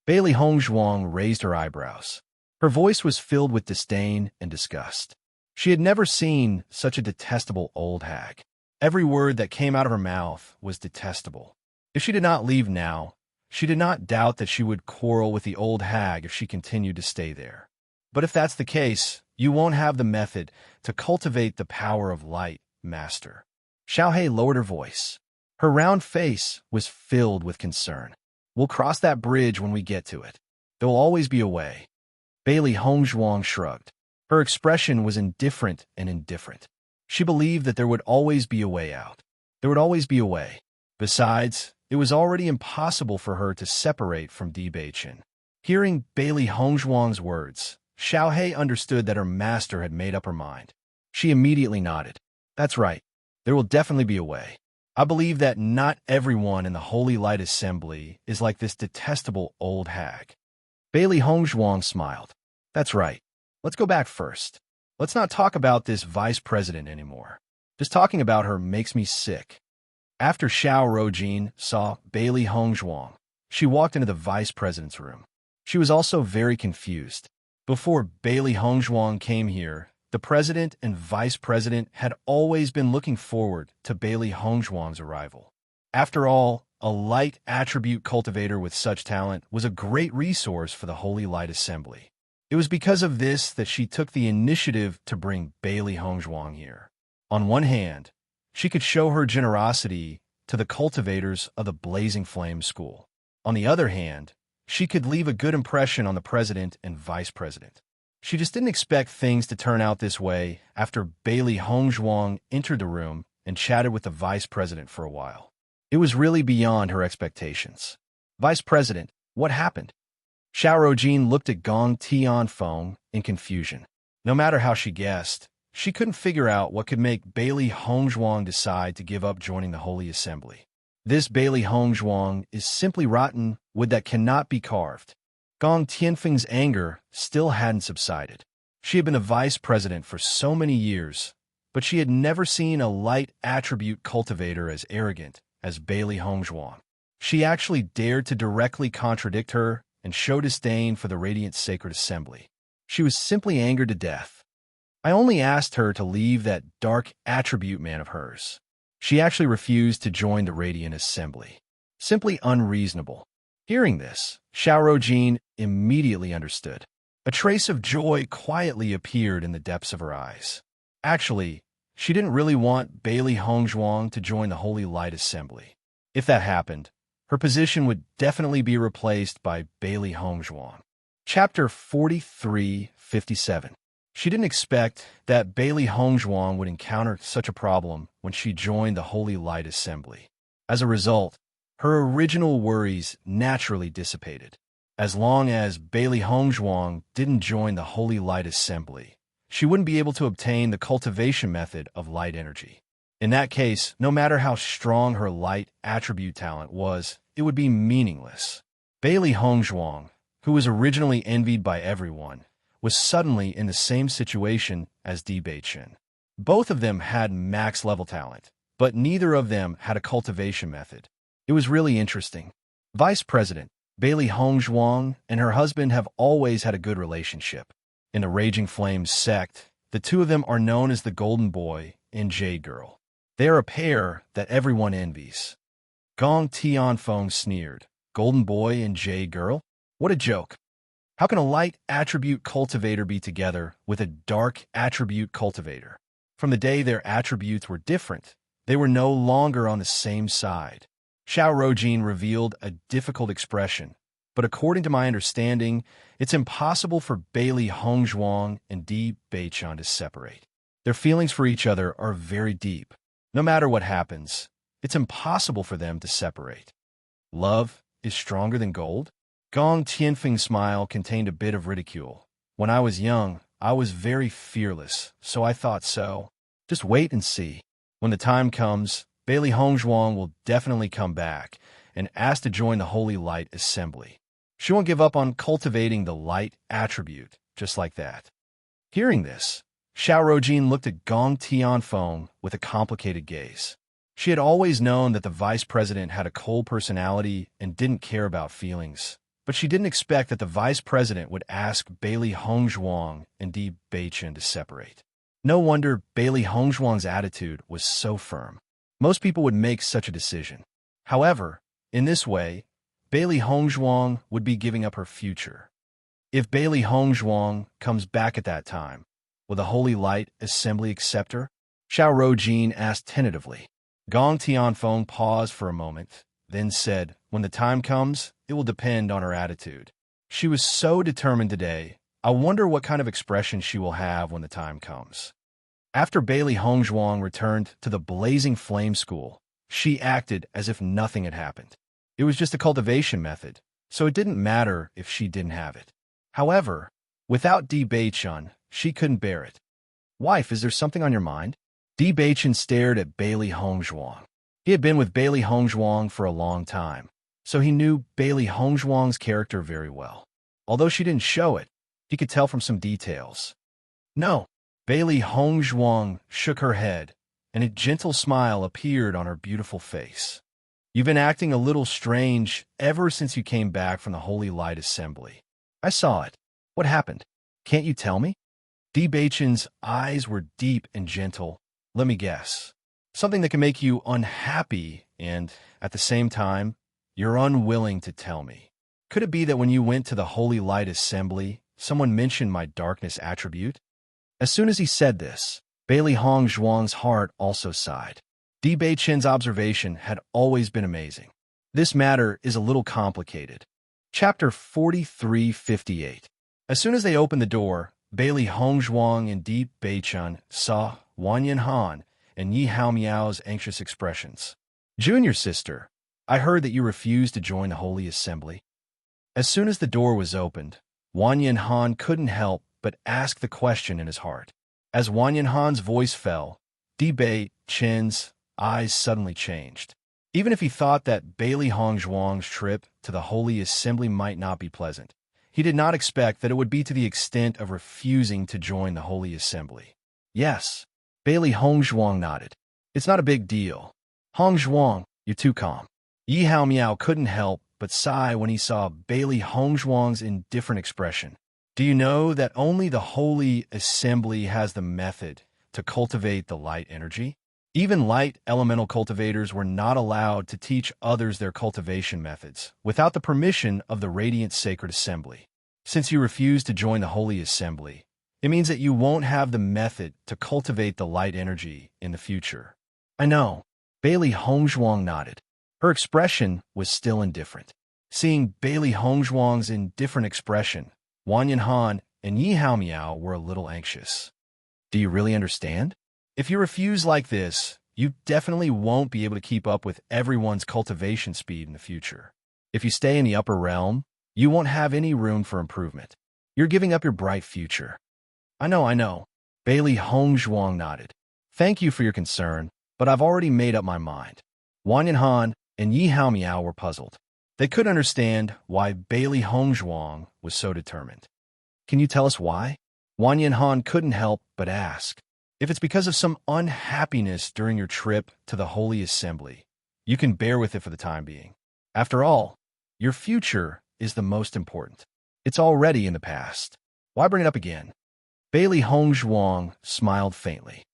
Bailey Hongzhuang raised her eyebrows. Her voice was filled with disdain and disgust. She had never seen such a detestable old hag. Every word that came out of her mouth was detestable. If she did not leave now, she did not doubt that she would quarrel with the old hag if she continued to stay there. But if that's the case, you won't have the method to cultivate the power of light, master. Xiaohei lowered her voice. Her round face was filled with concern. We'll cross that bridge when we get to it. There will always be a way. Bailey Hongzhuang shrugged. Her expression was indifferent and indifferent. She believed that there would always be a way out. There would always be a way. Besides, it was already impossible for her to separate from Di Beichen. Hearing Bailey Hongzhuang's words, Xiaohei understood that her master had made up her mind. She immediately nodded. That's right. There will definitely be a way. I believe that not everyone in the Holy Light Assembly is like this detestable old hag. Bailey Hongzhuang smiled. That's right. Let's go back first. Let's not talk about this vice president anymore. Just talking about her makes me sick. After Xiao Rojin saw Bailey Hongzhuang, she walked into the vice president's room. She was also very confused. Before Bailey Hongzhuang came here, the president and vice president had always been looking forward to Bailey Hongzhuang's arrival. After all, a light attribute cultivator with such talent was a great resource for the Holy Light Assembly. It was because of this that she took the initiative to bring Bailey Hongzhuang here. On one hand, she could show her generosity to the cultivators of the Blazing Flame School. On the other hand, she could leave a good impression on the president and vice president. She just didn't expect things to turn out this way after Bailey Hongzhuang entered the room and chatted with the vice president for a while. It was really beyond her expectations. Vice President, what happened? Xiao Rojin looked at Gong Tianfeng in confusion. No matter how she guessed, she couldn't figure out what could make Bailey Hongzhuang decide to give up joining the Holy Assembly. This Bailey Hongzhuang is simply rotten wood that cannot be carved. Gong Tianfeng's anger still hadn't subsided. She had been a vice president for so many years, but she had never seen a light attribute cultivator as arrogant as Bailey Hongzhuang. She actually dared to directly contradict her and show disdain for the Radiant Sacred Assembly. She was simply angered to death. I only asked her to leave that dark attribute man of hers. She actually refused to join the Radiant Assembly. Simply unreasonable. Hearing this, Xiao Rojin immediately understood. A trace of joy quietly appeared in the depths of her eyes. Actually, she didn't really want Bailey Hongzhuang to join the Holy Light Assembly. If that happened, her position would definitely be replaced by Bailey Hongzhuang. Chapter 4357. She didn't expect that Bailey Hongzhuang would encounter such a problem when she joined the Holy Light Assembly. As a result, her original worries naturally dissipated. As long as Bailey Hongzhuang didn't join the Holy Light Assembly, she wouldn't be able to obtain the cultivation method of light energy. In that case, no matter how strong her light attribute talent was, it would be meaningless. Bailey Hongzhuang, who was originally envied by everyone, was suddenly in the same situation as Di Beichen. Both of them had max-level talent, but neither of them had a cultivation method. It was really interesting. Vice President Bailey Hongzhuang and her husband have always had a good relationship. In the Raging Flames sect, the two of them are known as the Golden Boy and Jade Girl. They are a pair that everyone envies. Gong Tianfeng sneered. Golden Boy and Jade Girl? What a joke. How can a light attribute cultivator be together with a dark attribute cultivator? From the day their attributes were different, they were no longer on the same side. Xiao Rojin revealed a difficult expression, but according to my understanding, it's impossible for Bailey Hongzhuang and Di Beichen to separate. Their feelings for each other are very deep. No matter what happens, it's impossible for them to separate. Love is stronger than gold? Gong Tianfeng's smile contained a bit of ridicule. When I was young, I was very fearless, so I thought so. Just wait and see. When the time comes, Bailey Hongzhuang will definitely come back and ask to join the Holy Light Assembly. She won't give up on cultivating the light attribute just like that. Hearing this, Xiao Rojin looked at Gong Tianfeng with a complicated gaze. She had always known that the vice president had a cold personality and didn't care about feelings, but she didn't expect that the vice president would ask Bailey Hongzhuang and Di Beichen to separate. No wonder Bailey Hongzhuang's attitude was so firm. Most people would make such a decision. However, in this way, Bailey Hongzhuang would be giving up her future. If Bailey Hongzhuang comes back at that time, will the Holy Light Assembly accept her? Xiao Rojin asked tentatively. Gong Tianfeng paused for a moment, then said, when the time comes, it will depend on her attitude. She was so determined today. I wonder what kind of expression she will have when the time comes. After Bailey Hongzhuang returned to the Blazing Flame School, she acted as if nothing had happened. It was just a cultivation method, so it didn't matter if she didn't have it. However, without Di Beichen, she couldn't bear it. Wife, is there something on your mind? Di Beichen stared at Bailey Hongzhuang. He had been with Bailey Hongzhuang for a long time, so he knew Bailey Hongzhuang's character very well. Although she didn't show it, he could tell from some details. No. Bailey Hongzhuang shook her head, and a gentle smile appeared on her beautiful face. You've been acting a little strange ever since you came back from the Holy Light Assembly. I saw it. What happened? Can't you tell me? Di Beichen's eyes were deep and gentle. Let me guess. Something that can make you unhappy and, at the same time, you're unwilling to tell me. Could it be that when you went to the Holy Light Assembly, someone mentioned my darkness attribute? As soon as he said this, Bailey Hongzhuang's heart also sighed. Di Beichen's observation had always been amazing. This matter is a little complicated. Chapter 4358. As soon as they opened the door, Bailey Hongzhuang and Di Beichen saw Wang Yanhan and Yi Haomiao's anxious expressions. Junior sister, I heard that you refused to join the Holy Assembly. As soon as the door was opened, Wang Yanhan couldn't help but ask the question in his heart. As Wang Yanhan's voice fell, Di Beichen's eyes suddenly changed. Even if he thought that Bailey Hongzhuang's trip to the Holy Assembly might not be pleasant, he did not expect that it would be to the extent of refusing to join the Holy Assembly. Yes, Bailey Hongzhuang nodded. It's not a big deal. Hongzhuang, you're too calm. Yi Haomiao couldn't help but sigh when he saw Bailey Hongzhuang's indifferent expression. Do you know that only the Holy Assembly has the method to cultivate the light energy? Even light elemental cultivators were not allowed to teach others their cultivation methods without the permission of the Radiant Sacred Assembly. Since you refuse to join the Holy Assembly, it means that you won't have the method to cultivate the light energy in the future. I know. Bailey Hongzhuang nodded. Her expression was still indifferent. Seeing Bailey Hongzhuang's indifferent expression, Wang Yanhan and Yi Haomiao were a little anxious. Do you really understand? If you refuse like this, you definitely won't be able to keep up with everyone's cultivation speed in the future. If you stay in the upper realm, you won't have any room for improvement. You're giving up your bright future. I know. Bailey Hongzhuang nodded. Thank you for your concern, but I've already made up my mind. Wang Yanhan and Yi Haomiao were puzzled. They couldn't understand why Bailey Hongzhuang was so determined. Can you tell us why? Wang Yanhan couldn't help but ask. If it's because of some unhappiness during your trip to the Holy Assembly, you can bear with it for the time being. After all, your future is the most important. It's already in the past. Why bring it up again? Bailey Hongzhuang smiled faintly.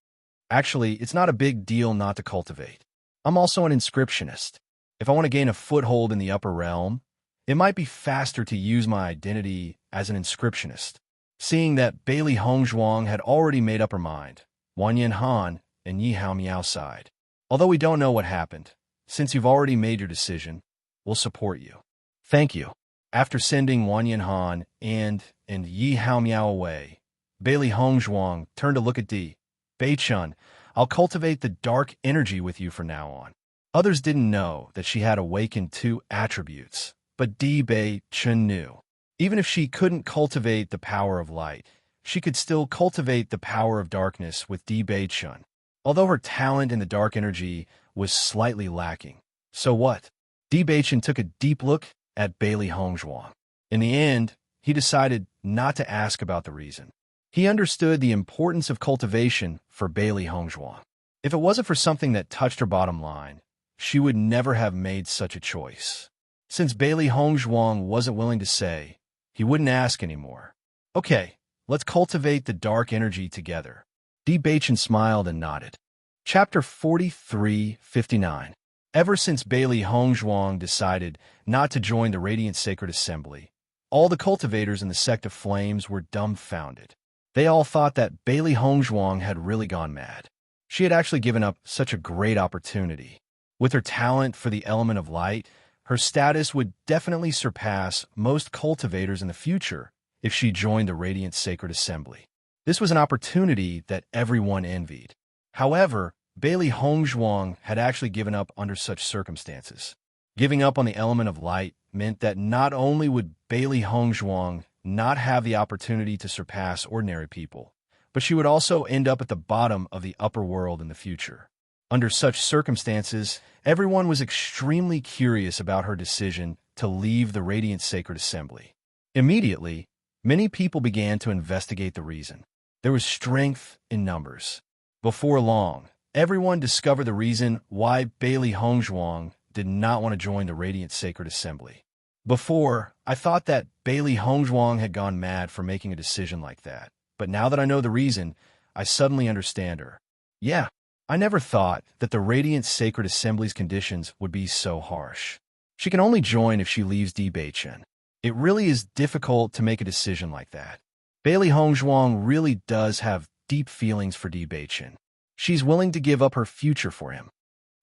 Actually, it's not a big deal not to cultivate. I'm also an inscriptionist. If I want to gain a foothold in the upper realm, it might be faster to use my identity as an inscriptionist. Seeing that Bailey Hongzhuang had already made up her mind, Wang Yanhan and Yi Haomiao sighed. Although we don't know what happened, since you've already made your decision, we'll support you. Thank you. After sending Wang Yanhan and Yi Haomiao away, Bailey Hongzhuang turned to look at Di Beichen. I'll cultivate the dark energy with you from now on. Others didn't know that she had awakened 2 attributes, but Di Beichen knew. Even if she couldn't cultivate the power of light, she could still cultivate the power of darkness with Di Beichen. Although her talent in the dark energy was slightly lacking. So what? Di Beichen took a deep look at Bailey Hongzhuang. In the end, he decided not to ask about the reason. He understood the importance of cultivation for Bailey Hongzhuang. If it wasn't for something that touched her bottom line, she would never have made such a choice. Since Bailey Hongzhuang wasn't willing to say, he wouldn't ask anymore. Okay, let's cultivate the dark energy together. Di Baichen smiled and nodded. Chapter 43:59. Ever since Bailey Hongzhuang decided not to join the Radiant Sacred Assembly, all the cultivators in the Sect of Flames were dumbfounded. They all thought that Bailey Hongzhuang had really gone mad. She had actually given up such a great opportunity. With her talent for the element of light, her status would definitely surpass most cultivators in the future if she joined the Radiant Sacred Assembly. This was an opportunity that everyone envied. However, Bailey Hongzhuang had actually given up under such circumstances. Giving up on the element of light meant that not only would Bailey Hongzhuang not have the opportunity to surpass ordinary people, but she would also end up at the bottom of the upper world in the future. Under such circumstances, everyone was extremely curious about her decision to leave the Radiant Sacred Assembly. Immediately, many people began to investigate the reason. There was strength in numbers. Before long, everyone discovered the reason why Bailey Hongzhuang did not want to join the Radiant Sacred Assembly. Before, I thought that Bailey Hongzhuang had gone mad for making a decision like that. But now that I know the reason, I suddenly understand her. Yeah, I never thought that the Radiant Sacred Assembly's conditions would be so harsh. She can only join if she leaves Di Baichen. It really is difficult to make a decision like that. Bailey Hongzhuang really does have deep feelings for Di Baichen. She's willing to give up her future for him.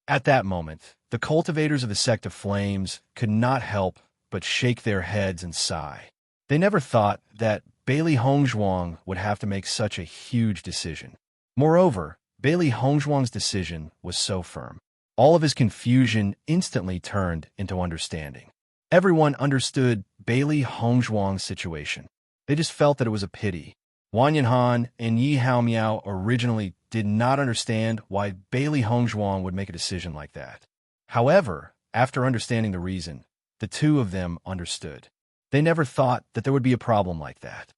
At that moment, the cultivators of the Sect of Flames could not help but shake their heads and sigh. They never thought that Bailey Hongzhuang would have to make such a huge decision. Moreover, Bailey Hongzhuang's decision was so firm. All of his confusion instantly turned into understanding. Everyone understood Bailey Hongzhuang's situation. They just felt that it was a pity. Wang Yanhan and Yi Haomiao originally did not understand why Bailey Hongzhuang would make a decision like that. However, after understanding the reason, the two of them understood. They never thought that there would be a problem like that.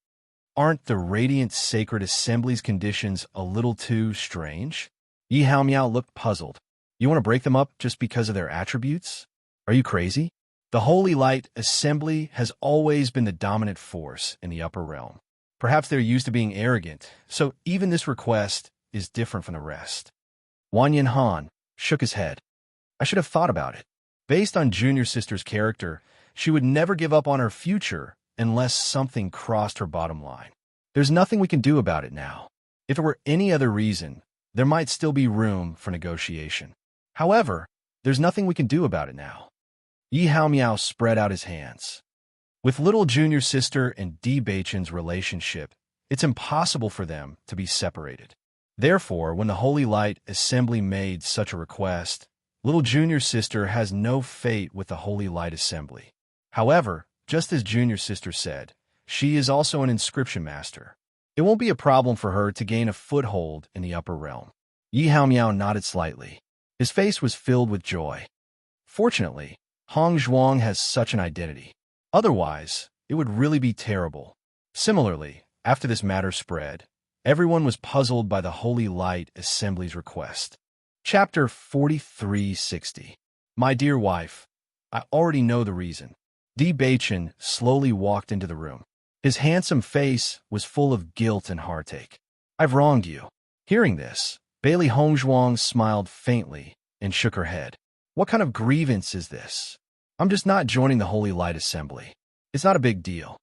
Aren't the Radiant Sacred Assembly's conditions a little too strange? Yi Haomiao looked puzzled. You want to break them up just because of their attributes? Are you crazy? The Holy Light Assembly has always been the dominant force in the upper realm. Perhaps they're used to being arrogant, so even this request is different from the rest. Wang Yanhan shook his head. I should have thought about it. Based on Junior Sister's character, she would never give up on her future unless something crossed her bottom line. There's nothing we can do about it now. If it were any other reason, there might still be room for negotiation. However, there's nothing we can do about it now. Yi Haomiao spread out his hands. With little Junior Sister and Di Baichen's relationship, it's impossible for them to be separated. Therefore, when the Holy Light Assembly made such a request, little Junior Sister has no fate with the Holy Light Assembly. However, just as Junior Sister said, she is also an inscription master. It won't be a problem for her to gain a foothold in the upper realm. Yi Haomiao nodded slightly. His face was filled with joy. Fortunately, Hongzhuang has such an identity. Otherwise, it would really be terrible. Similarly, after this matter spread, everyone was puzzled by the Holy Light Assembly's request. Chapter 43:60. My dear wife, I already know the reason. Di Baichen slowly walked into the room. His handsome face was full of guilt and heartache. I've wronged you. Hearing this, Bailey Hongzhuang smiled faintly and shook her head. What kind of grievance is this? I'm just not joining the Holy Light Assembly. It's not a big deal.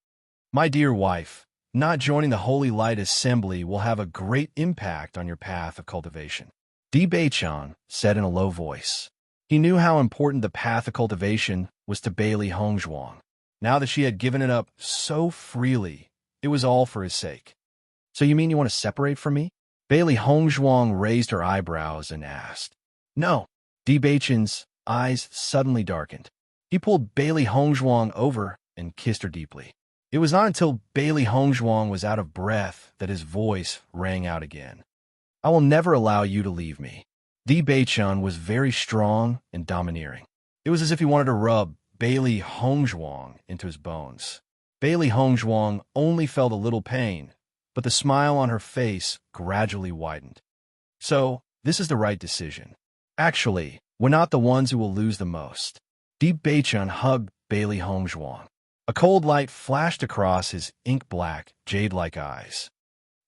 My dear wife, not joining the Holy Light Assembly will have a great impact on your path of cultivation. Di Baichen said in a low voice. He knew how important the path of cultivation was to Bailey Hongzhuang. Now that she had given it up so freely, it was all for his sake. So you mean you want to separate from me? Bailey Hongzhuang raised her eyebrows and asked. No. Di Baichen's eyes suddenly darkened. He pulled Bailey Hongzhuang over and kissed her deeply. It was not until Bailey Hongzhuang was out of breath that his voice rang out again. I will never allow you to leave me. Di Baichen was very strong and domineering. It was as if he wanted to rub Bailey Hongzhuang into his bones. Bailey Hongzhuang only felt a little pain, but the smile on her face gradually widened. So, this is the right decision. Actually, we're not the ones who will lose the most. Deep Beichun hugged Bailey Hongzhuang. A cold light flashed across his ink-black, jade-like eyes.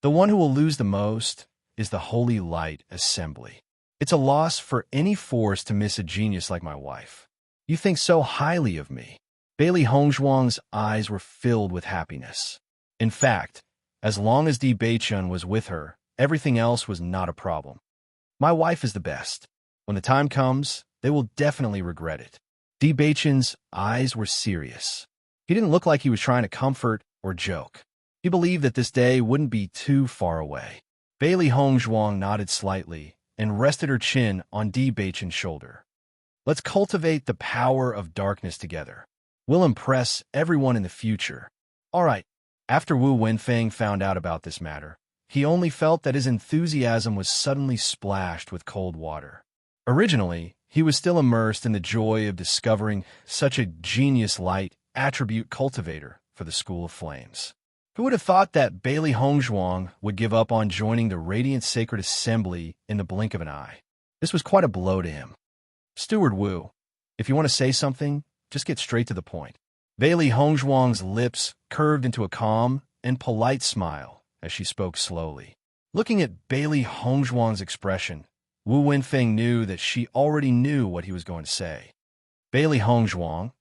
The one who will lose the most is the Holy Light Assembly. It's a loss for any force to miss a genius like my wife. You think so highly of me. Bailey Hongzhuang's eyes were filled with happiness. In fact, as long as Di Beichun was with her, everything else was not a problem. My wife is the best. When the time comes, they will definitely regret it. Di Beichun's eyes were serious. He didn't look like he was trying to comfort or joke. He believed that this day wouldn't be too far away. Bailey Hongzhuang nodded slightly and rested her chin on Di Beichun's shoulder. Let's cultivate the power of darkness together. We'll impress everyone in the future. All right. After Wu Wenfeng found out about this matter, he only felt that his enthusiasm was suddenly splashed with cold water. Originally, he was still immersed in the joy of discovering such a genius light attribute cultivator for the School of Flames. Who would have thought that Bailey Hongzhuang would give up on joining the Radiant Sacred Assembly in the blink of an eye? This was quite a blow to him. Steward Wu, if you want to say something, just get straight to the point. Bailey Hongzhuang's lips curved into a calm and polite smile as she spoke slowly. Looking at Bailey Hongzhuang's expression, Wu Wenfeng knew that she already knew what he was going to say. Bailey Hongzhuang,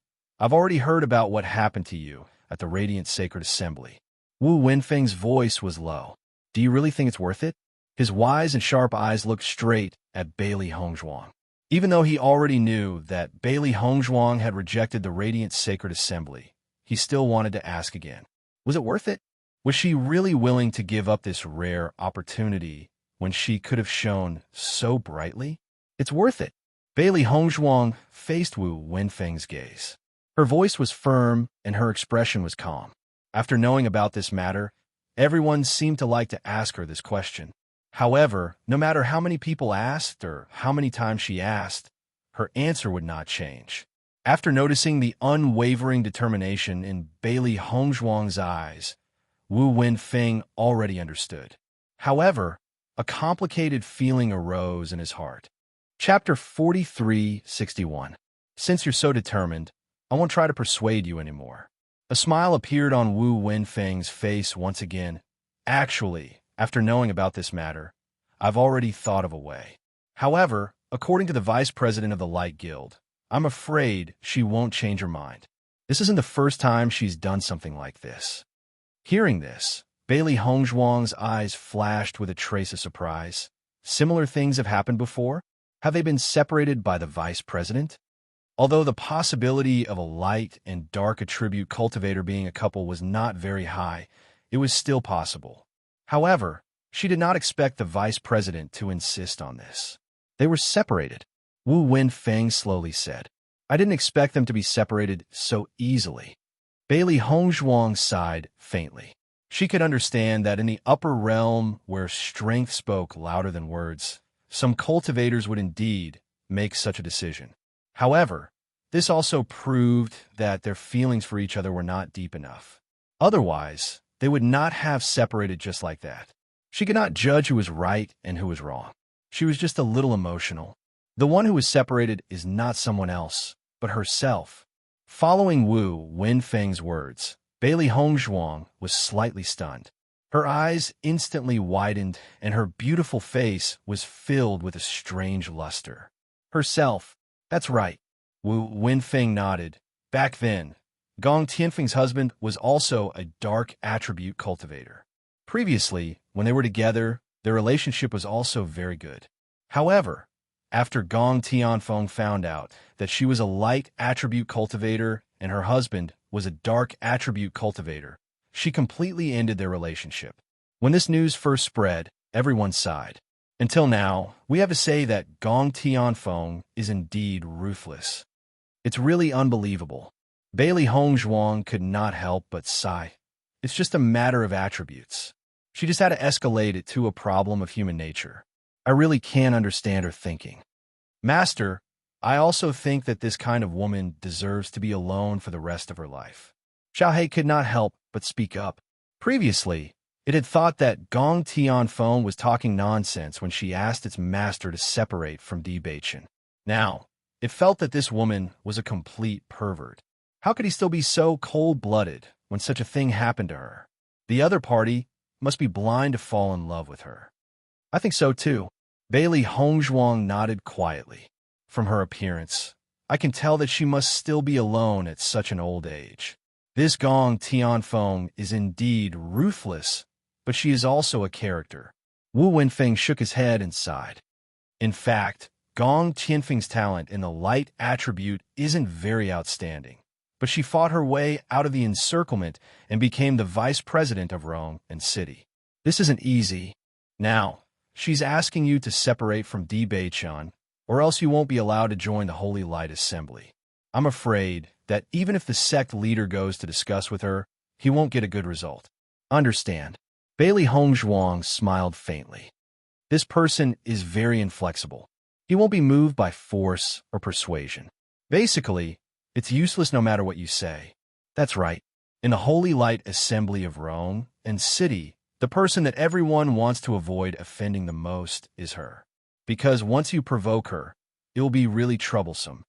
I've already heard about what happened to you at the Radiant Sacred Assembly. Wu Wenfeng's voice was low. Do you really think it's worth it? His wise and sharp eyes looked straight at Bailey Hongzhuang. Even though he already knew that Bailey Hongzhuang had rejected the Radiant Sacred Assembly, he still wanted to ask again. Was it worth it? Was she really willing to give up this rare opportunity when she could have shone so brightly? It's worth it. Bailey Hongzhuang faced Wu Wenfeng's gaze. Her voice was firm and her expression was calm. After knowing about this matter, everyone seemed to like to ask her this question. However, no matter how many people asked or how many times she asked, her answer would not change. After noticing the unwavering determination in Bailey Hongzhuang's eyes, Wu Wenfeng already understood. However, a complicated feeling arose in his heart. Chapter 43:61. Since you're so determined, I won't try to persuade you anymore. A smile appeared on Wu Wenfeng's face once again. Actually, after knowing about this matter, I've already thought of a way. However, according to the vice president of the Light Guild, I'm afraid she won't change her mind. This isn't the first time she's done something like this. Hearing this, Bailey Hongzhuang's eyes flashed with a trace of surprise. Similar things have happened before? Have they been separated by the vice president? Although the possibility of a light and dark attribute cultivator being a couple was not very high, it was still possible. However, she did not expect the vice president to insist on this. They were separated, Wu Wenfeng slowly said. I didn't expect them to be separated so easily. Bailey Hongzhuang sighed faintly. She could understand that in the upper realm where strength spoke louder than words, some cultivators would indeed make such a decision. However, this also proved that their feelings for each other were not deep enough. Otherwise, they would not have separated just like that. She could not judge who was right and who was wrong. She was just a little emotional. The one who was separated is not someone else, but herself. Following Wu Wenfeng's words, Bailey Hongzhuang was slightly stunned. Her eyes instantly widened, and her beautiful face was filled with a strange luster. Herself. That's right. Wu Wenfeng nodded. Back then, Gong Tianfeng's husband was also a dark attribute cultivator. Previously, when they were together, their relationship was also very good. However, after Gong Tianfeng found out that she was a light attribute cultivator and her husband was a dark attribute cultivator, she completely ended their relationship. When this news first spread, everyone sighed. Until now, we have to say that Gong Tianfeng is indeed ruthless. It's really unbelievable. Bailey Hongzhuang could not help but sigh. It's just a matter of attributes. She just had to escalate it to a problem of human nature. I really can't understand her thinking. Master, I also think that this kind of woman deserves to be alone for the rest of her life. Xiaohei could not help but speak up. Previously, It had thought that Gong Tianfeng was talking nonsense when she asked its master to separate from Di Baichen. Now, it felt that this woman was a complete pervert. How could he still be so cold-blooded when such a thing happened to her? The other party must be blind to fall in love with her. I think so too. Bailey Hongzhuang nodded quietly. From her appearance, I can tell that she must still be alone at such an old age. This Gong Tianfeng is indeed ruthless, but she is also a character. Wu Wenfeng shook his head and sighed. In fact, Gong Tianfeng's talent in the light attribute isn't very outstanding, but she fought her way out of the encirclement and became the vice president of Rome and city. This isn't easy. Now, she's asking you to separate from Di Baichen, or else you won't be allowed to join the Holy Light Assembly. I'm afraid that even if the sect leader goes to discuss with her, he won't get a good result. Understand? Bailey Hongzhuang smiled faintly. This person is very inflexible. He won't be moved by force or persuasion. Basically, it's useless no matter what you say. That's right. In the Holy Light Assembly of Rome and city, the person that everyone wants to avoid offending the most is her. Because once you provoke her, it will be really troublesome.